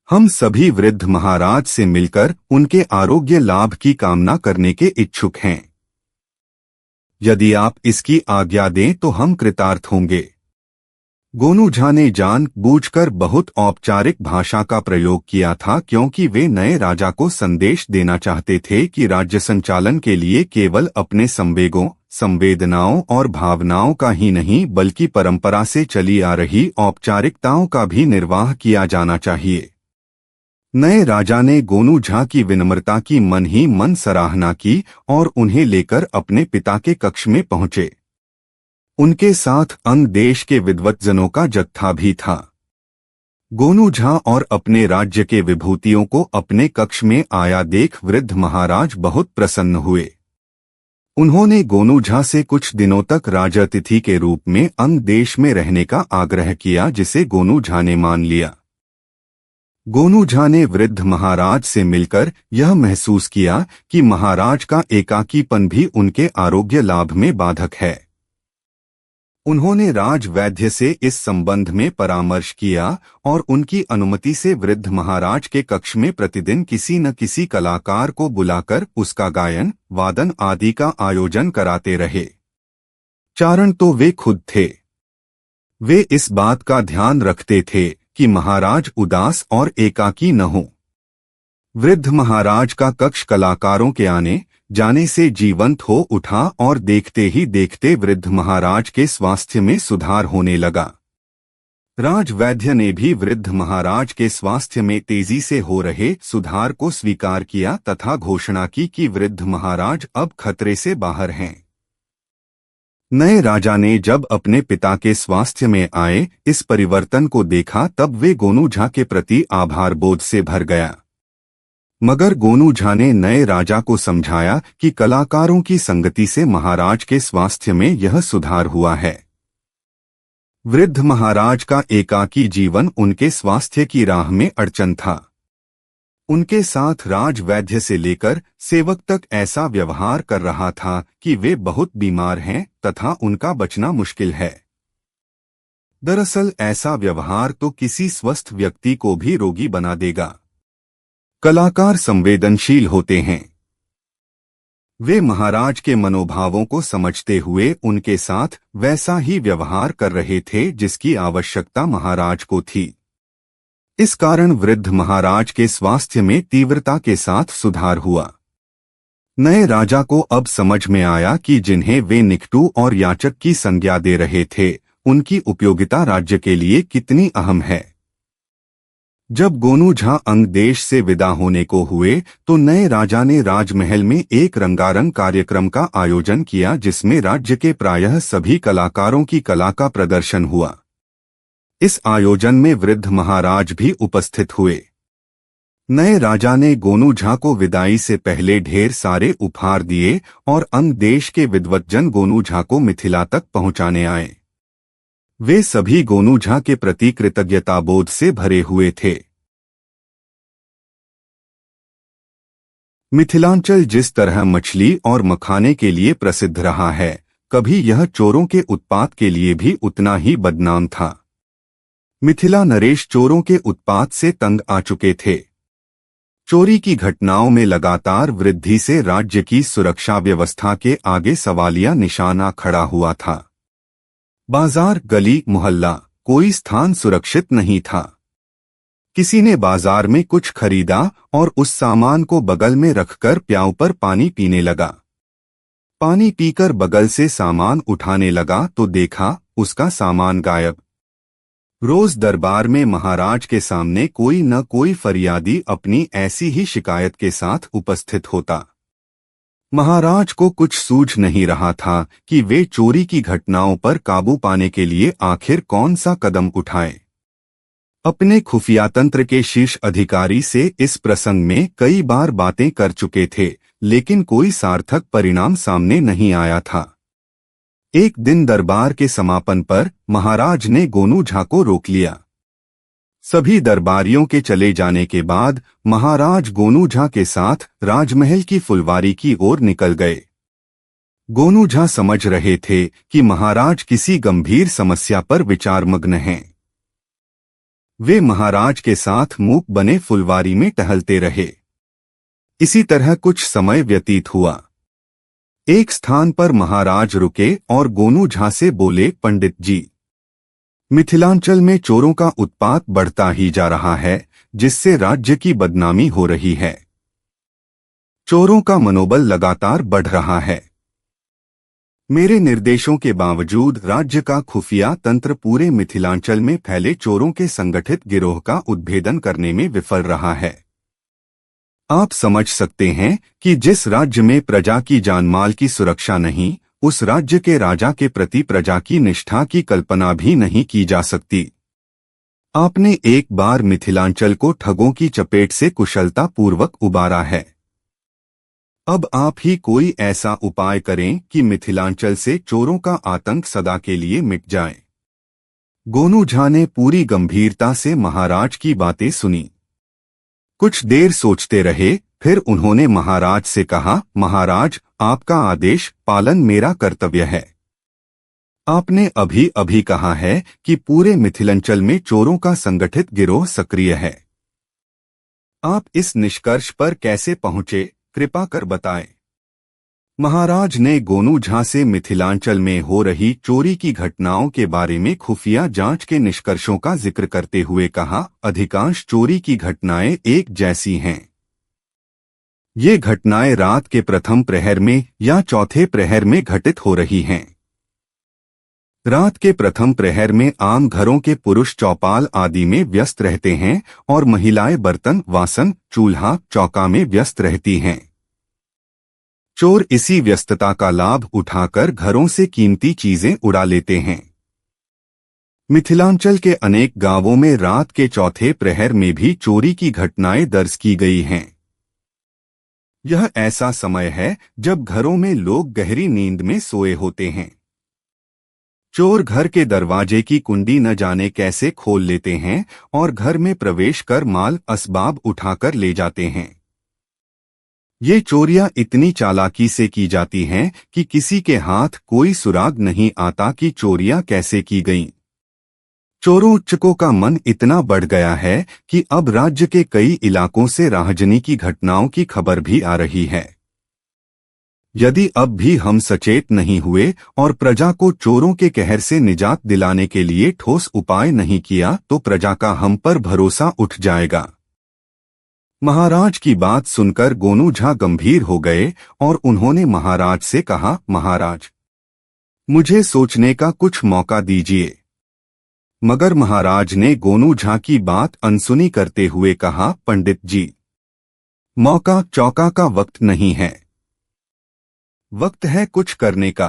हम सभी वृद्ध महाराज से मिलकर उनके आरोग्य लाभ की कामना करने के इच्छुक हैं। यदि आप इसकी आज्ञा दें तो हम कृतार्थ होंगे। गोनू झा ने जानबूझकर बहुत औपचारिक भाषा का प्रयोग किया था क्योंकि वे नए राजा को संदेश देना चाहते थे कि राज्य संचालन के लिए केवल अपने संवेगों, संवेदनाओं और भावनाओं का ही नहीं बल्कि परंपरा से चली आ रही औपचारिकताओं का भी निर्वाह किया जाना चाहिए। नए राजा ने गोनू झा की विनम्रता की मन ही मन सराहना की और उन्हें लेकर अपने पिता के कक्ष में पहुंचे। उनके साथ अंग देश के विद्वत्जनों का जत्था भी था। गोनू झा और अपने राज्य के विभूतियों को अपने कक्ष में आया देख वृद्ध महाराज बहुत प्रसन्न हुए। उन्होंने गोनू झा से कुछ दिनों तक राजातिथि के रूप में अंग देश में रहने का आग्रह किया, जिसे गोनू झा ने मान लिया। गोनू झा ने वृद्ध महाराज से मिलकर यह महसूस किया कि महाराज का एकाकीपन भी उनके आरोग्य लाभ में बाधक है। उन्होंने राज वैद्य से इस संबंध में परामर्श किया और उनकी अनुमति से वृद्ध महाराज के कक्ष में प्रतिदिन किसी न किसी कलाकार को बुलाकर उसका गायन, वादन आदि का आयोजन कराते रहे। चारण तो वे खुद थे। वे इस बात का ध्यान रखते थे कि महाराज उदास और एकाकी न हो। वृद्ध महाराज का कक्ष कलाकारों के आने जाने से जीवंत हो उठा और देखते ही देखते वृद्ध महाराज के स्वास्थ्य में सुधार होने लगा। राजवैद्य ने भी वृद्ध महाराज के स्वास्थ्य में तेजी से हो रहे सुधार को स्वीकार किया तथा घोषणा की कि वृद्ध महाराज अब खतरे से बाहर हैं। नए राजा ने जब अपने पिता के स्वास्थ्य में आए इस परिवर्तन को देखा तब वे गोनू झा के प्रति आभार बोध से भर गया। मगर गोनू झा ने नए राजा को समझाया कि कलाकारों की संगति से महाराज के स्वास्थ्य में यह सुधार हुआ है। वृद्ध महाराज का एकाकी जीवन उनके स्वास्थ्य की राह में अड़चन था। उनके साथ राजवैद्य से लेकर सेवक तक ऐसा व्यवहार कर रहा था कि वे बहुत बीमार हैं तथा उनका बचना मुश्किल है। दरअसल ऐसा व्यवहार तो किसी स्वस्थ व्यक्ति को भी रोगी बना देगा। कलाकार संवेदनशील होते हैं। वे महाराज के मनोभावों को समझते हुए उनके साथ वैसा ही व्यवहार कर रहे थे जिसकी आवश्यकता महाराज को थी। इस कारण वृद्ध महाराज के स्वास्थ्य में तीव्रता के साथ सुधार हुआ। नए राजा को अब समझ में आया कि जिन्हें वे निकटू और याचक की संज्ञा दे रहे थे, उनकी उपयोगिता राज्य के लिए कितनी अहम है। जब गोनू झा अंग देश से विदा होने को हुए तो नए राजा ने राजमहल में एक रंगारंग कार्यक्रम का आयोजन किया जिसमें राज्य के प्रायः सभी कलाकारों की कला का प्रदर्शन हुआ। इस आयोजन में वृद्ध महाराज भी उपस्थित हुए। नए राजा ने गोनू झा को विदाई से पहले ढेर सारे उपहार दिए और अंग देश के विद्वज्जन गोनू झा को मिथिला तक पहुंचाने आए। वे सभी गोनू झा के प्रति कृतज्ञताबोध से भरे हुए थे। मिथिलांचल जिस तरह मछली और मखाने के लिए प्रसिद्ध रहा है, कभी यह चोरों के उत्पात के लिए भी उतना ही बदनाम था। मिथिला नरेश चोरों के उत्पात से तंग आ चुके थे। चोरी की घटनाओं में लगातार वृद्धि से राज्य की सुरक्षा व्यवस्था के आगे सवालिया निशाना खड़ा हुआ था। बाजार, गली, मोहल्ला, कोई स्थान सुरक्षित नहीं था। किसी ने बाजार में कुछ खरीदा और उस सामान को बगल में रखकर प्याऊ पर पानी पीने लगा। पानी पीकर बगल से सामान उठाने लगा तो देखा उसका सामान गायब। रोज दरबार में महाराज के सामने कोई न कोई फरियादी अपनी ऐसी ही शिकायत के साथ उपस्थित होता। महाराज को कुछ सूझ नहीं रहा था कि वे चोरी की घटनाओं पर काबू पाने के लिए आखिर कौन सा कदम उठाएं। अपने खुफिया तंत्र के शीर्ष अधिकारी से इस प्रसंग में कई बार बातें कर चुके थे, लेकिन कोई सार्थक परिणाम सामने नहीं आया था। एक दिन दरबार के समापन पर महाराज ने गोनू झा को रोक लिया। सभी दरबारियों के चले जाने के बाद महाराज गोनू झा के साथ राजमहल की फुलवारी की ओर निकल गए। गोनू झा समझ रहे थे कि महाराज किसी गंभीर समस्या पर विचारमग्न हैं। वे महाराज के साथ मूक बने फुलवारी में टहलते रहे। इसी तरह कुछ समय व्यतीत हुआ। एक स्थान पर महाराज रुके और गोनू झा से बोले, पंडित जी, मिथिलांचल में चोरों का उत्पात बढ़ता ही जा रहा है, जिससे राज्य की बदनामी हो रही है। चोरों का मनोबल लगातार बढ़ रहा है। मेरे निर्देशों के बावजूद राज्य का खुफिया तंत्र पूरे मिथिलांचल में फैले चोरों के संगठित गिरोह का उद्भेदन करने में विफल रहा है। आप समझ सकते हैं कि जिस राज्य में प्रजा की जानमाल की सुरक्षा नहीं, उस राज्य के राजा के प्रति प्रजा की निष्ठा की कल्पना भी नहीं की जा सकती। आपने एक बार मिथिलांचल को ठगों की चपेट से कुशलता पूर्वक उबारा है। अब आप ही कोई ऐसा उपाय करें कि मिथिलांचल से चोरों का आतंक सदा के लिए मिट जाए। गोनू झा ने पूरी गंभीरता से महाराज की बातें सुनी। कुछ देर सोचते रहे, फिर उन्होंने महाराज से कहा, महाराज, आपका आदेश पालन मेरा कर्तव्य है। आपने अभी अभी कहा है कि पूरे मिथिलांचल में चोरों का संगठित गिरोह सक्रिय है। आप इस निष्कर्ष पर कैसे पहुंचे, कृपा कर बताएं। महाराज ने गोनू झा से मिथिलांचल में हो रही चोरी की घटनाओं के बारे में खुफिया जांच के निष्कर्षों का जिक्र करते हुए कहा, अधिकांश चोरी की घटनाएं एक जैसी हैं। ये घटनाएं रात के प्रथम प्रहर में या चौथे प्रहर में घटित हो रही हैं। रात के प्रथम प्रहर में आम घरों के पुरुष चौपाल आदि में व्यस्त रहते हैं और महिलाएं बर्तन, वासन, चूल्हा, चौका में व्यस्त रहती हैं। चोर इसी व्यस्तता का लाभ उठाकर घरों से कीमती चीजें उड़ा लेते हैं। मिथिलांचल के अनेक गांवों में रात के चौथे प्रहर में भी चोरी की घटनाएं दर्ज की गई हैं। यह ऐसा समय है जब घरों में लोग गहरी नींद में सोए होते हैं। चोर घर के दरवाजे की कुंडी न जाने कैसे खोल लेते हैं और घर में प्रवेश कर माल असबाब उठाकर ले जाते हैं। ये चोरियां इतनी चालाकी से की जाती हैं कि किसी के हाथ कोई सुराग नहीं आता कि चोरियां कैसे की गईं। चोरों का मन इतना बढ़ गया है कि अब राज्य के कई इलाकों से राहजनी की घटनाओं की खबर भी आ रही है। यदि अब भी हम सचेत नहीं हुए और प्रजा को चोरों के कहर से निजात दिलाने के लिए ठोस उपाय नहीं किया तो प्रजा का हम पर भरोसा उठ जाएगा। महाराज की बात सुनकर गोनू झा गंभीर हो गए और उन्होंने महाराज से कहा, महाराज, मुझे सोचने का कुछ मौका दीजिए। मगर महाराज ने गोनू झा की बात अनसुनी करते हुए कहा, पंडित जी, मौका चौका का वक्त नहीं है। वक्त है कुछ करने का।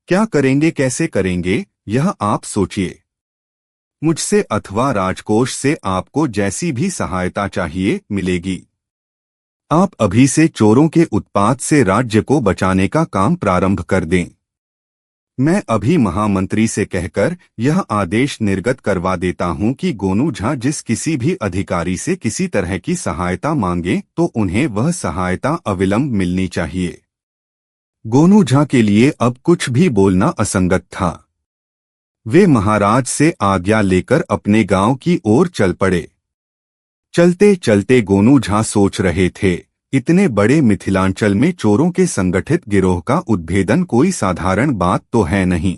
क्या करेंगे, कैसे करेंगे, यह आप सोचिए। मुझसे अथवा राजकोष से आपको जैसी भी सहायता चाहिए मिलेगी। आप अभी से चोरों के उत्पात से राज्य को बचाने का काम प्रारंभ कर दें। मैं अभी महामंत्री से कहकर यह आदेश निर्गत करवा देता हूं कि गोनू झा जिस किसी भी अधिकारी से किसी तरह की सहायता मांगे तो उन्हें वह सहायता अविलंब मिलनी चाहिए। गोनू झा के लिए अब कुछ भी बोलना असंगत था। वे महाराज से आज्ञा लेकर अपने गांव की ओर चल पड़े। चलते चलते गोनू झा सोच रहे थे, इतने बड़े मिथिलांचल में चोरों के संगठित गिरोह का उद्भेदन कोई साधारण बात तो है नहीं।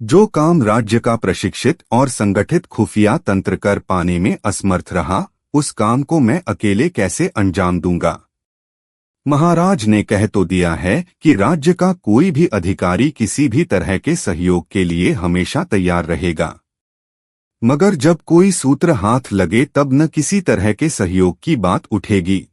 जो काम राज्य का प्रशिक्षित और संगठित खुफिया तंत्र कर पाने में असमर्थ रहा, उस काम को मैं अकेले कैसे अंजाम दूंगा। महाराज ने कह तो दिया है कि राज्य का कोई भी अधिकारी किसी भी तरह के सहयोग के लिए हमेशा तैयार रहेगा, मगर जब कोई सूत्र हाथ लगे तब न किसी तरह के सहयोग की बात उठेगी।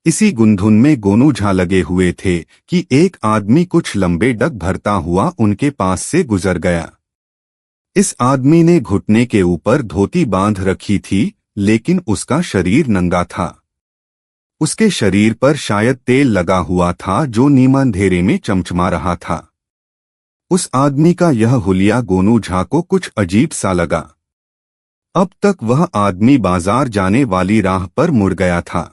इसी गुंधुन में गोनू झा लगे हुए थे कि एक आदमी कुछ लंबे डग भरता हुआ उनके पास से गुजर गया। इस आदमी ने घुटने के ऊपर धोती बांध रखी थी, लेकिन उसका शरीर नंगा था। उसके शरीर पर शायद तेल लगा हुआ था जो नीम अंधेरे में चमचमा रहा था। उस आदमी का यह हुलिया गोनू झा को कुछ अजीब सा लगा। अब तक वह आदमी बाजार जाने वाली राह पर मुड़ गया था।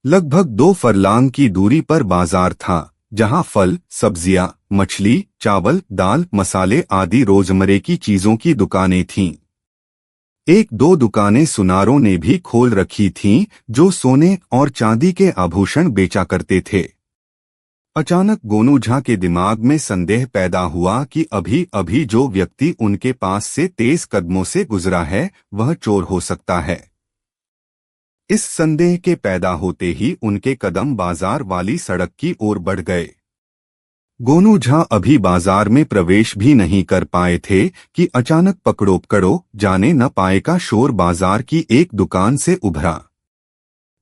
लगभग 2 फरलांग की दूरी पर बाजार था, जहां फल, सब्जियां, मछली, चावल, दाल, मसाले आदि रोजमर्रे की चीजों की दुकानें थीं। 1-2 दुकानें सुनारों ने भी खोल रखी थीं, जो सोने और चांदी के आभूषण बेचा करते थे। अचानक गोनू झा के दिमाग में संदेह पैदा हुआ कि अभी अभी जो व्यक्ति उनके पास से तेज कदमों से गुजरा है वह चोर हो सकता है। इस संदेह के पैदा होते ही उनके कदम बाजार वाली सड़क की ओर बढ़ गए। गोनू झा अभी बाजार में प्रवेश भी नहीं कर पाए थे कि अचानक पकड़ो पकड़ो जाने न पाए का शोर बाजार की एक दुकान से उभरा।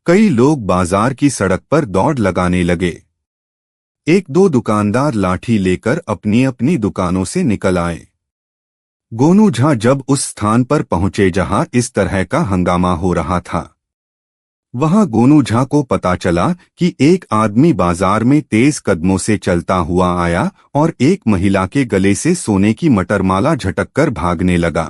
कई लोग बाजार की सड़क पर दौड़ लगाने लगे। एक दो दुकानदार लाठी लेकर अपनी अपनी दुकानों से निकल आए। गोनू झा जब उस स्थान पर पहुंचे जहां इस तरह का हंगामा हो रहा था, वहां गोनू झा को पता चला कि एक आदमी बाजार में तेज कदमों से चलता हुआ आया और एक महिला के गले से सोने की मटरमाला झटककर भागने लगा।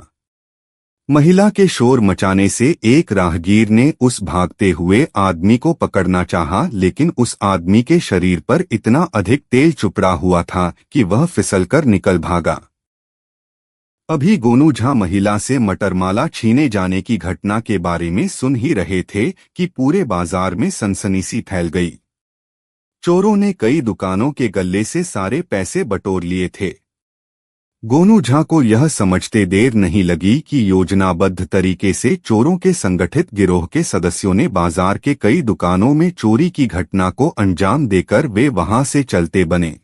महिला के शोर मचाने से एक राहगीर ने उस भागते हुए आदमी को पकड़ना चाहा, लेकिन उस आदमी के शरीर पर इतना अधिक तेल चुपड़ा हुआ था कि वह फिसलकर निकल भागा। अभी गोनू झा महिला से मटरमाला छीने जाने की घटना के बारे में सुन ही रहे थे कि पूरे बाजार में सनसनी सी फैल गई। चोरों ने कई दुकानों के गल्ले से सारे पैसे बटोर लिए थे। गोनू झा को यह समझते देर नहीं लगी कि योजनाबद्ध तरीके से चोरों के संगठित गिरोह के सदस्यों ने बाजार के कई दुकानों में चोरी की घटना को अंजाम देकर वे वहां से चलते बने।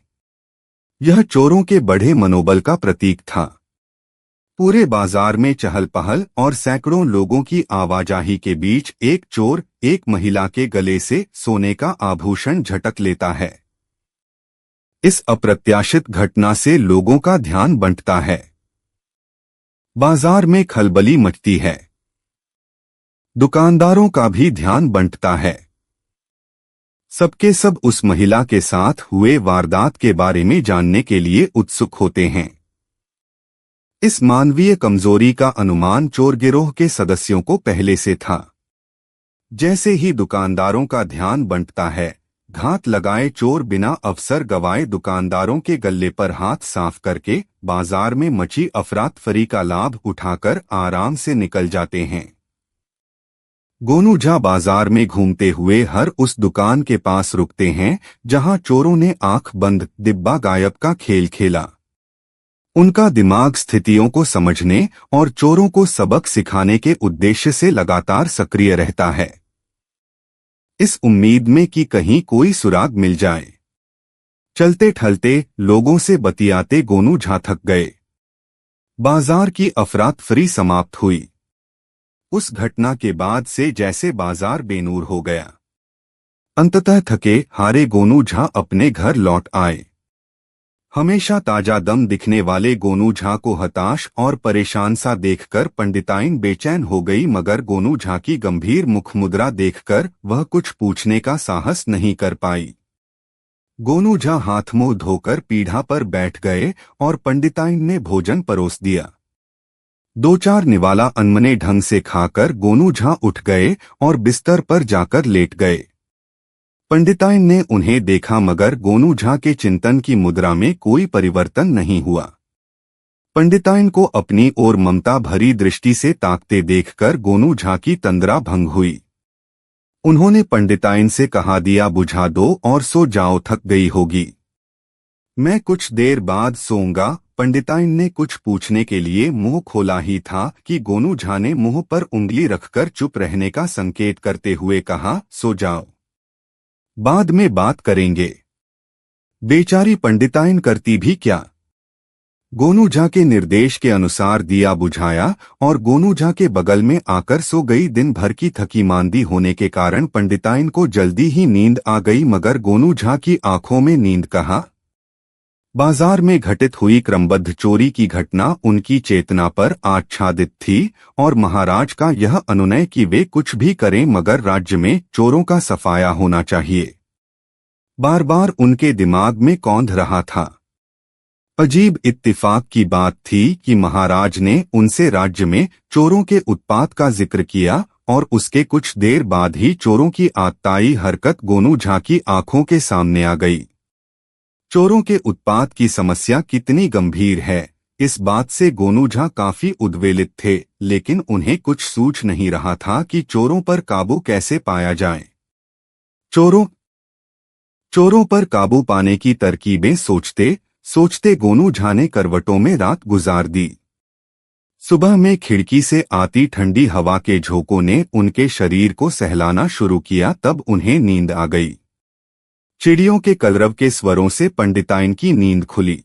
यह चोरों के बढ़े मनोबल का प्रतीक था। पूरे बाजार में चहल पहल और सैकड़ों लोगों की आवाजाही के बीच एक चोर एक महिला के गले से सोने का आभूषण झटक लेता है। इस अप्रत्याशित घटना से लोगों का ध्यान बंटता है। बाजार में खलबली मचती है। दुकानदारों का भी ध्यान बंटता है। सबके सब उस महिला के साथ हुए वारदात के बारे में जानने के लिए उत्सुक होते हैं। इस मानवीय कमजोरी का अनुमान चोर गिरोह के सदस्यों को पहले से था। जैसे ही दुकानदारों का ध्यान बंटता है, घात लगाए चोर बिना अवसर गवाए दुकानदारों के गल्ले पर हाथ साफ करके बाजार में मची अफरातफरी का लाभ उठाकर आराम से निकल जाते हैं। गोनू झा बाजार में घूमते हुए हर उस दुकान के पास रुकते हैं जहां चोरों ने आंख बंद डिब्बा गायब का खेल खेला। उनका दिमाग स्थितियों को समझने और चोरों को सबक सिखाने के उद्देश्य से लगातार सक्रिय रहता है, इस उम्मीद में कि कहीं कोई सुराग मिल जाए। चलते ठलते लोगों से बतियाते गोनू झा थक गए। बाजार की अफरातफरी समाप्त हुई। उस घटना के बाद से जैसे बाजार बेनूर हो गया। अंततः थके हारे गोनू झा अपने घर लौट आए। हमेशा ताजा दम दिखने वाले गोनू झा को हताश और परेशान सा देखकर पंडिताइन बेचैन हो गई, मगर गोनू झा की गंभीर मुखमुद्रा देखकर वह कुछ पूछने का साहस नहीं कर पाई। गोनू झा हाथ मुंह धोकर पीढ़ा पर बैठ गए और पंडिताइन ने भोजन परोस दिया। दो चार निवाला अनमने ढंग से खाकर गोनू झा उठ गए और बिस्तर पर जाकर लेट गए। पंडिताइन ने उन्हें देखा, मगर गोनू झा के चिंतन की मुद्रा में कोई परिवर्तन नहीं हुआ। पंडिताइन को अपनी ओर ममता भरी दृष्टि से ताकते देखकर गोनू झा की तंद्रा भंग हुई। उन्होंने पंडिताइन से कहा, दिया बुझा दो और सो जाओ, थक गई होगी। मैं कुछ देर बाद सोऊंगा। पंडिताइन ने कुछ पूछने के लिए मुंह खोला ही था कि गोनू झा ने मुंह पर उंगली रखकर चुप रहने का संकेत करते हुए कहा, सो जाओ, बाद में बात करेंगे। बेचारी पंडिताइन करती भी क्या। गोनू झा के निर्देश के अनुसार दिया बुझाया और गोनू झा के बगल में आकर सो गई। दिन भर की थकी मांदी होने के कारण पंडिताइन को जल्दी ही नींद आ गई, मगर गोनू झा की आंखों में नींद कहाँ। बाजार में घटित हुई क्रमबद्ध चोरी की घटना उनकी चेतना पर आच्छादित थी और महाराज का यह अनुनय कि वे कुछ भी करें मगर राज्य में चोरों का सफाया होना चाहिए, बार बार उनके दिमाग में कौंध रहा था। अजीब इत्तिफाक की बात थी कि महाराज ने उनसे राज्य में चोरों के उत्पात का जिक्र किया और उसके कुछ देर बाद ही चोरों की आतताई हरकत गोनू झा की आंखों के सामने आ गई। चोरों के उत्पात की समस्या कितनी गंभीर है, इस बात से गोनू झा काफी उद्वेलित थे, लेकिन उन्हें कुछ सूझ नहीं रहा था कि चोरों पर काबू कैसे पाया जाए। चोरों पर काबू पाने की तरकीबें सोचते सोचते गोनू झा ने करवटों में रात गुजार दी। सुबह में खिड़की से आती ठंडी हवा के झोंकों ने उनके शरीर को सहलाना शुरू किया, तब उन्हें नींद आ गई। चिड़ियों के कलरव के स्वरों से पंडिताइन की नींद खुली।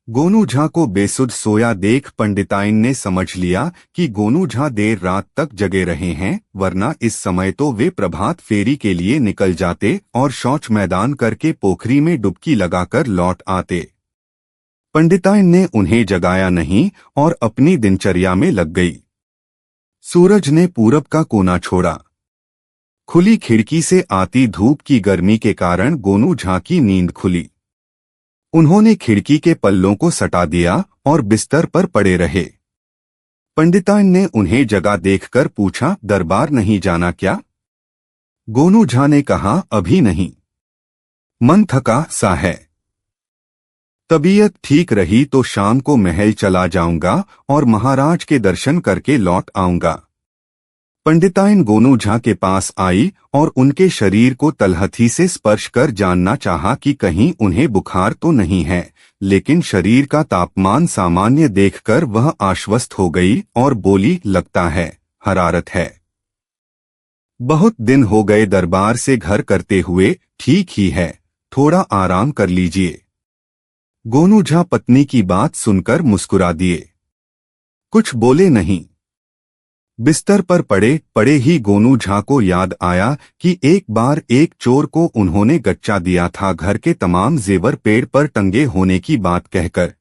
गोनू झा को बेसुध सोया देख पंडिताइन ने समझ लिया कि गोनू झा देर रात तक जगे रहे हैं, वरना इस समय तो वे प्रभात फेरी के लिए निकल जाते और शौच मैदान करके पोखरी में डुबकी लगाकर लौट आते। पंडिताइन ने उन्हें जगाया नहीं और अपनी दिनचर्या में लग गई। सूरज ने पूरब का कोना छोड़ा। खुली खिड़की से आती धूप की गर्मी के कारण गोनू झा की नींद खुली। उन्होंने खिड़की के पल्लों को सटा दिया और बिस्तर पर पड़े रहे। पंडिताइन ने उन्हें जगा देखकर पूछा, दरबार नहीं जाना क्या? गोनू झा ने कहा, अभी नहीं, मन थका सा है। तबीयत ठीक रही तो शाम को महल चला जाऊंगा और महाराज के दर्शन करके लौट आऊंगा। पंडिताइन गोनू झा के पास आई और उनके शरीर को तलहथी से स्पर्श कर जानना चाहा कि कहीं उन्हें बुखार तो नहीं है, लेकिन शरीर का तापमान सामान्य देखकर वह आश्वस्त हो गई और बोली, लगता है हरारत है। बहुत दिन हो गए दरबार से घर करते हुए, ठीक ही है, थोड़ा आराम कर लीजिए। गोनू झा पत्नी की बात सुनकर मुस्कुरा दिए, कुछ बोले नहीं। बिस्तर पर पड़े पड़े ही गोनू झा को याद आया कि एक बार एक चोर को उन्होंने गच्चा दिया था घर के तमाम जेवर पेड़ पर टंगे होने की बात कहकर।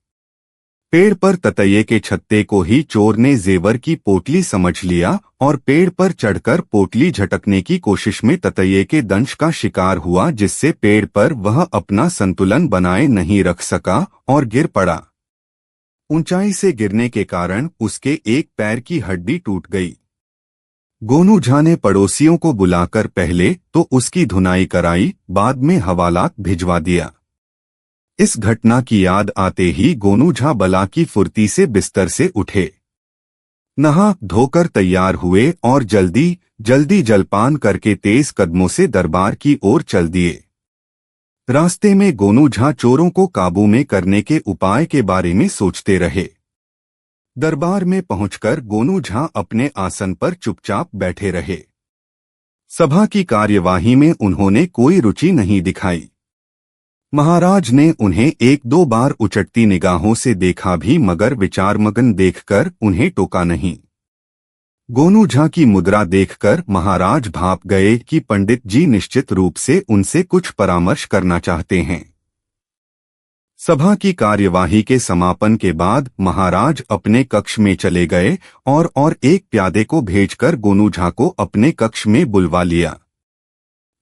पेड़ पर ततैये के छत्ते को ही चोर ने जेवर की पोटली समझ लिया और पेड़ पर चढ़कर पोटली झटकने की कोशिश में ततैये के दंश का शिकार हुआ, जिससे पेड़ पर वह अपना संतुलन बनाए नहीं रख सका और गिर पड़ा। ऊंचाई से गिरने के कारण उसके एक पैर की हड्डी टूट गई। गोनू झा ने पड़ोसियों को बुलाकर पहले तो उसकी धुनाई कराई, बाद में हवालात भिजवा दिया। इस घटना की याद आते ही गोनू झा बला की फुर्ती से बिस्तर से उठे, नहा धोकर तैयार हुए और जल्दी जल्दी जलपान करके तेज कदमों से दरबार की ओर चल दिए। रास्ते में गोनू झा चोरों को काबू में करने के उपाय के बारे में सोचते रहे। दरबार में पहुंचकर गोनू झा अपने आसन पर चुपचाप बैठे रहे। सभा की कार्यवाही में उन्होंने कोई रुचि नहीं दिखाई। महाराज ने उन्हें एक दो बार उचटती निगाहों से देखा भी, मगर विचारमग्न देखकर उन्हें टोका नहीं। गोनू झा की मुद्रा देखकर महाराज भाप गए कि पंडित जी निश्चित रूप से उनसे कुछ परामर्श करना चाहते हैं। सभा की कार्यवाही के समापन के बाद महाराज अपने कक्ष में चले गए और एक प्यादे को भेजकर गोनू झा को अपने कक्ष में बुलवा लिया।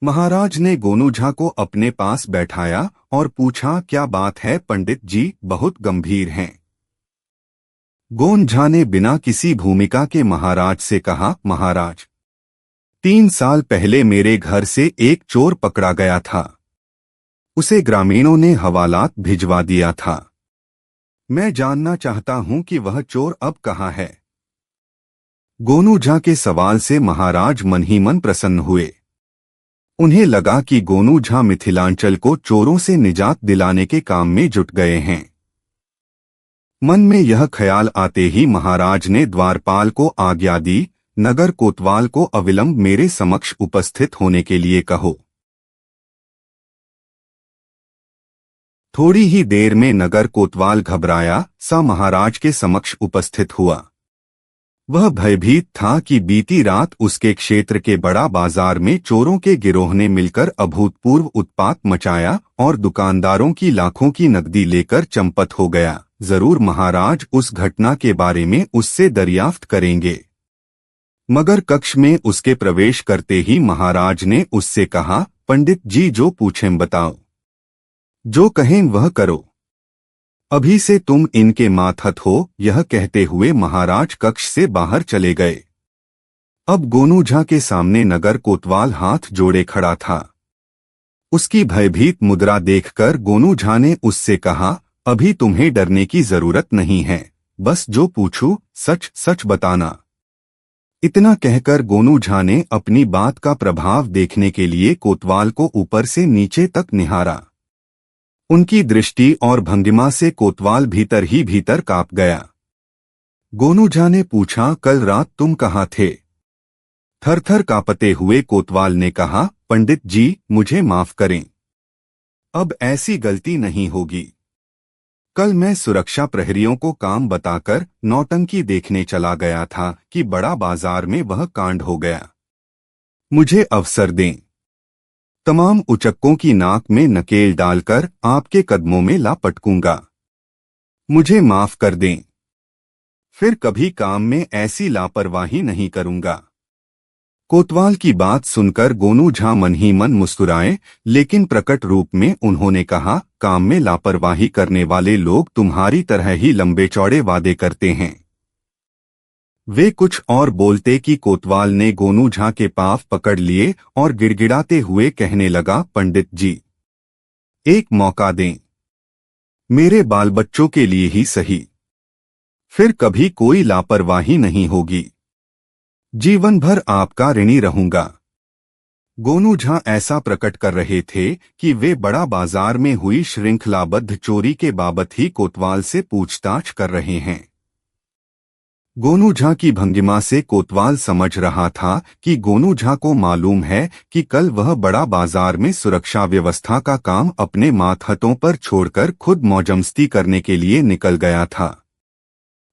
महाराज ने गोनू झा को अपने पास बैठाया और पूछा, क्या बात है पंडित जी, बहुत गंभीर हैं। गोन झा ने बिना किसी भूमिका के महाराज से कहा, महाराज, 3 साल पहले मेरे घर से एक चोर पकड़ा गया था। उसे ग्रामीणों ने हवालात भिजवा दिया था। मैं जानना चाहता हूं कि वह चोर अब कहाँ है। गोनू झा के सवाल से महाराज मन ही मन प्रसन्न हुए। उन्हें लगा कि गोनू झा मिथिलांचल को चोरों से निजात दिलाने के काम में जुट गए हैं। मन में यह ख्याल आते ही महाराज ने द्वारपाल को आज्ञा दी, नगर कोतवाल को अविलंब मेरे समक्ष उपस्थित होने के लिए कहो। थोड़ी ही देर में नगर कोतवाल घबराया सा महाराज के समक्ष उपस्थित हुआ। वह भयभीत था कि बीती रात उसके क्षेत्र के बड़ा बाजार में चोरों के गिरोह ने मिलकर अभूतपूर्व उत्पात मचाया और दुकानदारों की लाखों की नकदी लेकर चंपत हो गया। जरूर महाराज उस घटना के बारे में उससे दरियाफ्त करेंगे। मगर कक्ष में उसके प्रवेश करते ही महाराज ने उससे कहा, पंडित जी जो पूछें बताओ, जो कहें वह करो, अभी से तुम इनके मातहत हो। यह कहते हुए महाराज कक्ष से बाहर चले गए। अब गोनू झा के सामने नगर कोतवाल हाथ जोड़े खड़ा था। उसकी भयभीत मुद्रा देखकर गोनू झा ने उससे कहा, अभी तुम्हें डरने की जरूरत नहीं है, बस जो पूछूं सच सच बताना। इतना कहकर गोनू झा ने अपनी बात का प्रभाव देखने के लिए कोतवाल को ऊपर से नीचे तक निहारा। उनकी दृष्टि और भंगिमा से कोतवाल भीतर ही भीतर कांप गया। गोनू झा ने पूछा, कल रात तुम कहाँ थे? थर-थर कांपते हुए कोतवाल ने कहा, पंडित जी, मुझे माफ करें, अब ऐसी गलती नहीं होगी। कल मैं सुरक्षा प्रहरियों को काम बताकर नौटंकी देखने चला गया था कि बड़ा बाजार में वह कांड हो गया। मुझे अवसर दें, तमाम उचक्कों की नाक में नकेल डालकर आपके कदमों में ला पटकूंगा। मुझे माफ कर दें, फिर कभी काम में ऐसी लापरवाही नहीं करूंगा। कोतवाल की बात सुनकर गोनू झा मन ही मन मुस्कुराए, लेकिन प्रकट रूप में उन्होंने कहा, काम में लापरवाही करने वाले लोग तुम्हारी तरह ही लंबे चौड़े वादे करते हैं। वे कुछ और बोलते कि कोतवाल ने गोनू झा के पांव पकड़ लिए और गिड़गिड़ाते हुए कहने लगा, पंडित जी, एक मौका दें, मेरे बाल बच्चों के लिए ही सही, फिर कभी कोई लापरवाही नहीं होगी। जीवन भर आपका ऋणी रहूंगा। गोनू झा ऐसा प्रकट कर रहे थे कि वे बड़ा बाजार में हुई श्रृंखलाबद्ध चोरी के बाबत ही कोतवाल से पूछताछ कर रहे हैं। गोनू झा की भंगिमा से कोतवाल समझ रहा था कि गोनू झा को मालूम है कि कल वह बड़ा बाजार में सुरक्षा व्यवस्था का काम अपने मातहतों पर छोड़कर खुद मौजमस्ती करने के लिए निकल गया था।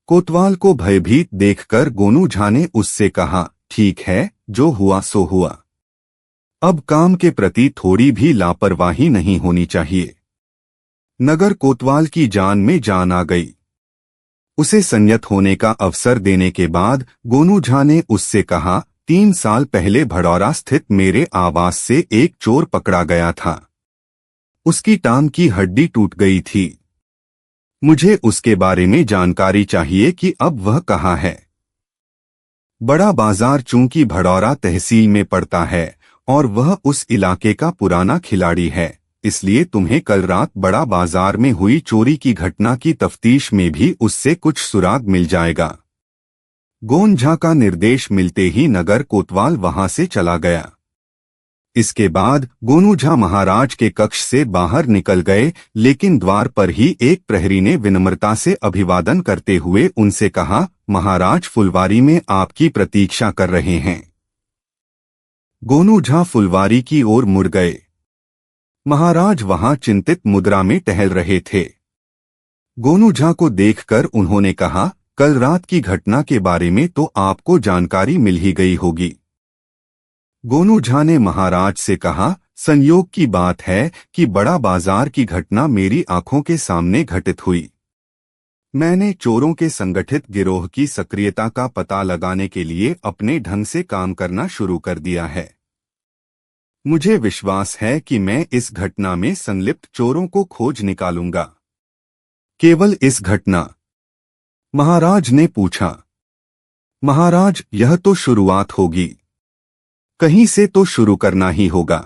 कोतवाल को भयभीत देखकर गोनू झा ने उससे कहा, ठीक है, जो हुआ सो हुआ। अब काम के प्रति थोड़ी भी लापरवाही नहीं होनी चाहिए। नगर कोतवाल की जान में जान आ गई। उसे संयत होने का अवसर देने के बाद गोनू झा ने उससे कहा, 3 साल पहले भड़ौरा स्थित मेरे आवास से एक चोर पकड़ा गया था। उसकी टांग की हड्डी टूट गई थी। मुझे उसके बारे में जानकारी चाहिए कि अब वह कहाँ है। बड़ा बाजार चूंकि भड़ौरा तहसील में पड़ता है और वह उस इलाके का पुराना खिलाड़ी है, इसलिए तुम्हें कल रात बड़ा बाजार में हुई चोरी की घटना की तफ्तीश में भी उससे कुछ सुराग मिल जाएगा। गोन झा का निर्देश मिलते ही नगर कोतवाल वहां से चला गया। इसके बाद गोनू झा महाराज के कक्ष से बाहर निकल गए, लेकिन द्वार पर ही एक प्रहरी ने विनम्रता से अभिवादन करते हुए उनसे कहा, महाराज फुलवारी में आपकी प्रतीक्षा कर रहे हैं। गोनू झा फुलवारी की ओर मुड़ गए। महाराज वहां चिंतित मुद्रा में टहल रहे थे। गोनू झा को देखकर उन्होंने कहा, कल रात की घटना के बारे में तो आपको जानकारी मिल ही गई होगी। गोनू झा ने महाराज से कहा, संयोग की बात है कि बड़ा बाजार की घटना मेरी आंखों के सामने घटित हुई। मैंने चोरों के संगठित गिरोह की सक्रियता का पता लगाने के लिए अपने ढंग से काम करना शुरू कर दिया है। मुझे विश्वास है कि मैं इस घटना में संलिप्त चोरों को खोज निकालूंगा। केवल इस घटना? महाराज ने पूछा। महाराज, यह तो शुरुआत होगी, कहीं से तो शुरू करना ही होगा।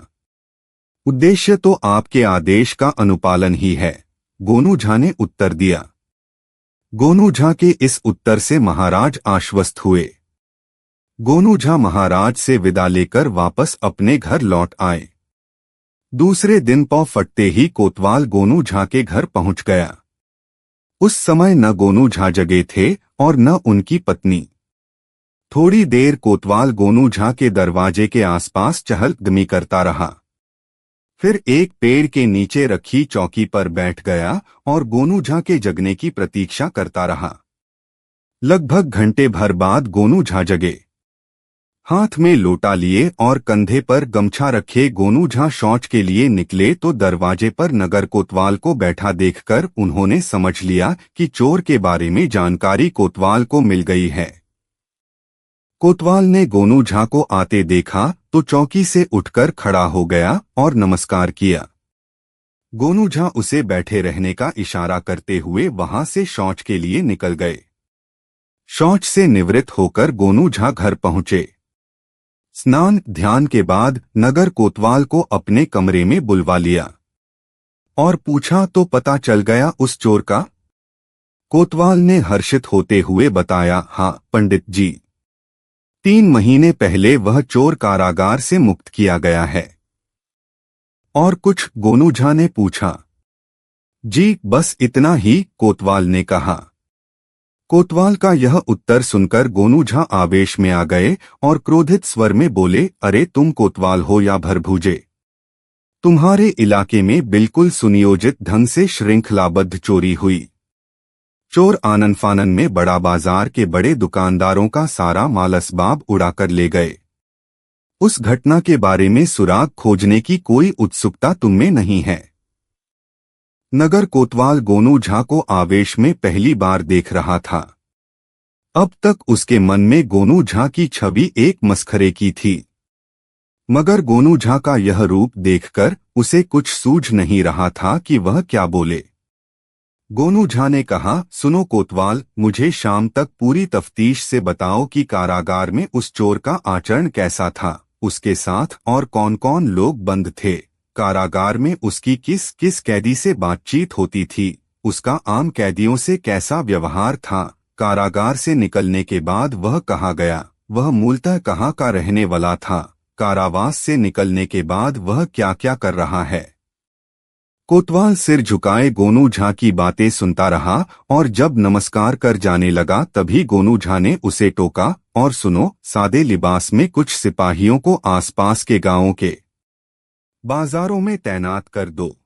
उद्देश्य तो आपके आदेश का अनुपालन ही है, गोनू झा ने उत्तर दिया। गोनू झा के इस उत्तर से महाराज आश्वस्त हुए। गोनू झा महाराज से विदा लेकर वापस अपने घर लौट आए। दूसरे दिन पौ फटते ही कोतवाल गोनू झा के घर पहुंच गया। उस समय न गोनू झा जगे थे और न उनकी पत्नी। थोड़ी देर कोतवाल गोनू झा के दरवाजे के आसपास चहलकदमी करता रहा, फिर एक पेड़ के नीचे रखी चौकी पर बैठ गया और गोनू झा के जगने की प्रतीक्षा करता रहा। लगभग घंटे भर बाद गोनू झा जगे। हाथ में लोटा लिए और कंधे पर गमछा रखे गोनू झा शौच के लिए निकले तो दरवाजे पर नगर कोतवाल को बैठा देखकर उन्होंने समझ लिया कि चोर के बारे में जानकारी कोतवाल को मिल गई है। कोतवाल ने गोनू झा को आते देखा तो चौकी से उठकर खड़ा हो गया और नमस्कार किया। गोनू झा उसे बैठे रहने का इशारा करते हुए वहां से शौच के लिए निकल गए। शौच से निवृत्त होकर गोनू झा घर पहुंचे। स्नान ध्यान के बाद नगर कोतवाल को अपने कमरे में बुलवा लिया और पूछा, तो पता चल गया उस चोर का? कोतवाल ने हर्षित होते हुए बताया, हाँ पंडित जी, 3 महीने पहले वह चोर कारागार से मुक्त किया गया है। और कुछ? गोनू झा ने पूछा। जी बस इतना ही, कोतवाल ने कहा। कोतवाल का यह उत्तर सुनकर गोनू झा आवेश में आ गए और क्रोधित स्वर में बोले, अरे तुम कोतवाल हो या भरभूजे? तुम्हारे इलाके में बिल्कुल सुनियोजित ढंग से श्रृंखलाबद्ध चोरी हुई। चोर आनन फानन में बड़ा बाजार के बड़े दुकानदारों का सारा माल असबाब उड़ाकर ले गए। उस घटना के बारे में सुराग खोजने की कोई उत्सुकता तुममें नहीं है। नगर कोतवाल गोनू झा को आवेश में पहली बार देख रहा था। अब तक उसके मन में गोनू झा की छवि एक मस्खरे की थी, मगर गोनू झा का यह रूप देखकर उसे कुछ सूझ नहीं रहा था कि वह क्या बोले। गोनू झा ने कहा, सुनो कोतवाल, मुझे शाम तक पूरी तफ्तीश से बताओ कि कारागार में उस चोर का आचरण कैसा था, उसके साथ और कौन कौन लोग बंद थे, कारागार में उसकी किस किस कैदी से बातचीत होती थी, उसका आम कैदियों से कैसा व्यवहार था, कारागार से निकलने के बाद वह कहाँ गया, वह मूलतः कहाँ का रहने वाला था, कारावास से निकलने के बाद वह क्या क्या कर रहा है। कोतवाल सिर झुकाए गोनू झा की बातें सुनता रहा और जब नमस्कार कर जाने लगा तभी गोनू झा ने उसे टोका, और सुनो, सादे लिबास में कुछ सिपाहियों को आसपास के गांवों के बाजारों में तैनात कर दो।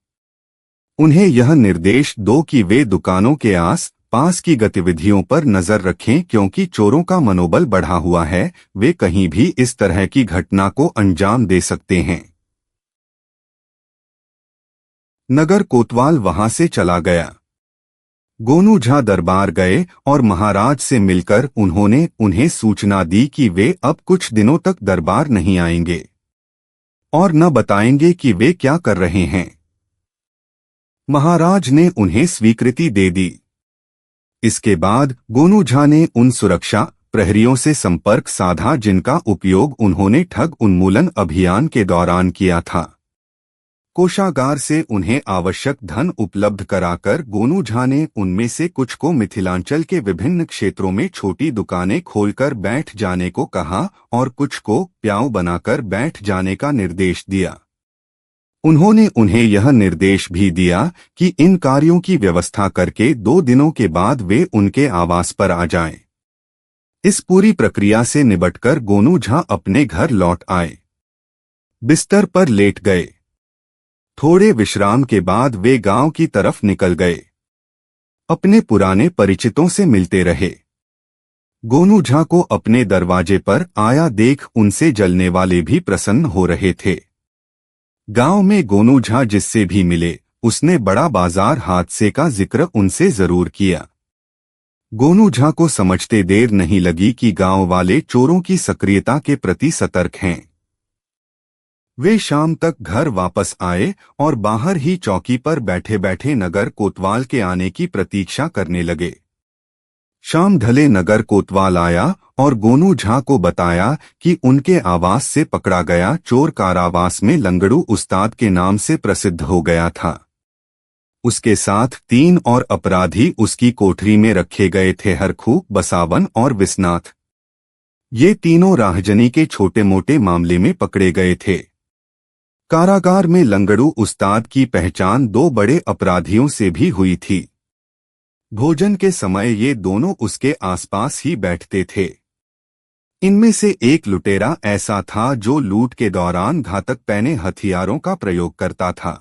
उन्हें यह निर्देश दो कि वे दुकानों के आस पास की गतिविधियों पर नजर रखें, क्योंकि चोरों का मनोबल बढ़ा हुआ है, वे कहीं भी इस तरह की घटना को अंजाम दे सकते हैं। नगर कोतवाल वहां से चला गया। गोनू झा दरबार गए और महाराज से मिलकर उन्होंने उन्हें सूचना दी कि वे अब कुछ दिनों तक दरबार नहीं आएंगे और न बताएंगे कि वे क्या कर रहे हैं। महाराज ने उन्हें स्वीकृति दे दी। इसके बाद गोनू झा ने उन सुरक्षा प्रहरियों से संपर्क साधा जिनका उपयोग उन्होंने ठग उन्मूलन अभियान के दौरान किया था। कोषागार से उन्हें आवश्यक धन उपलब्ध कराकर गोनू झा ने उनमें से कुछ को मिथिलांचल के विभिन्न क्षेत्रों में छोटी दुकानें खोलकर बैठ जाने को कहा और कुछ को प्याऊ बनाकर बैठ जाने का निर्देश दिया। उन्होंने उन्हें यह निर्देश भी दिया कि इन कार्यों की व्यवस्था करके 2 दिनों के बाद वे उनके आवास पर आ जाएं। इस पूरी प्रक्रिया से निबटकर गोनू झा अपने घर लौट आए। बिस्तर पर लेट गए। थोड़े विश्राम के बाद वे गांव की तरफ निकल गए। अपने पुराने परिचितों से मिलते रहे। गोनू झा को अपने दरवाजे पर आया देख उनसे जलने वाले भी प्रसन्न हो रहे थे। गांव में गोनू झा जिससे भी मिले उसने बड़ा बाजार हादसे का जिक्र उनसे जरूर किया। गोनू झा को समझते देर नहीं लगी कि गांव वाले चोरों की सक्रियता के प्रति सतर्क हैं। वे शाम तक घर वापस आए और बाहर ही चौकी पर बैठे बैठे नगर कोतवाल के आने की प्रतीक्षा करने लगे। शाम ढले नगर कोतवाल आया और गोनू झा को बताया कि उनके आवास से पकड़ा गया चोर कारावास में लंगड़ू उस्ताद के नाम से प्रसिद्ध हो गया था। उसके साथ 3 और अपराधी उसकी कोठरी में रखे गए थे, हरखू, बसावन और विश्वनाथ। ये तीनों राहजनी के छोटे मोटे मामले में पकड़े गए थे। कारागार में लंगड़ू उस्ताद की पहचान 2 बड़े अपराधियों से भी हुई थी। भोजन के समय ये दोनों उसके आसपास ही बैठते थे। इनमें से एक लुटेरा ऐसा था जो लूट के दौरान घातक पैने हथियारों का प्रयोग करता था।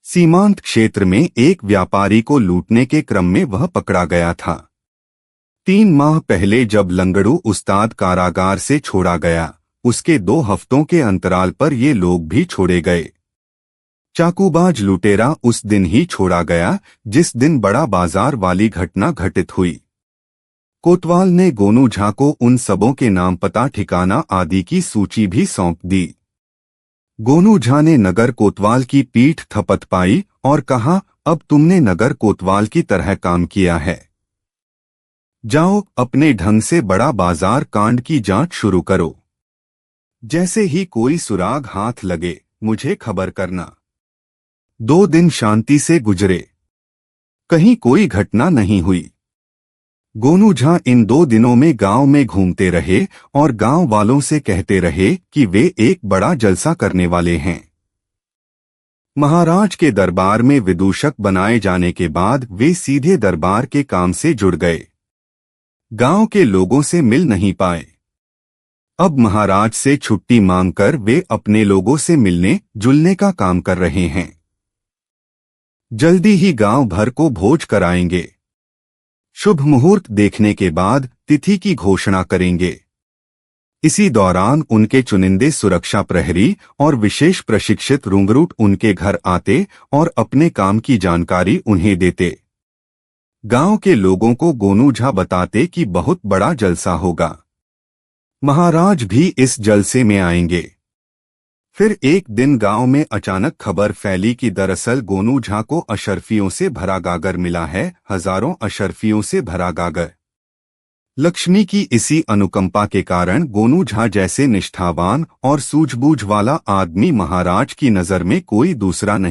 सीमांत क्षेत्र में एक व्यापारी को लूटने के क्रम में वह पकड़ा गया था। 3 माह पहले जब लंगड़ू उस्ताद कारागार से छोड़ा गया, उसके 2 हफ्तों के अंतराल पर ये लोग भी छोड़े गए। चाकूबाज लुटेरा उस दिन ही छोड़ा गया जिस दिन बड़ा बाजार वाली घटना घटित हुई। कोतवाल ने गोनू झा को उन सबों के नाम, पता, ठिकाना आदि की सूची भी सौंप दी। गोनू झा ने नगर कोतवाल की पीठ थपथपाई और कहा, अब तुमने नगर कोतवाल की तरह काम किया है। जाओ अपने ढंग से बड़ा बाजार कांड की जांच शुरू करो। जैसे ही कोई सुराग हाथ लगे मुझे खबर करना। 2 दिन शांति से गुजरे। कहीं कोई घटना नहीं हुई। गोनू झा इन 2 दिनों में गांव में घूमते रहे और गांव वालों से कहते रहे कि वे एक बड़ा जलसा करने वाले हैं। महाराज के दरबार में विदूषक बनाए जाने के बाद वे सीधे दरबार के काम से जुड़ गए। गांव के लोगों से मिल नहीं पाए। अब महाराज से छुट्टी मांगकर वे अपने लोगों से मिलने जुलने का काम कर रहे हैं। जल्दी ही गांव भर को भोज कराएंगे। शुभ मुहूर्त देखने के बाद तिथि की घोषणा करेंगे। इसी दौरान उनके चुनिंदे सुरक्षा प्रहरी और विशेष प्रशिक्षित रुंगरूट उनके घर आते और अपने काम की जानकारी उन्हें देते। गांव के लोगों को गोनू झा बताते कि बहुत बड़ा जलसा होगा। महाराज भी इस जलसे में आएंगे। फिर एक दिन गांव में अचानक खबर फैली कि दरअसल गोनू झा को अशर्फियों से भरा गागर मिला है, हजारों अशर्फियों से भरा गागर। लक्ष्मी की इसी अनुकंपा के कारण गोनू झा जैसे निष्ठावान और सूझबूझ वाला आदमी महाराज की नजर में कोई दूसरा नहीं।